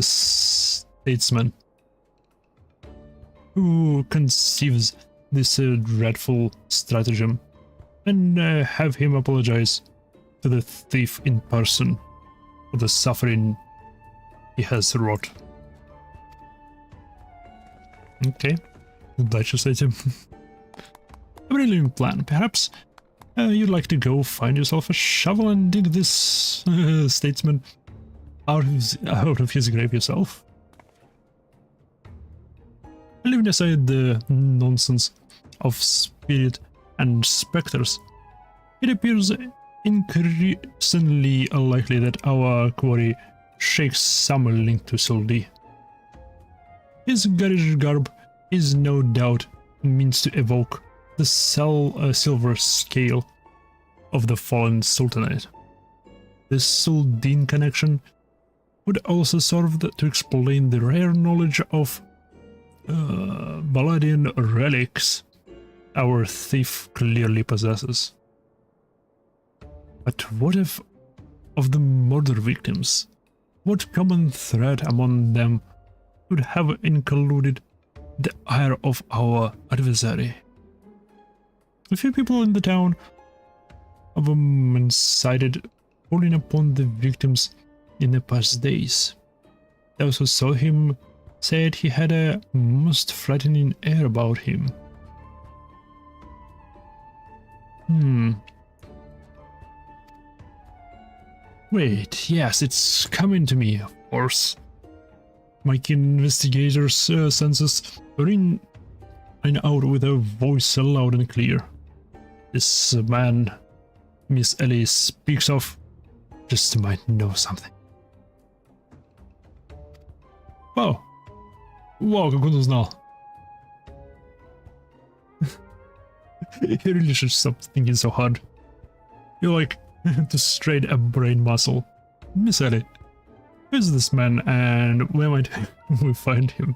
statesman who conceives this dreadful stratagem, and have him apologize to the thief in person for the suffering he has wrought. Okay, удачи с этим. A brilliant plan. Perhaps you'd like to go find yourself a shovel and dig this statesman out of his grave yourself. Leaving aside the nonsense of spirit and specters, it appears increasingly likely that our quarry shakes some link to Soldi. His garish garb is no doubt means to evoke the silver scale of the fallen sultanate. The Suldin connection would also serve to explain the rare knowledge of Baladian relics our thief clearly possesses. But what if of the murder victims? What common thread among them could have included the ire of our adversary? A few people in the town of cited falling upon the victims in the past days. Those who saw him said he had a most frightening air about him. Wait, yes, it's coming to me, of course. My keen investigator's senses ring out with a voice loud and clear. This man Miss Ellie speaks of just might know something. Wow. Wow, как он узнал. You really should stop thinking so hard. You're like to strain a brain muscle. Miss Ellie, who's this man and where might we find him?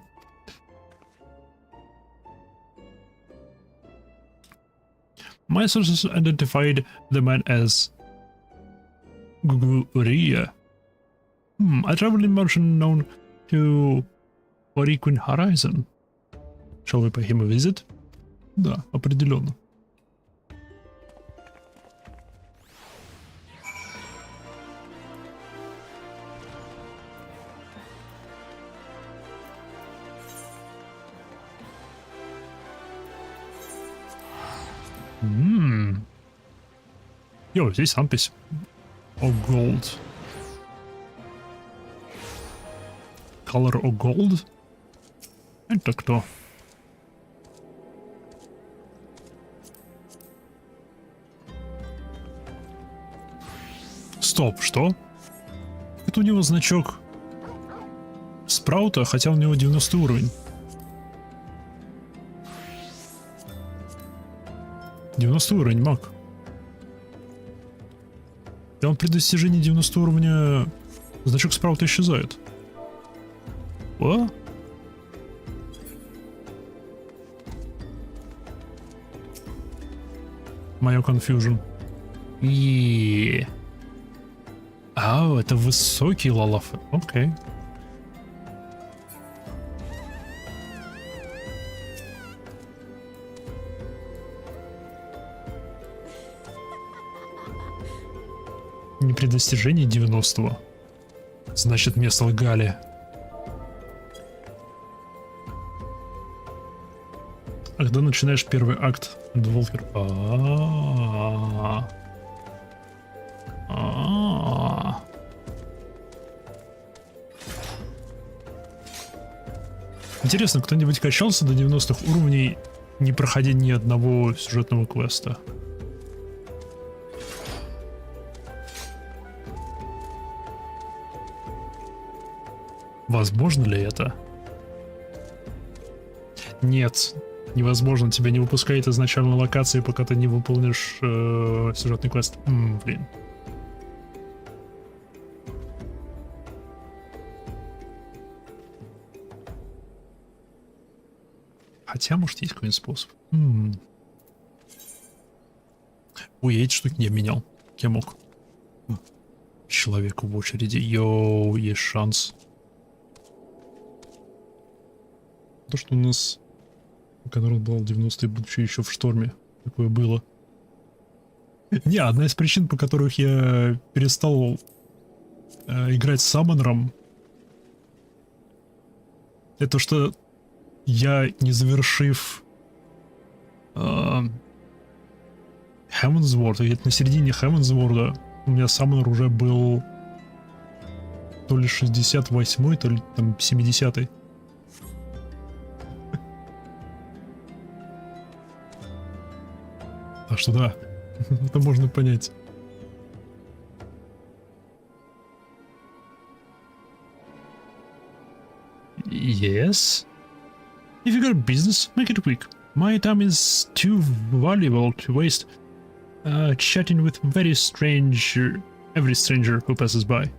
My sources identified the man as Guguria, a traveling merchant known to Oriquin Horizon. Shall we pay him a visit? Да, определенно. Йо, здесь надпись. О, gold. Color of gold? Это кто? Стоп, что? Это у него значок Спраута, хотя у него 90 уровень. 90 уровень, маг. И он при достижении 90 уровня значок Спраута исчезает. О? Мое confusion. И это высокий лалаф. Окей. Не при достижении 90-го. Значит, мне солгали. А когда начинаешь первый акт Дволкер? Интересно, кто-нибудь качался до 90-х уровней, не проходя ни одного сюжетного квеста? Возможно ли это? Нет, невозможно. Тебя не выпускает из начальной локации, пока ты не выполнишь сюжетный квест. Блин. Хотя, может, есть какой-нибудь способ. Ой, я эти штуки не обменял. Я мог. Человеку в очереди. Йоу, есть шанс. То, что у нас, пока народ был 90-е, будучи еще в шторме, такое было. Не, одна из причин, по которых я перестал играть с Саммонером, это что я, не завершив Heavensward, и на середине Heavensward у меня Саммонер уже был то ли 68-й, то ли там 70-й. Так что да, это можно понять. Yes? If you got business, make it quick. My time is too valuable to waste chatting with every stranger who passes by.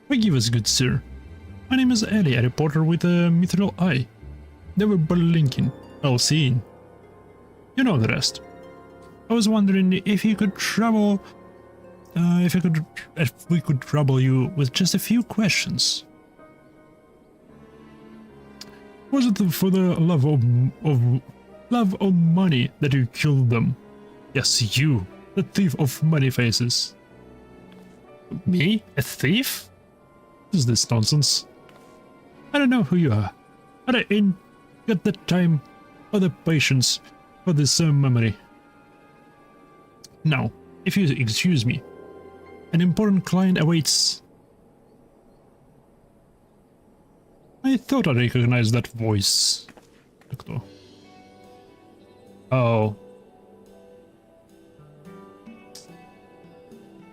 Forgive us, good sir. My name is Ellie, a reporter with a mithril eye. Never blinking, all seeing. You know the rest. I was wondering if you could trouble, if we could trouble you with just a few questions. Was it for the love of money that you killed them? Yes, you, the thief of money faces. Me, a thief? What is this nonsense? I don't know who you are, but I ain't got the time or the patience for this memory. Now, if you excuse me, an important client awaits. I thought I recognized that voice. Oh.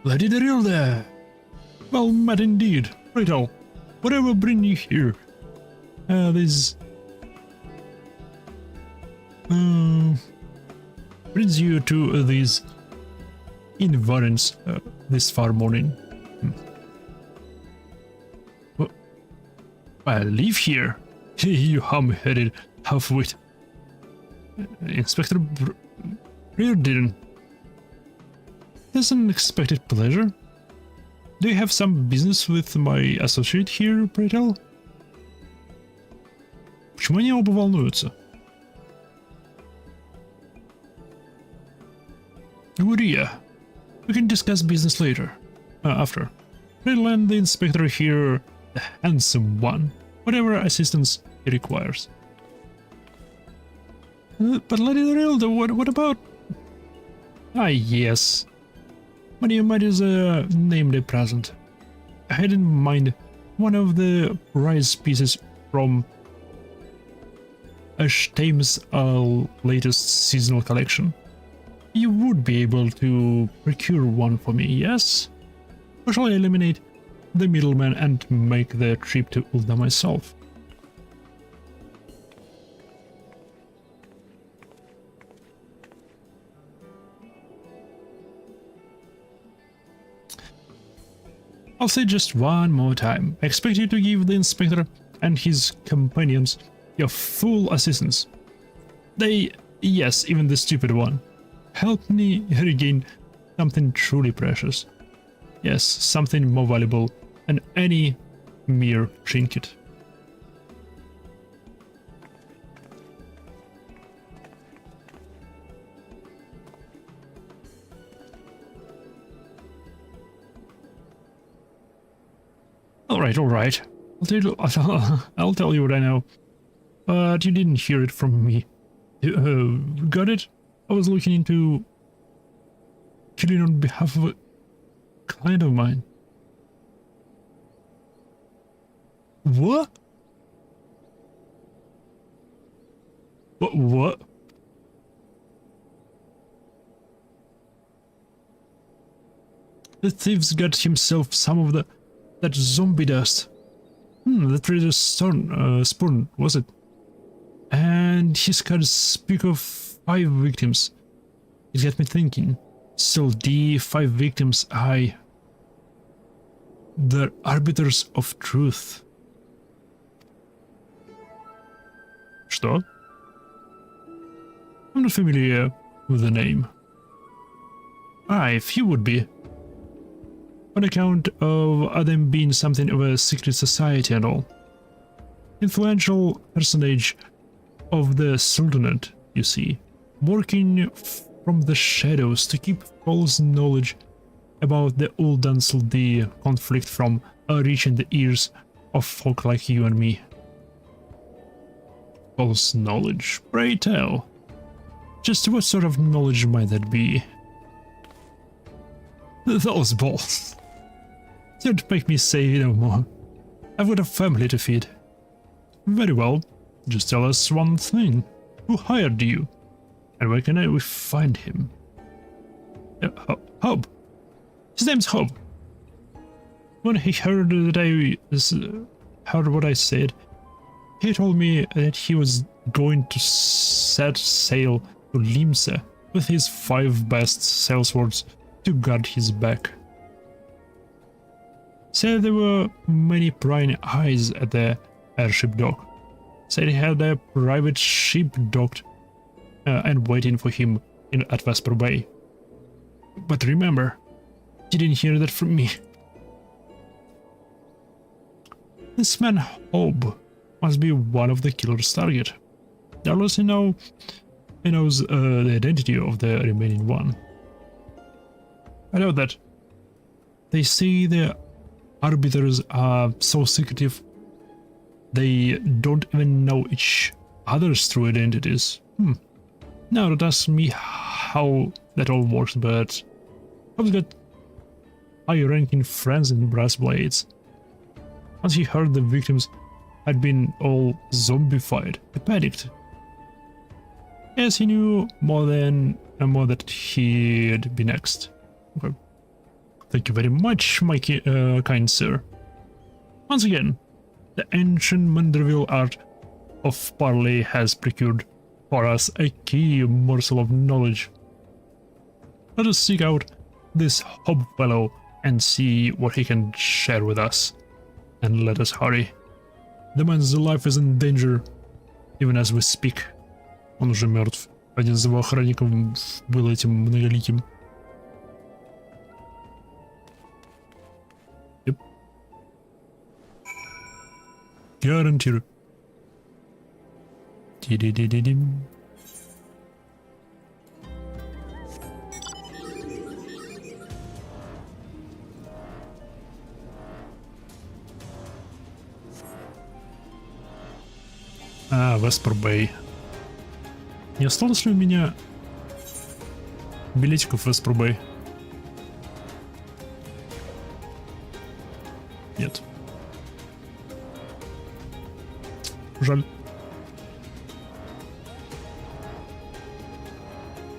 Lady Darilda! Well met indeed. Righto. Whatever bring you here? Brings you to these environs this far morning. Well, I live here. You hum-headed half-wit. Inspector Reardon. That's an unexpected pleasure. Do you have some business with my associate here, pray tell? Почему они оба волнуются? Uriah, we can discuss business later. After. I'll lend the inspector here the handsome one, whatever assistance he requires. But Lady Rilda, what about... Ah, yes. When you might as namely present. I had in mind one of the prize pieces from XIV's latest seasonal collection. You would be able to procure one for me, yes? Or shall I eliminate the middleman and make the trip to Ulda myself? I'll say just one more time. I expect you to give the inspector and his companions your full assistance. They, yes, even the stupid one, helped me regain something truly precious. Yes, something more valuable than any mere trinket. All right. I'll tell you what I know. But you didn't hear it from me. Got it? I was looking into killing on behalf of a client of mine. What? What? The thief's got himself some of that zombie dust. The trader's spawn, was it? And his cards speak of 5 victims. It got me thinking. Still, the 5 victims, they're arbiters of truth. Что? I'm not familiar with the name. If you would be. On account of them being something of a secret society and all. Influential personage of the Sultanate, you see, working from the shadows to keep false knowledge about the Uldansldi conflict from reaching the ears of folk like you and me. False knowledge? Pray tell. Just what sort of knowledge might that be? Those balls. Don't make me say no more. I've got a family to feed. Very well. Just tell us one thing. Who hired you? And where can we find him? Hob. His name's Hob. When he heard that I heard what I said, he told me that he was going to set sail to Limsa with his 5 best sellswords to guard his back. Said there were many prying eyes at the airship dock. Said he had a private ship docked and waiting for him at Vesper Bay. But remember, you didn't hear that from me. This man Hob must be one of the killer's target. Doubtless he knows the identity of the remaining one. I know that. They say the arbiters are so secretive they don't even know each other's true identities. Now don't ask me how that all works, but I've got high-ranking friends in Brass Blades. Once he heard the victims had been all zombified, he panicked. Yes, he knew more that he'd be next. Okay. Thank you very much, my kind sir. Once again, the ancient Manderville art of parley has procured for us a key morsel of knowledge. Let us seek out this Hob fellow and see what he can share with us. And let us hurry. The man's life is in danger, even as we speak. Он уже мертв. Один из его охранников был этим многоликим. Yep. Guaranteed. Di-di-di-di-dim. Vesper Bay. Не осталось ли у меня билетиков в Эспрубей? Нет. Жаль.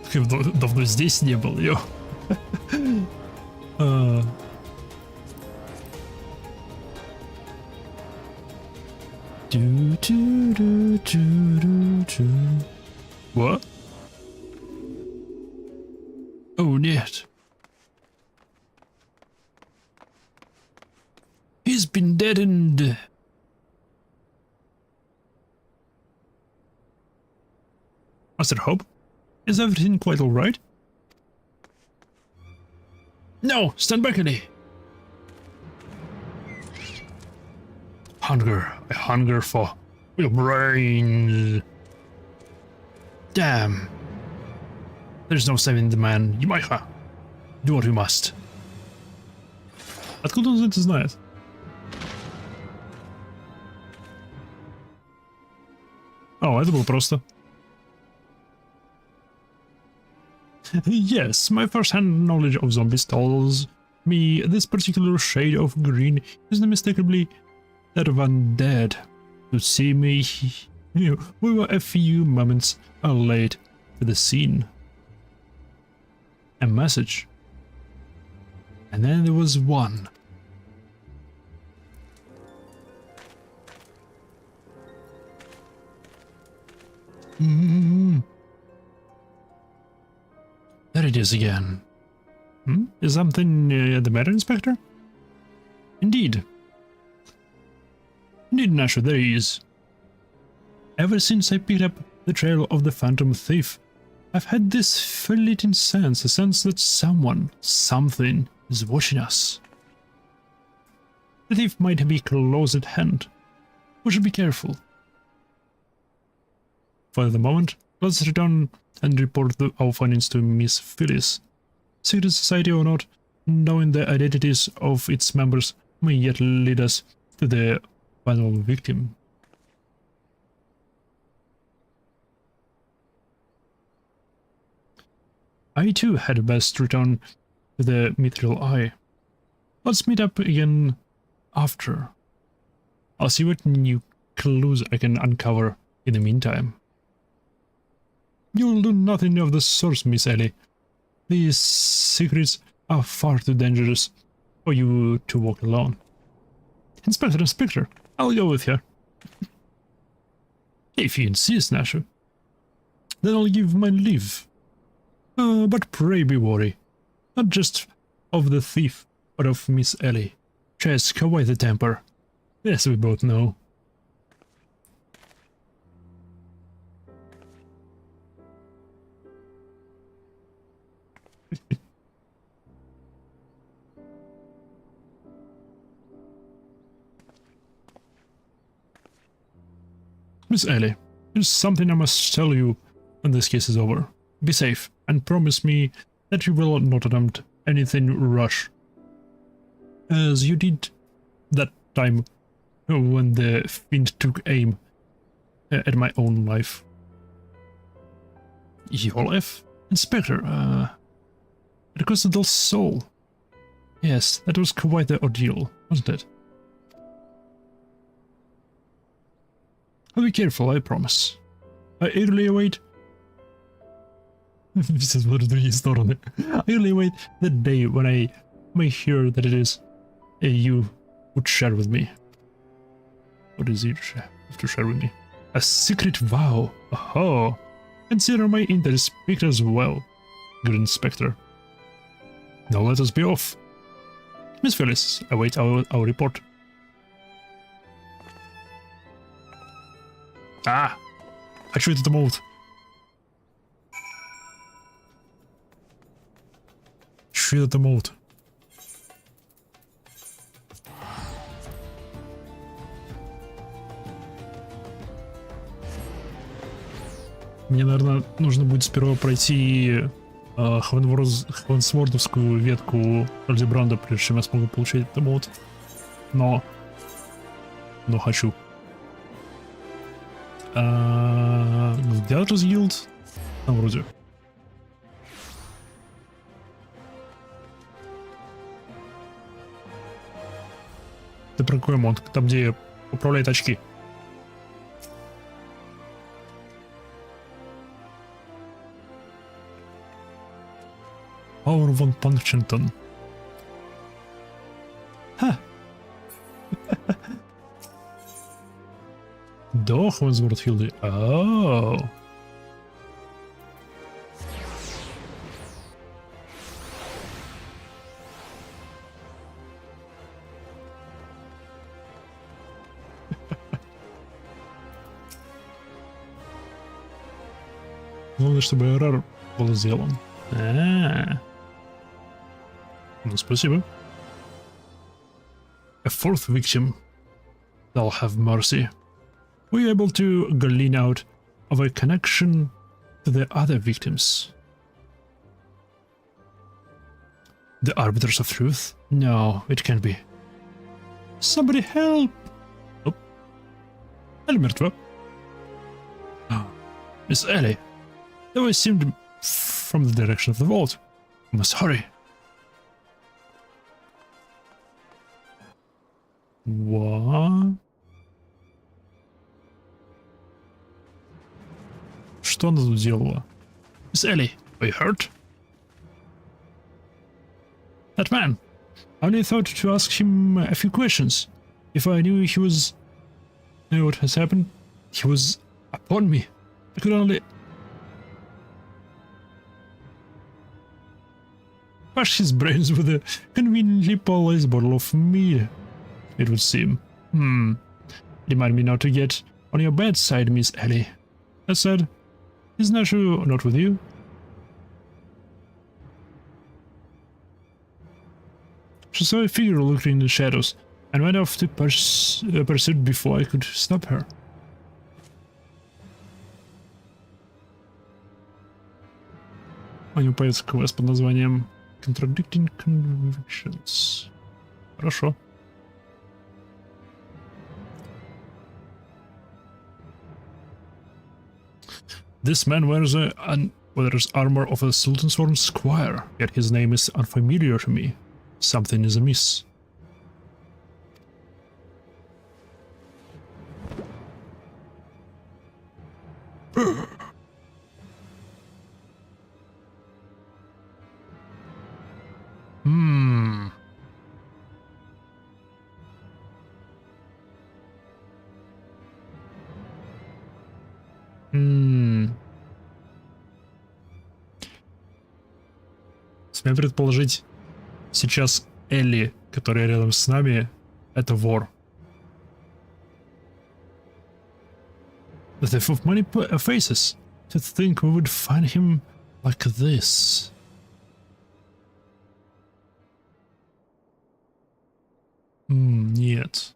Так я давно здесь не был, ё. What? Oh, нет. He's been deadened. Master Hope? Is everything quite alright? No! Stand back, Ellie! Hunger. I hunger for your brains. Damn. There's no saving the man. Ямайха. Do what you must. Откуда он это знает? О, это было просто. Yes, my first-hand knowledge of zombies tells me this particular shade of green is unmistakably that of undead. To see me, we were a few moments late to the scene. A message. And then there was one. There it is again. Is something the matter, Inspector? Indeed. Indeed, Nasher, there he is. Ever since I picked up the trail of the Phantom Thief, I've had this fleeting sense, a sense that someone, something, is watching us. The thief might be close at hand. We should be careful. For the moment, let's return and report our findings to Miss Phyllis. Secret society or not, knowing the identities of its members may yet lead us to the final victim. I too had best return to the Mithril Eye. Let's meet up again after. I'll see what new clues I can uncover in the meantime. You'll do nothing of the sort, Miss Ellie. These secrets are far too dangerous for you to walk alone. Inspector, I'll go with you. If you insist, Nasher. Then I'll give my leave. But pray be wary. Not just of the thief, but of Miss Ellie. She has quite the temper. Yes, we both know. Miss Ellie, there's something I must tell you when this case is over. Be safe, and promise me that you will not attempt anything rash, as you did that time when the fiend took aim at my own life. Your life? Inspector, it cost a soul. Yes, that was quite the ordeal, wasn't it? I'll be careful, I promise. I eagerly await... I eagerly await the day when I may hear that it is you would share with me. What is it you have to share with me? A secret vow. Oh, consider my interest piqued as well, good Inspector. Now let us be off. Miss Phyllis, await our report. А! Хочу этот молот. Хочу этот молот. Мне, наверное, нужно будет сперва пройти хвансвордовскую ветку Хильдебранда, прежде чем я смогу получить этот молот. Но хочу. The Others Guild. Там вроде. Ты про какой мод? Там, где управляет очки. Our von Punchington. Ха. Doch, Wensworth Hildy. Oh. Главное, чтобы эррор был сделан. Ну, спасибо. A fourth victim. They'll have mercy. Were you able to glean out of a connection to the other victims? The arbiters of truth? No, it can't be. Somebody help! Oh. Ellie мертва. Miss Ellie. The voice seemed from the direction of the vault. We must hurry. What? Что она тут делала? Miss Ellie, are you hurt? That man. I only thought to ask him a few questions. If I knew he was... Knew what has happened, he was upon me. I could only... Wash his brains with a conveniently polished bottle of mead, it would seem. Remind me not to get on your bad side, Miss Ellie. That said, is Nashu not with you? She saw a figure lurking in the shadows and went off to pursuit before I could stop her. У него появится квест под названием Contradicting Convictions. Хорошо. This man wears armor of a Sultansworn squire, yet his name is unfamiliar to me. Something is amiss. Смею предположить, сейчас Элли, которая рядом с нами, это вор. The thief of many faces. To think we would find him like this. Нет.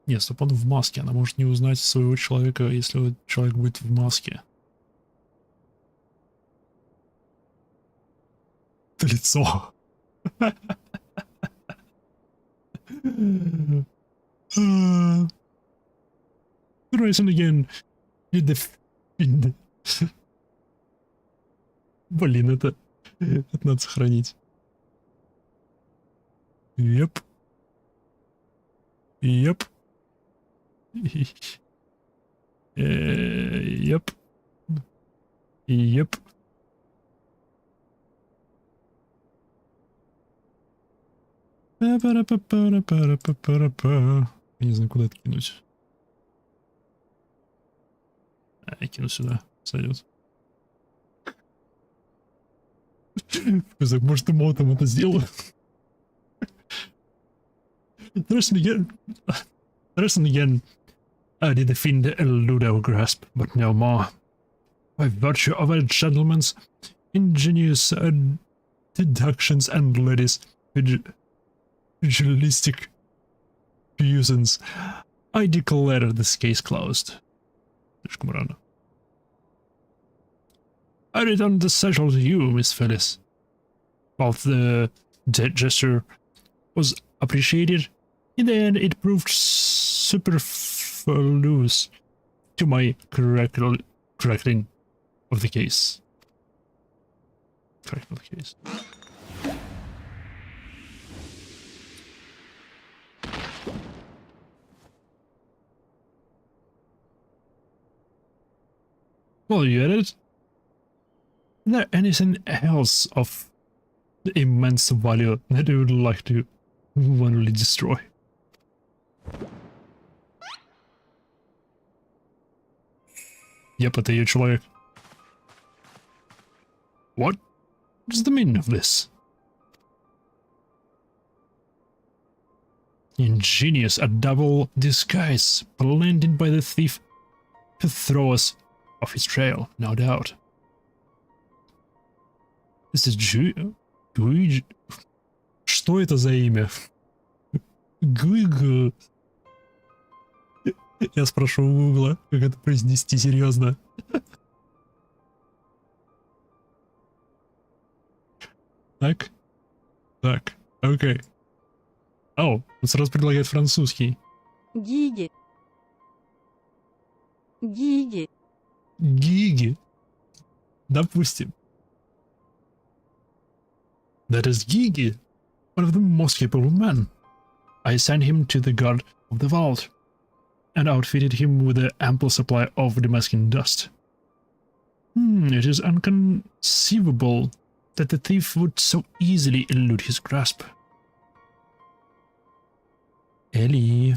Нет, стоп, он в маске. Она может не узнать своего человека, если человек будет в маске. Это лицо. Rising again. Блин, это надо сохранить. Yep. Yep. Yep. Yep. Я не знаю, куда это кинуть. Я кину сюда. Сойдет. Может, эмотом это сделаю. Interesting again. I did defend Ludo grasp, but no more. By virtue of a gentleman's ingenious deductions and ladies' pugilistic reasons, I declare this case closed. Слишком рано. I return the satchel to you, Miss Phyllis. While the gesture was appreciated, in the end it proved superfluous. to my correcting of the case. Correct of the case. Well, you get it? Is there anything else of the immense value that you would like to manually destroy? Yep, это ее человек. What is the meaning of this? Ingenious, a double disguise, blended by the thief to throw us off his trail, no doubt. This is Guigi. Что это за имя? Гуиго. Я спрошу у Гугла, как это произнести серьезно. Так. Так. Окей. О, он сразу предлагает французский. Гиги. Гиги. Гиги. Допустим. That is Gigi, one of the most capable men. I sent him to the guard of the vault, and outfitted him with an ample supply of Damascus dust. It is inconceivable that the thief would so easily elude his grasp. Ellie.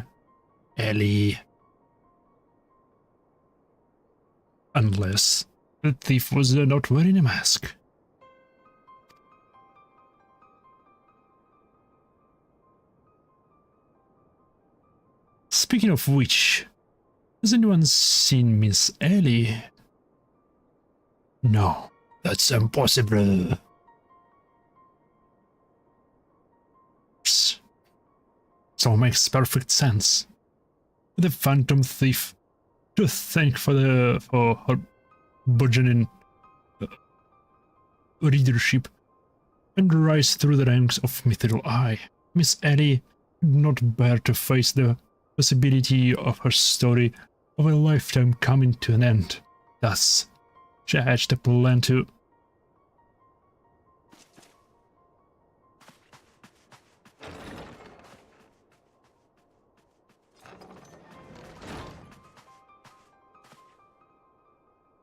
Unless the thief was not wearing a mask. Speaking of which, has anyone seen Miss Ellie? No, that's impossible. So makes perfect sense. The Phantom Thief to thank for her burgeoning readership and rise through the ranks of Mithril Eye. Miss Ellie could not bear to face the possibility of her story of a lifetime coming to an end. Thus, she hatched a plan to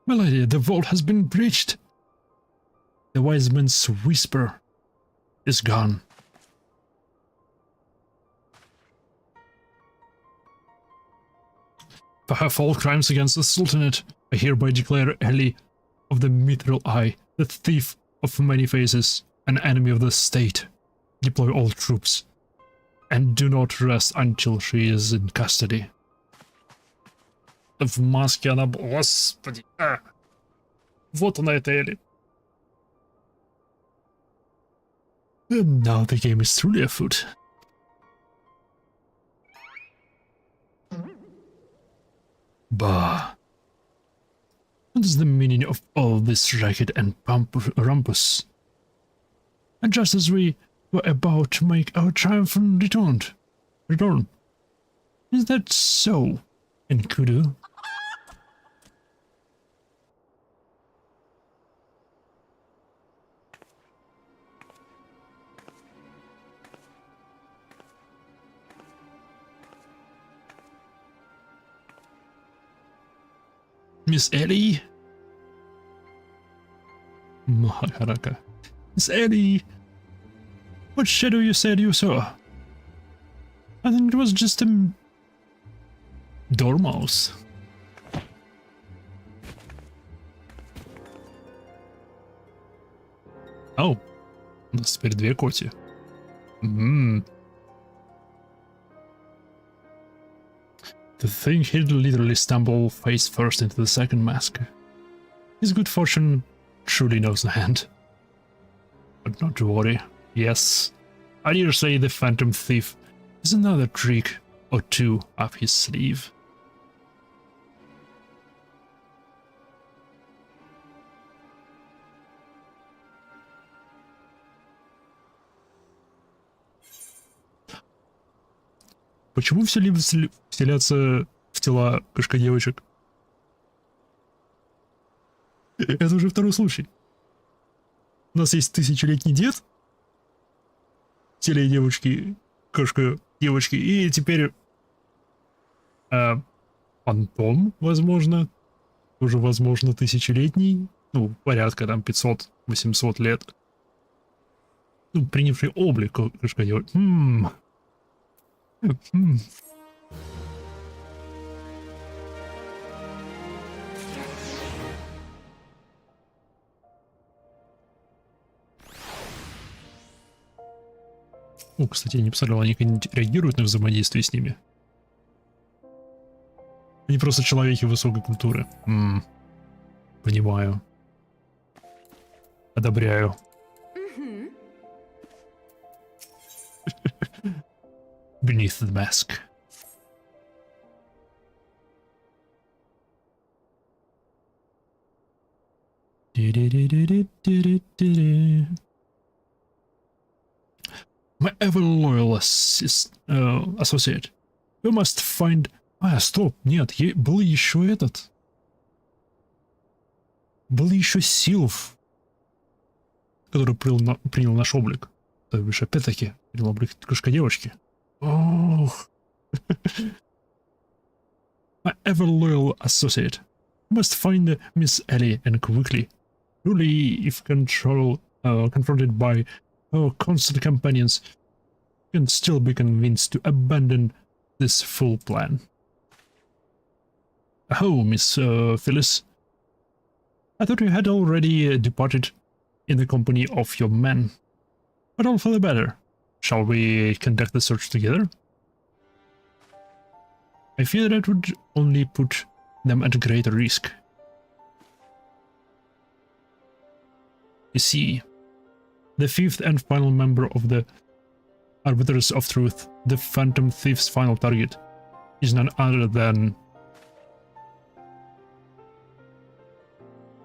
My lady, the vault has been breached. The wise man's whisper is gone. For her all crimes against the Sultanate, I hereby declare Ellie of the Mithril Eye, the thief of many faces, an enemy of the state. Deploy all troops, and do not rest until she is in custody. В маске она... Господи. Вот она, эта Элли. And now the game is truly afoot. Bah. What is the meaning of all this racket and rumpus? And just as we were about to make our triumphant return. Is that so, Enkudu? Miss Ellie? Mahakaraka. Miss Ellie! What shadow you said you saw? I think it was just a dormouse. Oh, у нас теперь две коти. The thing he'd literally stumble face first into the second mask. His good fortune truly knows the hand. But not to worry. Yes, I dare say the Phantom Thief is another trick or two up his sleeve. Почему все любят вселяться в тела кошка-девочек? Это уже второй случай. У нас есть тысячелетний дед, теле девочки, кошка девочки, и теперь фантом, возможно, уже, возможно, тысячелетний, ну, порядка там 500-800 лет, ну, принявший облик кошка девочки. Ну, кстати, я не представлял, они как-нибудь реагируют на взаимодействие с ними. Они просто человеки высокой культуры. Понимаю. Одобряю. Beneath the mask. My ever-loyal associate. You must find... стоп, нет, был еще этот. Был еще Силв, который принял наш облик. То бишь, опять-таки, принял облик кошка-девочки. Ох. My ever-loyal associate. You must find Miss Ellie and quickly. Truly, if confronted by our constant companions, can still be convinced to abandon this fool plan. Oh, Miss Phyllis. I thought you had already departed in the company of your men. But all for the better. Shall we conduct the search together? I fear that would only put them at greater risk. You see, the fifth and final member of the Arbiters of Truth, the Phantom Thief's final target, is none other than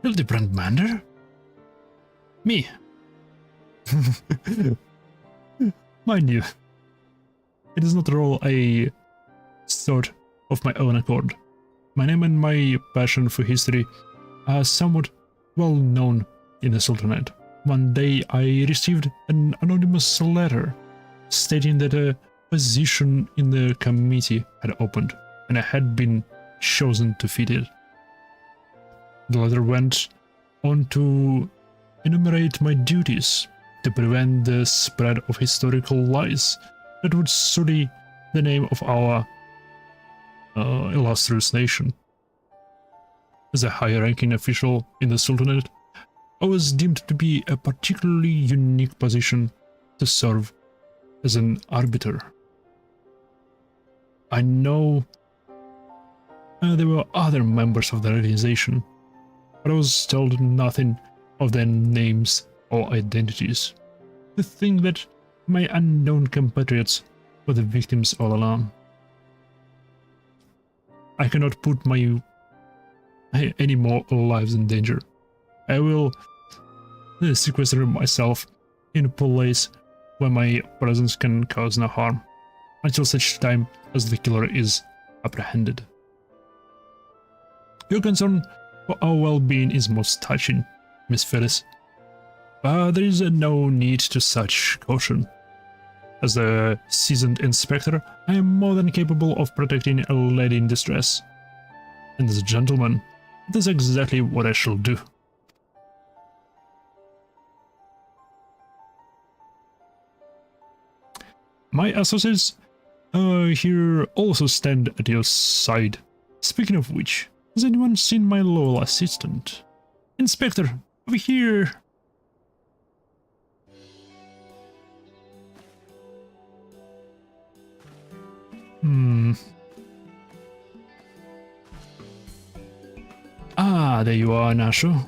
Hildebrandt Mander? Me. Mind you, it is not a role I sought of my own accord. My name and my passion for history are somewhat well known in the Sultanate. One day I received an anonymous letter stating that a position in the committee had opened and I had been chosen to fill it. The letter went on to enumerate my duties to prevent the spread of historical lies that would sully the name of our illustrious nation. As a high-ranking official in the Sultanate, I was deemed to be a particularly unique position to serve as an arbiter. I know there were other members of the organization, but I was told nothing of their names or identities. To think that my unknown compatriots were the victims all along. I cannot put any more lives in danger. I will sequester myself in a place where my presence can cause no harm, until such time as the killer is apprehended. Your concern for our well-being is most touching, Miss Phyllis, but there is no need to such caution. As a seasoned inspector, I am more than capable of protecting a lady in distress. And as a gentleman, that is exactly what I shall do. My associates here also stand at your side. Speaking of which, has anyone seen my loyal assistant? Inspector, over here! Ah, there you are, Nasho.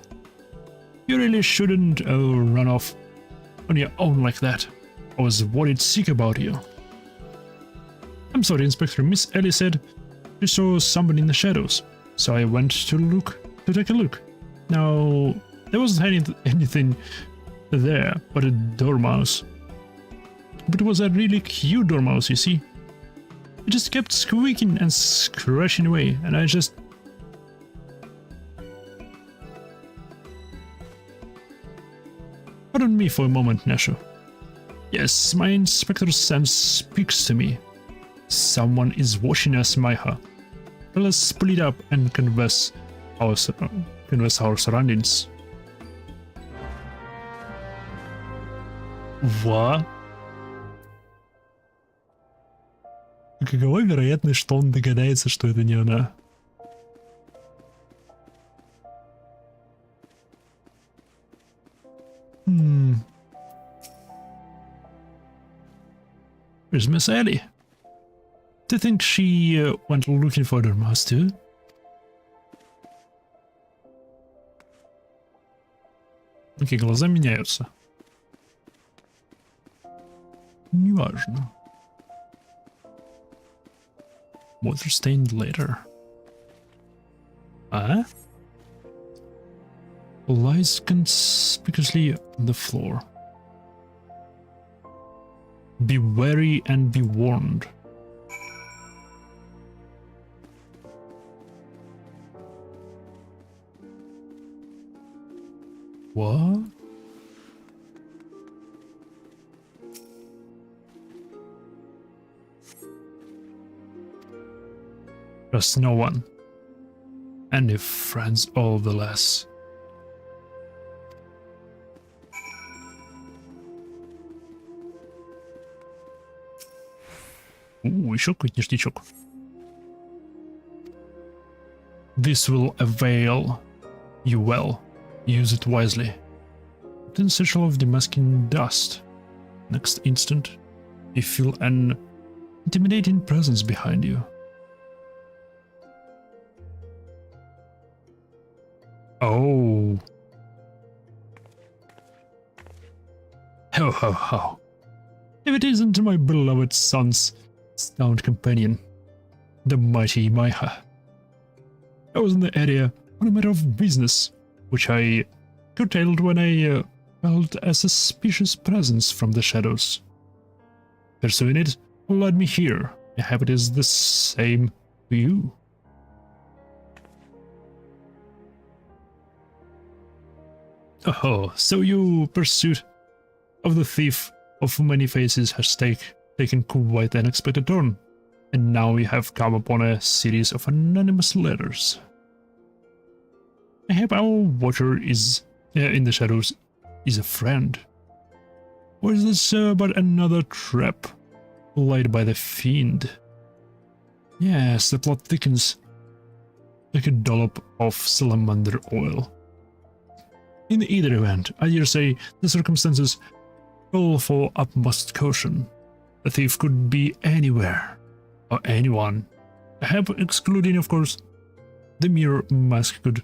You really shouldn't run off on your own like that. I was worried sick about you. I'm sorry, Inspector. Miss Ellie said she saw somebody in the shadows, so I went to take a look. Now, there wasn't anything there but a dormouse. But it was a really cute dormouse, you see. It just kept squeaking and scratching away, and I just... Pardon me for a moment, Nashu. Yes, my inspector's sense speaks to me. Someone is watching us, Maiha. Let us split up and canvass our surroundings. What? Какова вероятность, что он догадается, что это не она? Where's Miss Ellie? Do you think she went looking for their master? Окей, глаза меняются. Неважно. Water stained later. А? Lies conspicuously on the floor. Be wary and be warned. What? Trust no one. And if friends all the less. Еще какой-то ништячок. This will avail you well. Use it wisely. Then satchel of demasking dust. Next instant, you feel an intimidating presence behind you. Oh. Ho ho ho. If it isn't my beloved son's stout companion, the mighty Maiha. I was in the area on a matter of business, which I curtailed when I felt a suspicious presence from the shadows. Pursuing it led me here. I hope it is the same to you. Oh, so your pursuit of the thief of many faces has taken quite an unexpected turn, and now we have come upon a series of anonymous letters. I hope our watcher is in the shadows is a friend. Or is this but another trap laid by the fiend? Yes, the plot thickens like a dollop of salamander oil. In either event, I dare say the circumstances call for utmost caution. The thief could be anywhere, or anyone. I hope, excluding, of course, the mere mask could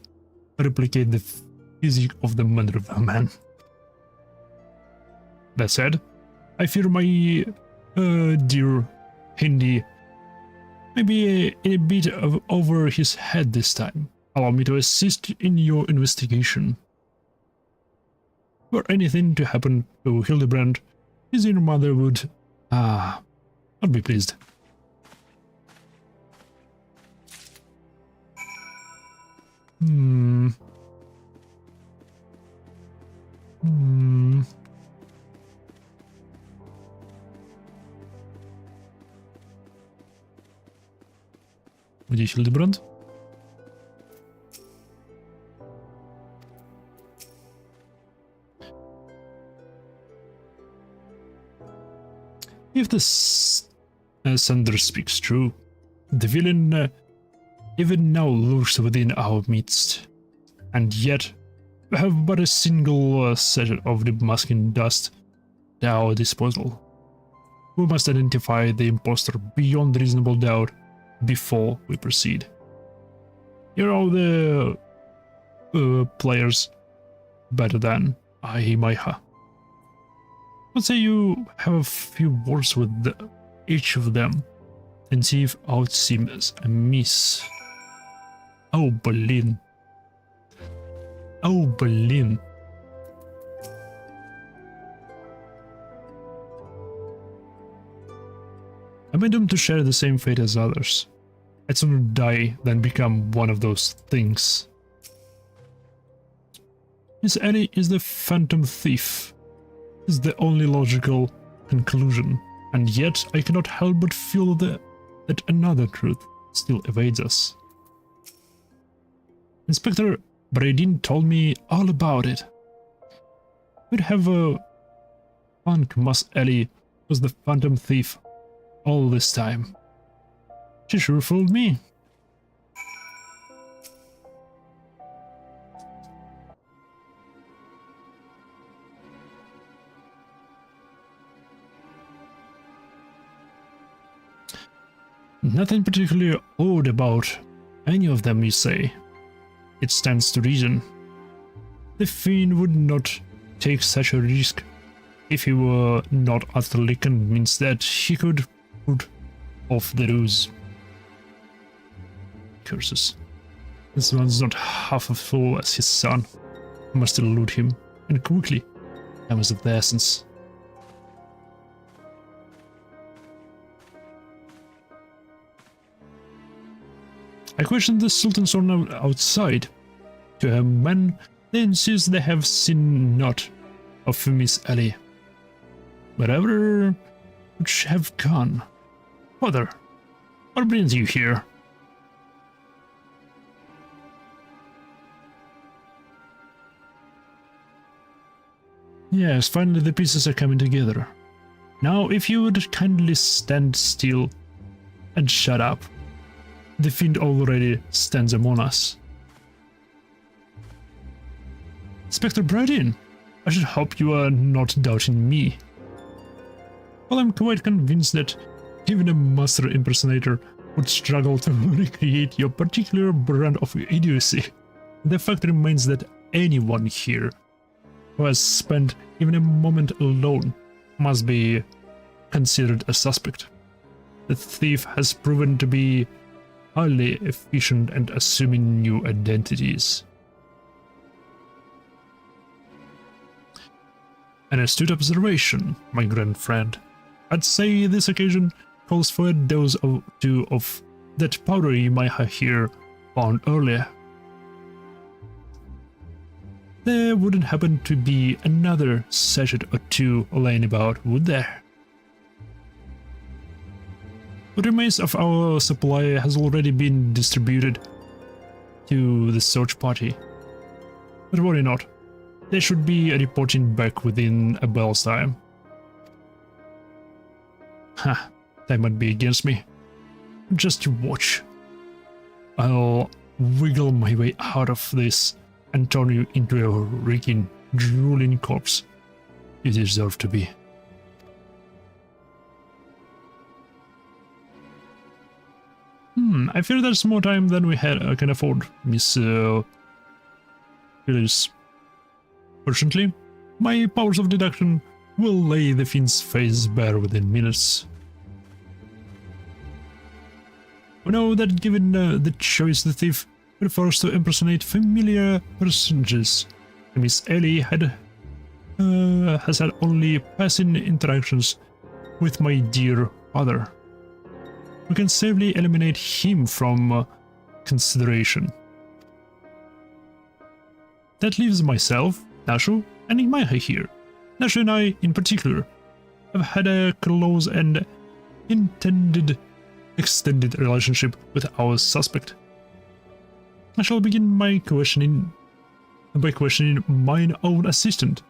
replicate the physique of the mother of a man. That said, I fear my dear Hindi may be in a bit over his head this time. Allow me to assist in your investigation. Were anything to happen to Hildebrandt, his inner mother would, not be pleased. Где Хильдебранд? If the sender speaks true, the villain even now lurks within our midst, and yet we have but a single set of the masking dust at our disposal. We must identify the impostor beyond reasonable doubt before we proceed. Here are the players better than I, Maiha. Let's say you have a few words with each of them and see if aught seems amiss. Oh, Berlin. Oh, Berlin. Am I doomed to share the same fate as others? I'd sooner die than become one of those things. Miss Ellie is the phantom thief is the only logical conclusion, and yet I cannot help but feel that another truth still evades us. Inspector Bradin told me all about it. We'd have a Funk Miss Ellie was the phantom thief all this time. She sure fooled me. Nothing particularly odd about any of them, you say. It stands to reason. The Fiend would not take such a risk if he were not utterly convinced that he could put off the ruse. Curses. This one's not half a fool as his son. I must elude him, and quickly. Time is of the essence. I questioned the Sultan's honor outside. To her men, they insist they have seen naught of Miss Ellie. Wherever would she have gone? Father, what brings you here? Yes, finally the pieces are coming together. Now, if you would kindly stand still and shut up. The Fiend already stands among us. Inspector Bradin, I should hope you are not doubting me. Well, I'm quite convinced that even a master impersonator would struggle to recreate your particular brand of idiocy. The fact remains that anyone here who has spent even a moment alone must be considered a suspect. The thief has proven to be highly efficient and assuming new identities. An astute observation, my grand friend. I'd say this occasion calls for a dose or two of that powder you might have here found earlier. There wouldn't happen to be another sachet or two laying about, would there? The remains of our supply has already been distributed to the search party. But worry not, they should be reporting back within a bell's time. Ha, they might be against me. Just you watch. I'll wiggle my way out of this and turn you into a reeking, drooling corpse you deserve to be. I fear there's more time than we can afford, Miss Phyllis. Fortunately, my powers of deduction will lay the Fiend's face bare within minutes. We know that given the choice, the thief prefers to impersonate familiar personages. Miss Ellie has had only passing interactions with my dear father. We can safely eliminate him from consideration. That leaves myself, Nashu, and Imaiha here. Nashu and I, in particular, have had a close and extended relationship with our suspect. I shall begin by questioning mine own assistant.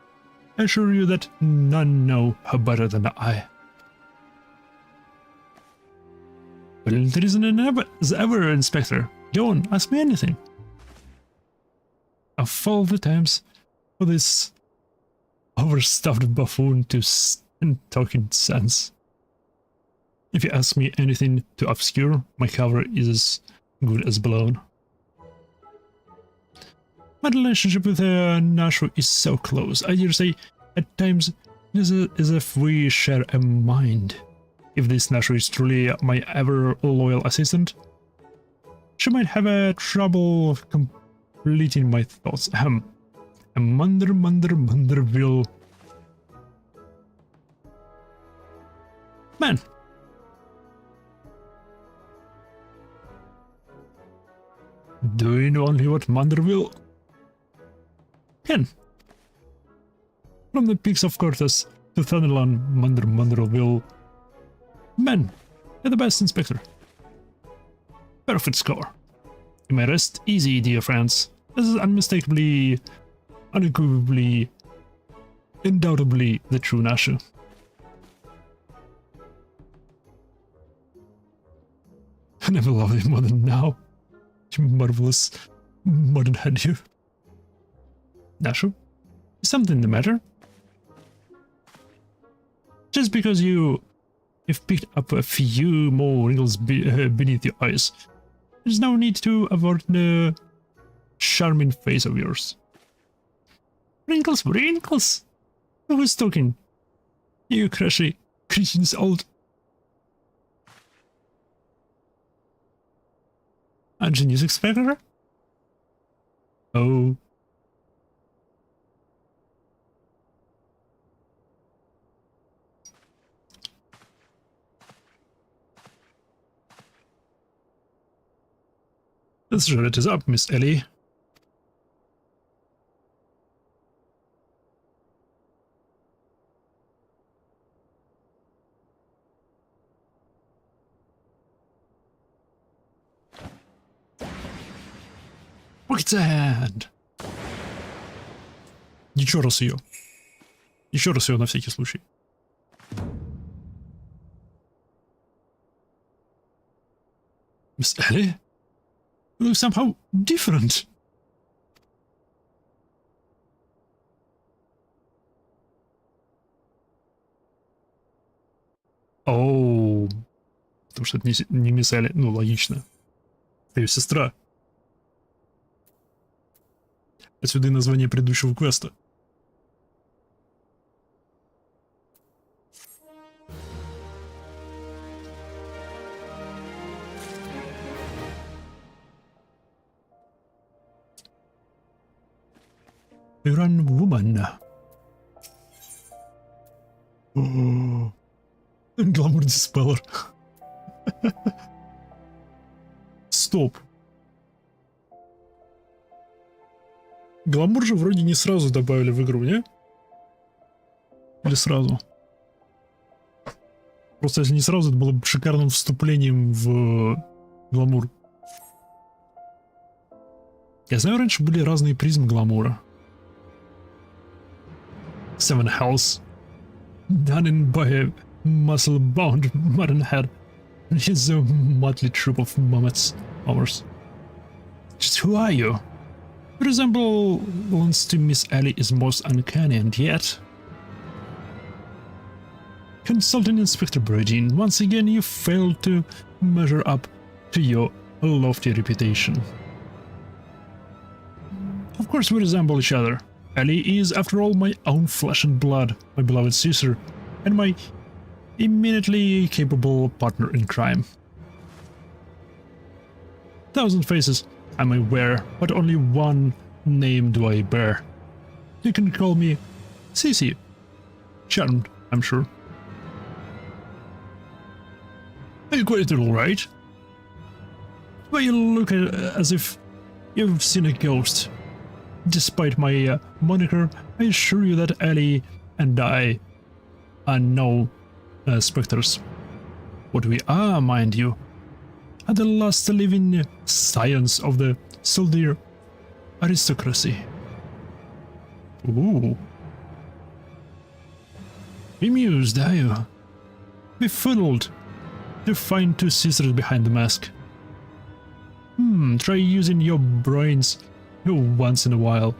I assure you that none know her better than I. Well, there isn't an ever, Inspector. Go on, ask me anything. Of all the times for this overstuffed buffoon to stand talking sense. If you ask me anything too obscure, my cover is as good as blown. My relationship with Nashu is so close. I dare say, at times, it is as if we share a mind. If this Nashu is truly my ever-loyal assistant, she might have trouble completing my thoughts. A Munderville. Man! Do you know only what Munderville? Ken. From the peaks of Cortes to Thunderland, Munderville. Men, you're the best, Inspector. Perfect score. You may rest easy, dear friends. This is unmistakably, unequivocally, undoubtedly the true Nashu. I never loved you more than now. You marvelous modern head, you. Nashu? Is something the matter? Just because you've picked up a few more wrinkles beneath your eyes, there's no need to avert the charming face of yours. Wrinkles, wrinkles! Who's talking? You crushy creatures old. A genius expector? Oh. Let's sure it is up, Miss Ellie. Quicksand! Еще раз ее. Еще раз ее на всякий случай. Miss Ellie? You look somehow different. Оу. Потому что это не Мисс Элли. Ну, логично. Это ее сестра. Отсюда и название предыдущего квеста. Iran woman. Гламур диспеллер. Стоп. Гламур же вроде не сразу добавили в игру, не? Или сразу? Просто если не сразу, это было бы шикарным вступлением в гламур. Я знаю, раньше были разные призмы гламура. Seven Hells, done by a muscle-bound mutton head, and his motley troop of mummets. Just who are you? The resemblance to Miss Ellie is most uncanny, and yet... Consulting Inspector Brodin, once again you failed to measure up to your lofty reputation. Of course we resemble each other. Ellie is, after all, my own flesh and blood, my beloved sister, and my eminently capable partner in crime. 1,000 faces I may wear, but only one name do I bear. You can call me Cece. Charmed, I'm sure. Are you quite alright? Well, you look as if you've seen a ghost. Despite my moniker, I assure you that Ellie and I are no specters. What we are, mind you, are the last living scions of the Soldier aristocracy. Ooh. Bemused, are you? Befuddled to find two sisters behind the mask. Try using your brains once in a while.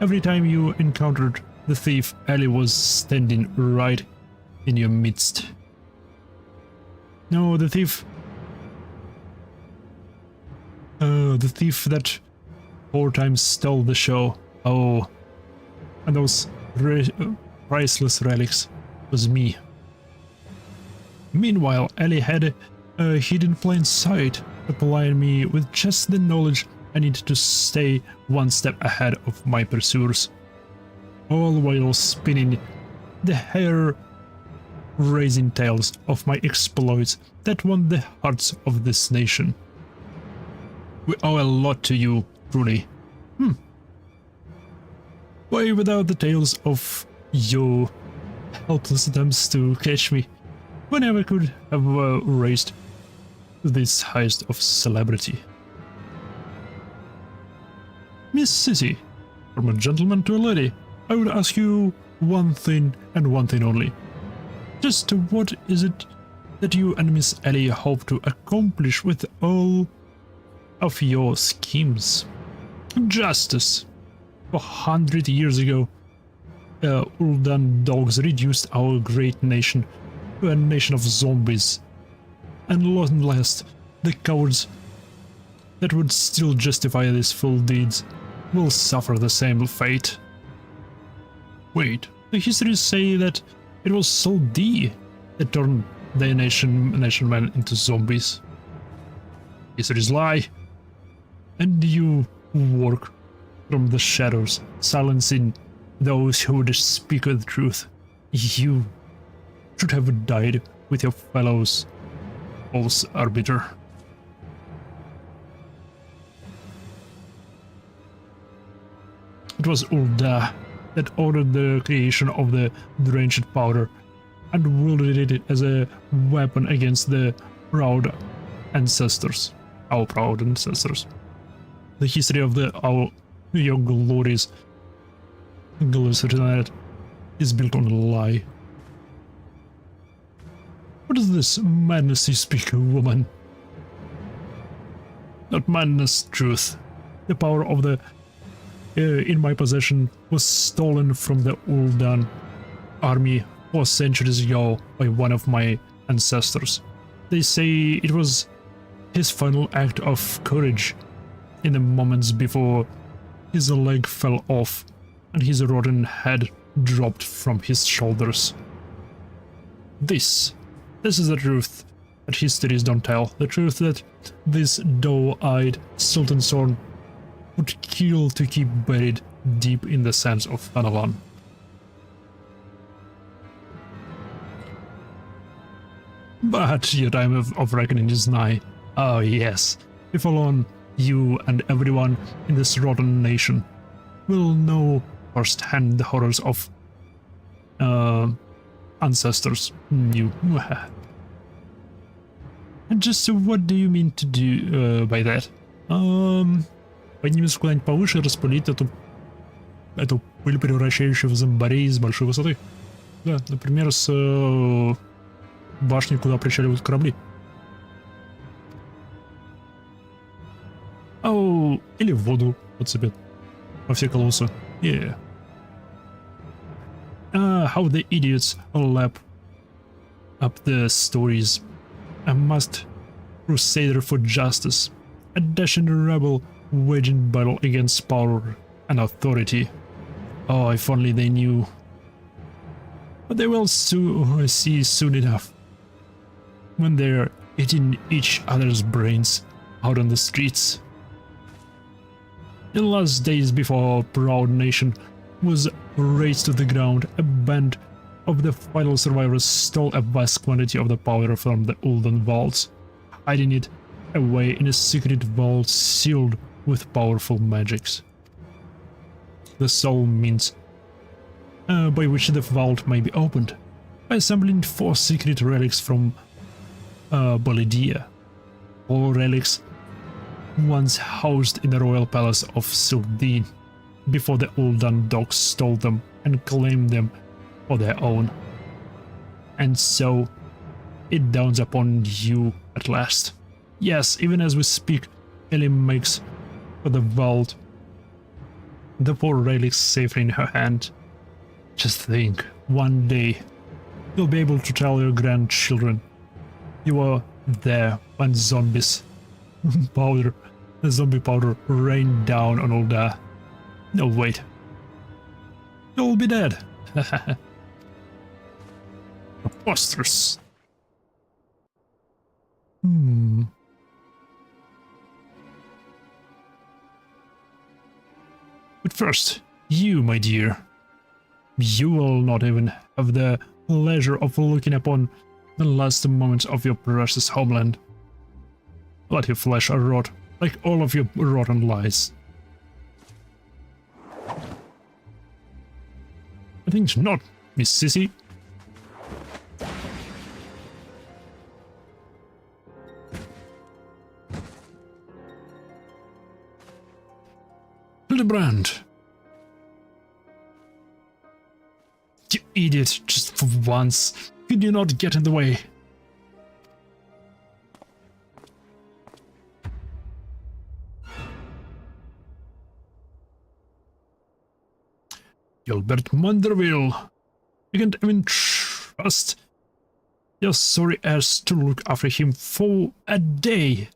Every time you encountered the thief, Ellie was standing right in your midst. No, the thief that 4 times stole the show. Oh, and those priceless relics was me. Meanwhile, Ellie had a hidden plain sight, supplying me with just the knowledge I need to stay one step ahead of my pursuers, all while spinning the hair-raising tales of my exploits that won the hearts of this nation. We owe a lot to you, truly. Why, without the tales of your helpless attempts to catch me when I could have raised to this height of celebrity. Miss Sissy, from a gentleman to a lady, I would ask you one thing and one thing only. Just what is it that you and Miss Ellie hope to accomplish with all of your schemes? Justice. 100 years ago, Uldan dogs reduced our great nation to a nation of zombies. And long last, the cowards that would still justify these full deeds will suffer the same fate. Wait, the histories say that it was Sol D that turned the nation into zombies. Histories lie, and you work from the shadows, silencing those who would speak the truth. You should have died with your fellows, false arbiter. It was Ulda that ordered the creation of the drenched powder and wielded it as a weapon against the proud ancestors, our proud ancestors. The history of your glorious is built on a lie. What is this madness you speak, woman? Not madness, truth. The power of the in my possession was stolen from the Uldan army 4 centuries ago by one of my ancestors. They say it was his final act of courage in the moments before his leg fell off and his rotten head dropped from his shoulders. This is the truth that histories don't tell. The truth that this doe-eyed Sultan Sorn would kill to keep buried deep in the sands of Thanalan. But your time of reckoning is nigh. Oh yes, if alone you and everyone in this rotten nation will know firsthand the horrors of ancestors knew. And just what do you mean to do by that? Поднимется куда-нибудь повыше и распылить эту пыль, превращающую в зомбарей с большой высоты. Да, например, с башни, куда причаливают корабли. Или в воду подцепят во все колосса. Yeah. How the idiots lap up the stories. A masked crusader for justice. A dashing rebel waging battle against power and authority. Oh, if only they knew. But they will see soon enough, when they're eating each other's brains out on the streets. In the last days before our proud nation was razed to the ground, a band of the final survivors stole a vast quantity of the powder from the Uldan vaults, hiding it away in a secret vault sealed with powerful magics. The sole means by which the vault may be opened, by assembling 4 secret relics from Bolidia. 4 relics once housed in the royal palace of Sildin, before the Uldan dogs stole them and claimed them for their own. And so it dawns upon you at last. Yes, even as we speak, Ellie makes for the vault, the 4 relics safely in her hand. Just think, one day you'll be able to tell your grandchildren you were there when zombie powder rained down on Ulda. No, wait. You'll be dead. Preposterous. But first, you, my dear. You will not even have the pleasure of looking upon the last moments of your precious homeland. Let your flesh rot like all of your rotten lies. think not, Miss Sissy. Hildebrandt. You idiot, just for once. Could you not get in the way? Gilbert Manderville. You can't even trust your sorry ass to look after him for a day.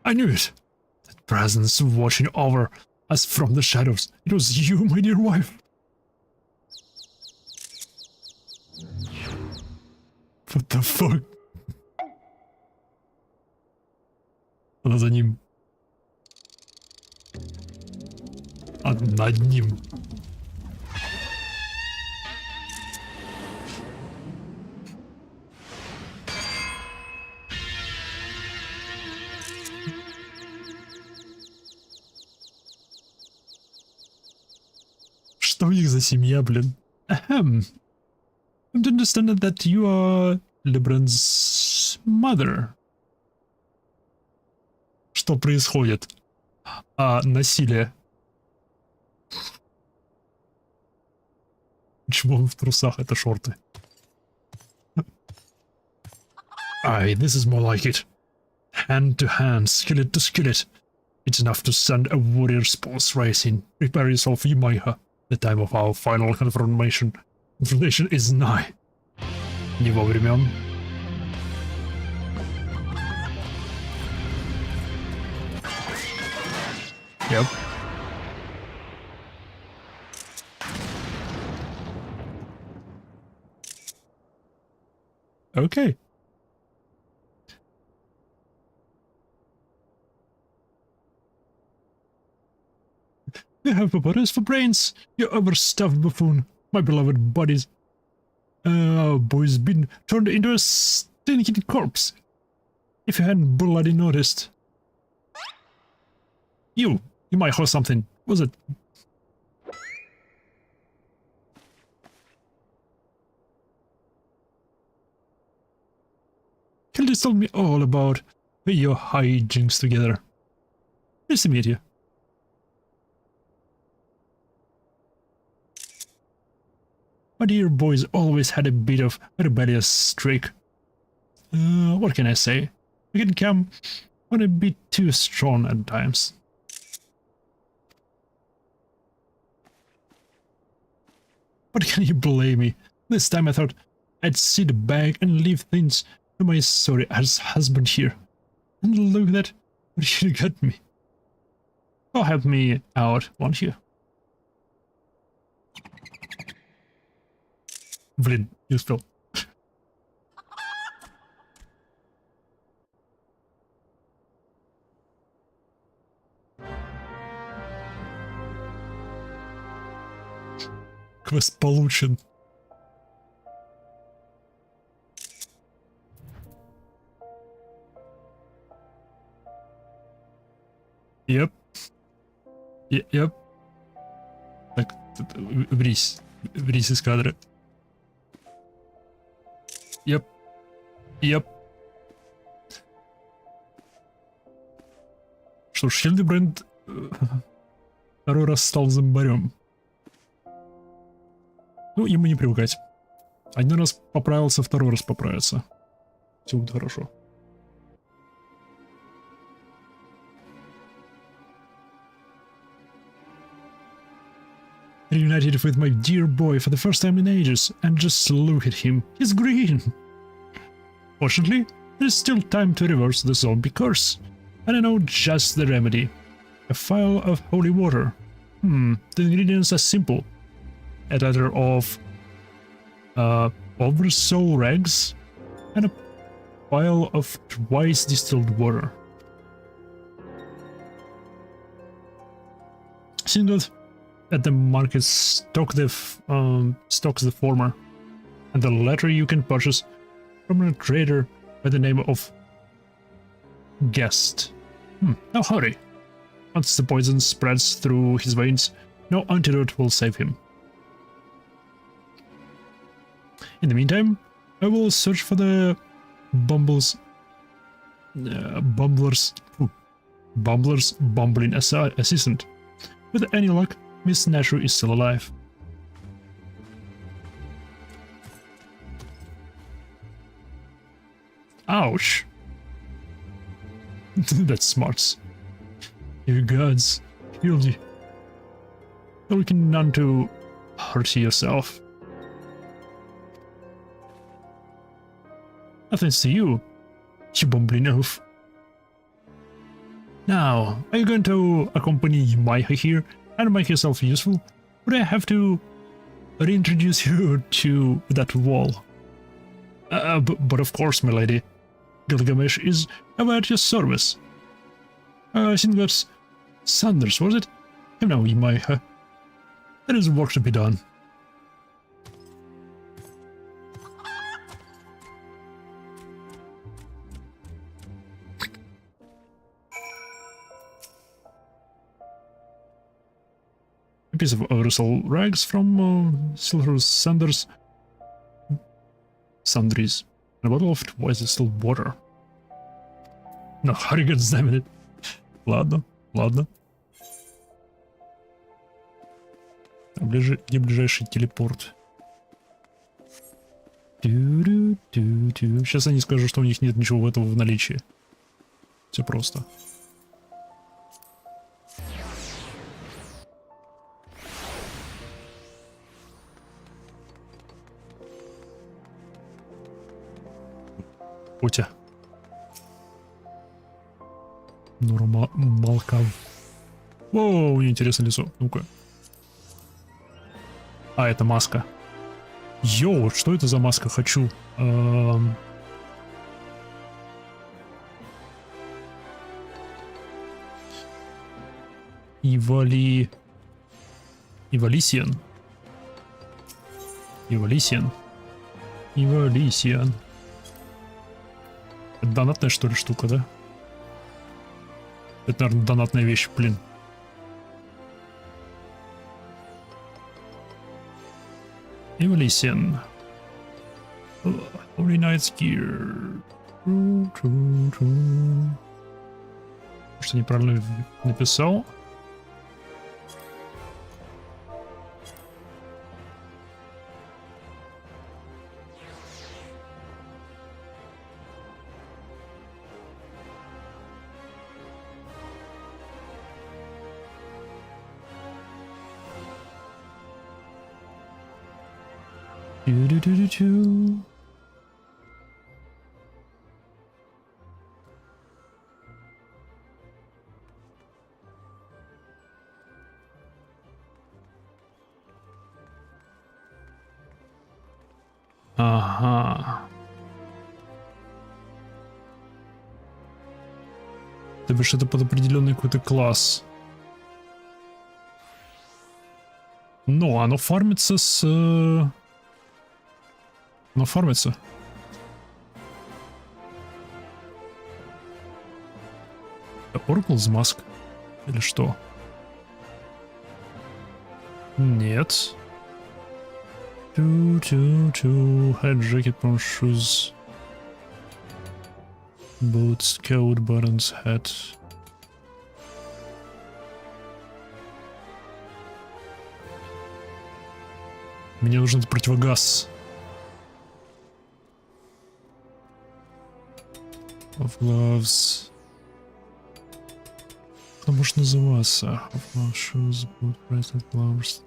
I knew it. That presence watching over us from the shadows. It was you, my dear wife. What the fuck? Она за ним. А над ним. Что у них за семья, блин? Ахем. I understand that you are Hildebrands mother. Что происходит? Насилие. Почему он в трусах? Это шорты. Aye, this is more like it. Hand to hand, skillet to skillet. It's enough to send a warrior's pulse racing. Prepare yourself, Yumaiha. The time of our final confrontation is nigh. Не вовремя. Yep. Okay. You have potatoes for brains, you overstuffed buffoon. My beloved body's boy's been turned into a stinking corpse. If you hadn't bloody noticed. You might have something. Was it? Hildy told me all about your hijinks together. Nice to meet you. My dear boys always had a bit of a rebellious streak. What can I say? We can come on a bit too strong at times. But can you blame me? This time I thought I'd sit back and leave things to my sorry ass husband here. And look at that, what you got me. Oh, help me out, won't you? Блин, не успел. Квест получен. Yep. Yep. Так, врись из кадра. Yep. Что ж, Хильдебранд второй раз стал зомбарем. Ну, ему не привыкать. Один раз поправился, второй раз поправится. Все будет хорошо. Reunited with my dear boy for the first time in ages, and just look at him, he's green! Fortunately, there's still time to reverse the zombie curse, and I know just the remedy. A phial of holy water. The ingredients are simple. A ladder of oversoul rags, and a phial of twice distilled water. Seeing that at the market stocks the former, and the latter you can purchase from a trader by the name of Guest. Now hurry. Once the poison spreads through his veins, no antidote will save him. In the meantime, I will search for the Bumbler's bumbling assistant. With any luck, Miss Nashu is still alive. Ouch! That smarts. You gods, healed you. You're looking none to hurt yourself. Nothing's to you, you bumbling oaf. Now, are you going to accompany Maiha here and make yourself useful? Or do I have to reintroduce you to that wall? But of course, my lady. Gilgamesh is ever at your service. I think that's Sanders, was it? Come now, Maiha. There is work to be done. A piece of aerosol rags from Silver Sanders Sundries. And a bottle of twice distilled water. No, hurry, goddammit it. Ладно, ладно. А где ближайший телепорт? Сейчас они скажут, что у них нет ничего этого в наличии. Все просто. Утя. Нормалка. Воу, интересное лицо. Ну-ка. А, это маска. Йоу, что это за маска? Хочу. Ивалисиан. Это донатная, что ли, штука, да? Это, наверное, донатная вещь, блин. Evolution. Holy Knight's Gear. Может, я неправильно написал? Чу-чу-чу-чу. Ага. То бишь это под определенный какой-то класс. Но оно фармится с... Оно фармится. Oracle's Mask? Или что? Нет. Head jacket, brown shoes. Boots, coat, buttons, hat. Мне нужен противогаз. Of gloves. Как это может называться? Of gloves, shoes, boot, bracelet, gloves.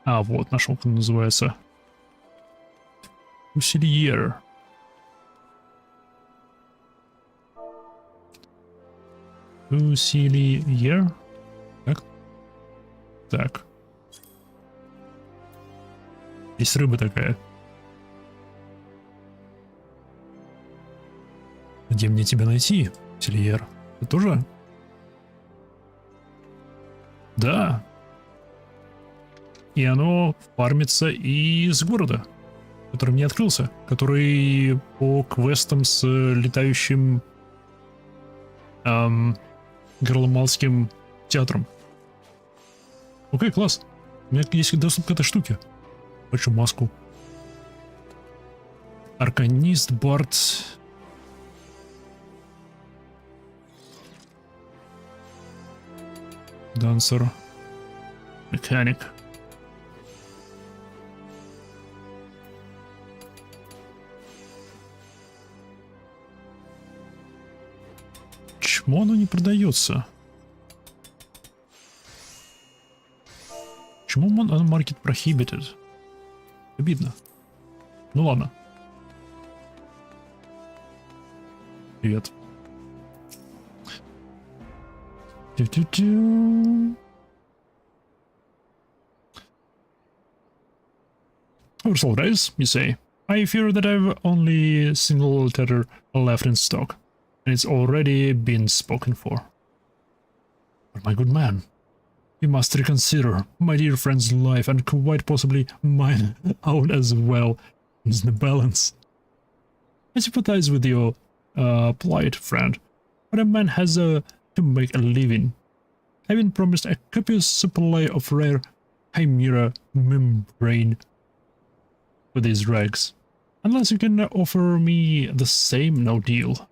А, вот, нашел, как он называется. Усильер. Усильер. Так. Так. Есть рыба такая. Где мне тебя найти, Сильер? Ты тоже? Да. И оно фармится из города, который мне открылся, который по квестам с летающим Гарломалским театром. Окей, класс. У меня есть доступ к этой штуке. Хочу маску. Арканист, Бард. Дансер. Механик. Почему оно не продается? Почему оно market prohibited? Обидно. Ну ладно. Привет. Ursal Race, you say? I fear that I've only single tether left in stock, and it's already been spoken for. But my good man, you must reconsider my dear friend's life and quite possibly mine own as well is the balance. I sympathize with your plight, friend, but a man has to make a living. I've been promised a copious supply of rare chimera membrane with these rags. Unless you can offer me the same, no deal.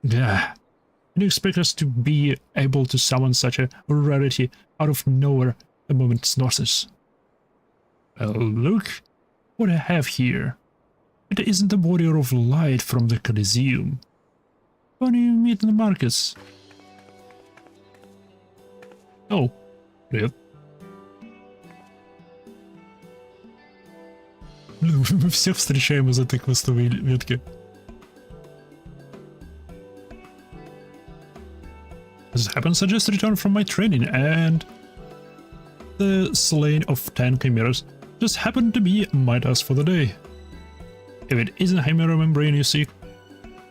Gah. And you expect us to be able to summon such a rarity out of nowhere a moment's notice? Well, look what I have here. It isn't the warrior of light from the Coliseum. When you meet in the markets. Oh, привет. Блин, мы всех встречаем из этой квестовой ветки. As it happens, I just returned from my training, and the slaying of 10 chimeras just happened to be my task for the day. If it isn't a chimera membrane you seek,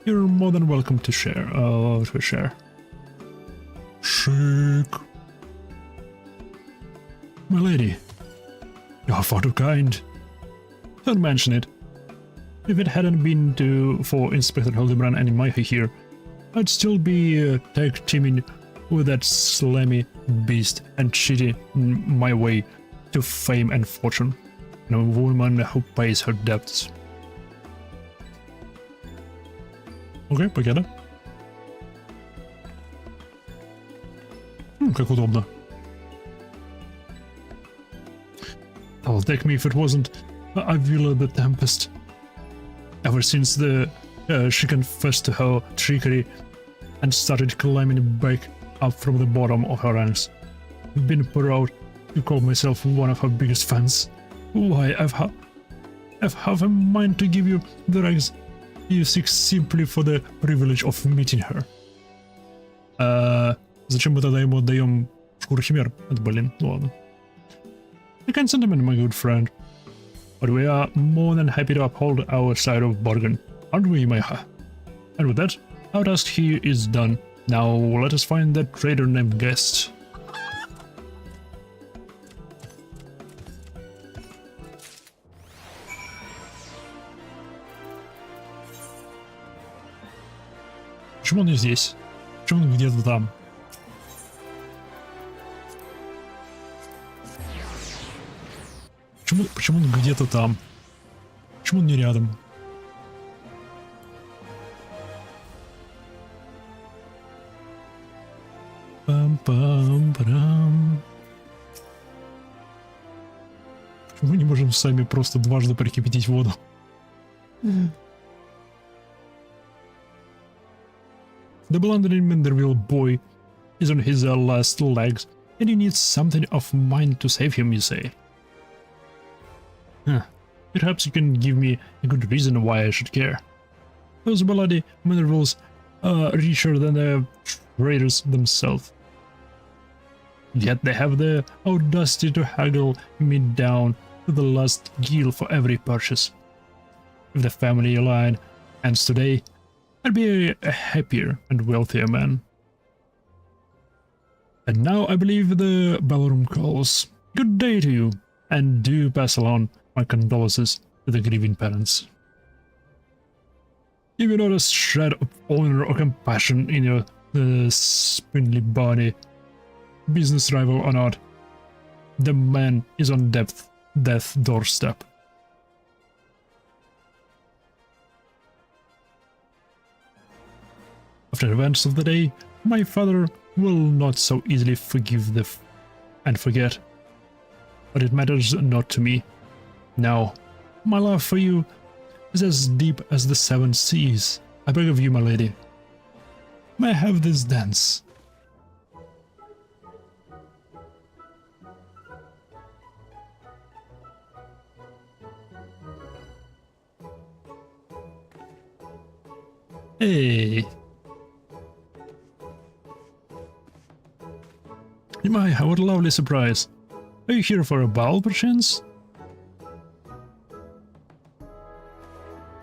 you're more than welcome to share. Chic. My lady, you're far too kind. Don't mention it. If it hadn't been for Inspector Hildebran and Maiha here, I'd still be tag teaming with that slimy beast and cheating my way to fame and fortune, and a woman who pays her debts. Окей, покеда. Как удобно. I'll take me if it wasn't Avila the Tempest. Ever since she confessed to her trickery and started climbing back up from the bottom of her ranks, I've been proud to call myself one of her biggest fans. Why, I've half a mind to give you the rags you seek simply for the privilege of meeting her. Зачем мы тогда ему отдаем шкуру химер? Это, блин, ну ладно. You can sentiment, my good friend. But we are more than happy to uphold our side of bargain, aren't we, Maiha? And with that, our task here is done. Now let us find that traitor named Guest. Почему он не здесь? Почему он где-то там? Почему он где-то там? Почему он не рядом? Пам-пам-парам. Почему мы не можем сами просто дважды прикипятить воду? The blundering Manderville boy is on his last legs, and he needs something of mine to save him, you say? Huh. Perhaps you can give me a good reason why I should care. Those bloody Mandervilles are richer than the traitors themselves. Yet they have the audacity to haggle me down to the last gil for every purchase. If the family line ends today, I'd be a happier and wealthier man. And now I believe the ballroom calls. Good day to you, and do pass along my condolences to the grieving parents. If you not a shred of honor or compassion in your spindly body, business rival or not, the man is on death's doorstep. After the events of the day, my father will not so easily forgive and forget. But it matters not to me. Now, my love for you is as deep as the seven seas. I beg of you, my lady. May I have this dance? Hey. My, what a lovely surprise. Are you here for a ball, perchance?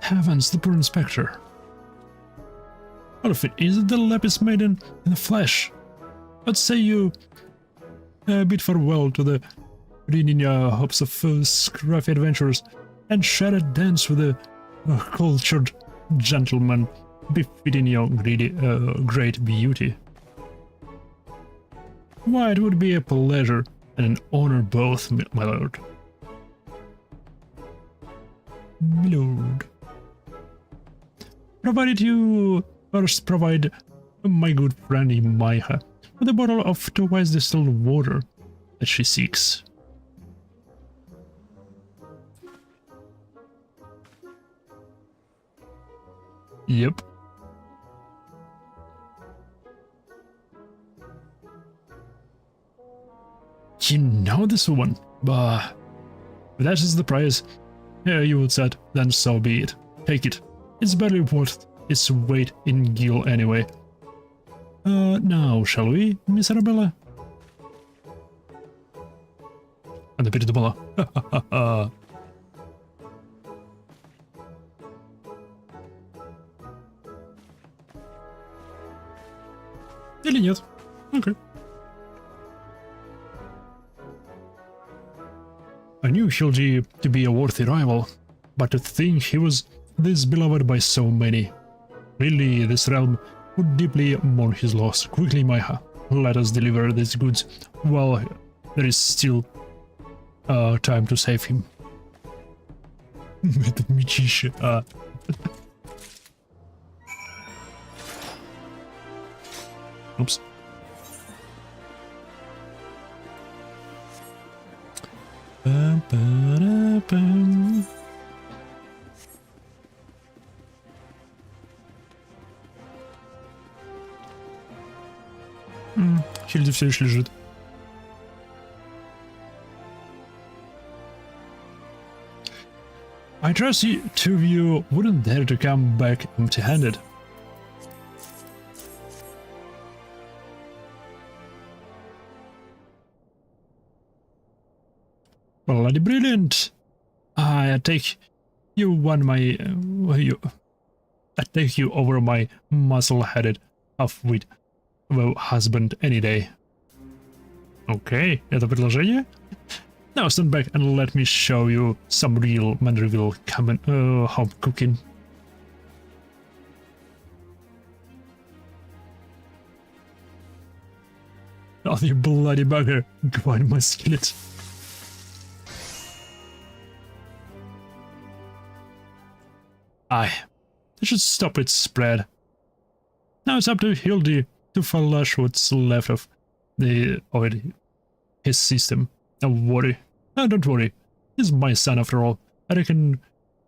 Heavens, the poor inspector. What if it is the Lapis Maiden in the flesh? What say you bid farewell to the reading hopes of scruffy adventures and share a dance with a cultured gentleman befitting your great beauty? Why, it would be a pleasure and an honor both, my lord. My lord. Provided you first provide my good friend Maiha with a bottle of twice distilled water that she seeks. Yep. You know this one, bah. If that is the price you would set, then so be it. Take it. It's barely worth its weight in gil anyway. Now, shall we, Miss Arabella? Она передумала. Ха-ха-ха. Или нет? Окей. I knew Hildy to be a worthy rival, but to think he was this beloved by so many. Really, this realm would deeply mourn his loss. Quickly, Maiha, let us deliver these goods while there is still time to save him. Этот мечище, Oops. Хильди все еще лежит. I trust you two of you wouldn't dare to come back empty-handed. Bloody brilliant! I take you I take you over my muscle-headed half-wit husband any day. Okay, это предложение? Now stand back and let me show you some real Mandreville home cooking. Oh, you bloody bugger! Grind my skillet. Aye, they should stop its spread. Now it's up to Hildy to flush what's left of his system. Don't worry. Don't worry. He's my son after all. I reckon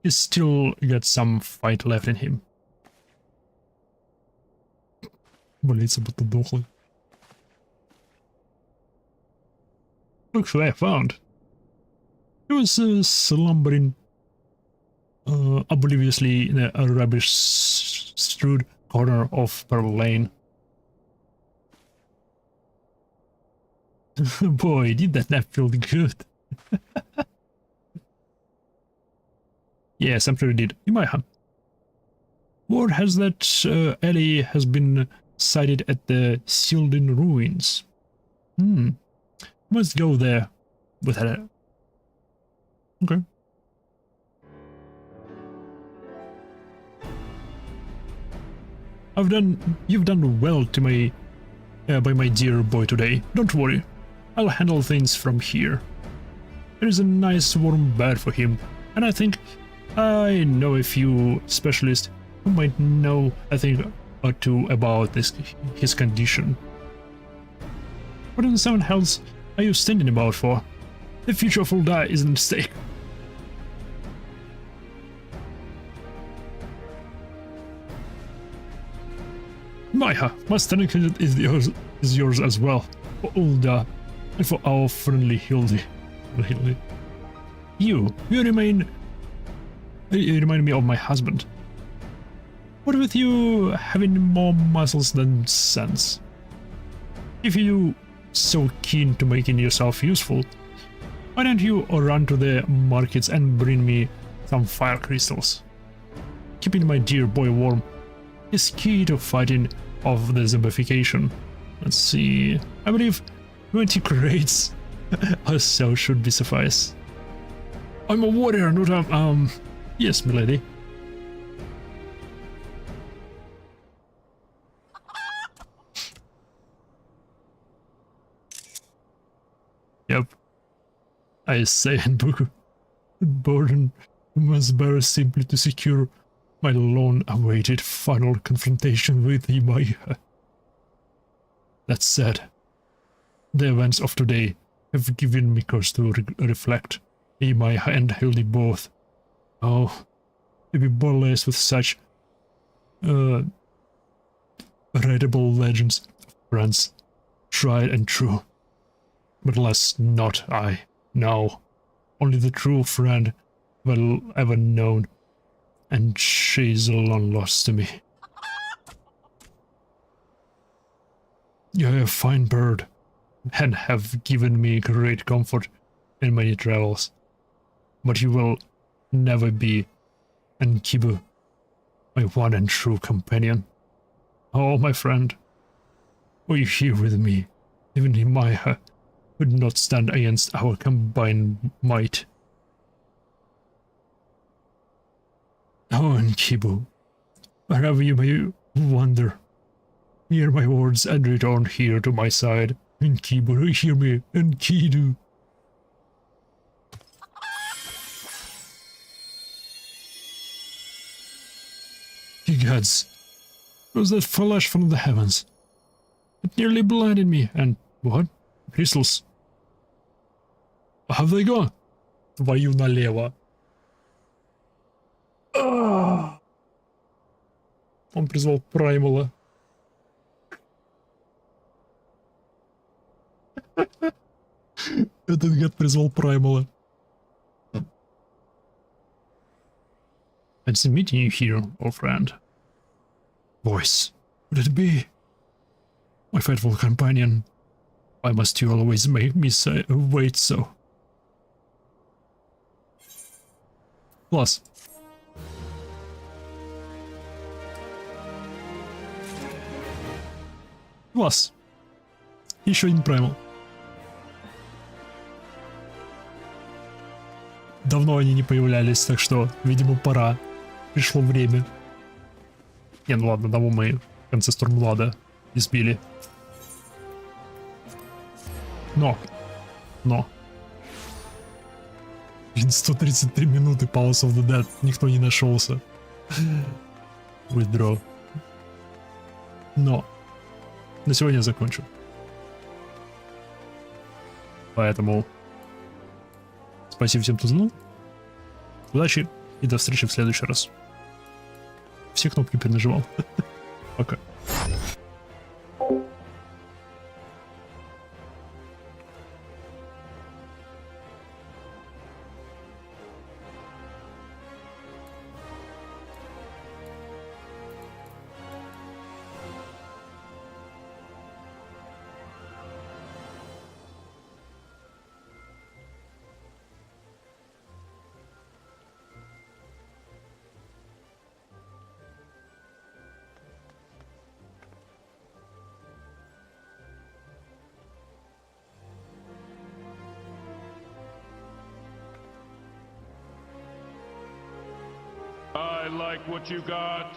he's still got some fight left in him. Болится будто дохлый. Look who I found. He was slumbering obliviously in a rubbish-strewed corner of Pearl Lane. Boy, did that nap feel good. Yes, I'm sure it did. Imaiha. Word has that Ellie has been sighted at the Sylvan ruins. Must go there with her. Okay. You've done well to my, by my dear boy today. Don't worry, I'll handle things from here. There is a nice warm bed for him, and I think I know a few specialists who might know a thing or two about his condition. What in the seven hells are you standing about for? The future of Ulda isn't at stake. Maya, my standing credit is yours as well, for Ulda and for our friendly Hildy. You remind me of my husband. What with you having more muscles than sense? If you so keen to making yourself useful, why don't you run to the markets and bring me some fire crystals? Keeping my dear boy warm is key to fighting off the zombification. Let's see, I believe 20 crates or so should be suffice. I'm a warrior, not a, yes, milady. Yep. I say in book, the burden must bear simply to secure my long-awaited final confrontation with Imaiha. That said, the events of today have given me cause to reflect. Imaiha and Hildy both. Oh, to be blessed with such readable legends of friends, tried and true. But alas, not I. No, only the true friend well ever known, and she's long lost to me. You're a fine bird, and have given me great comfort in many travels. But you will never be Nkibu, my one and true companion. Oh, my friend, were you here with me? Even Imaiha would not stand against our combined might. Oh, Nkibu, wherever you may wander, hear my words and return here to my side. Nkibu, hear me, Nkidu. Ye gods, it was that flash from the heavens. It nearly blinded me, and what? Crystals. Have they gone? Твою налево. Он призвал Праймала. Этот гад призвал Праймала. It's meeting you here, old friend. Voice, would it be? My faithful companion, why must you always make me wait so? Plus. Plus. Еще один Primal. Давно они не появлялись, так что, видимо, пора. Пришло время. Не, ну ладно, того мы в конце Стормлада избили. Но. 133 минуты Palace of the Dead. Никто не нашелся. Withdraw. Но. На сегодня я закончу. Поэтому. Спасибо всем, кто знал. Удачи и до встречи в следующий раз. Все кнопки перенажимал. Пока. like what you got.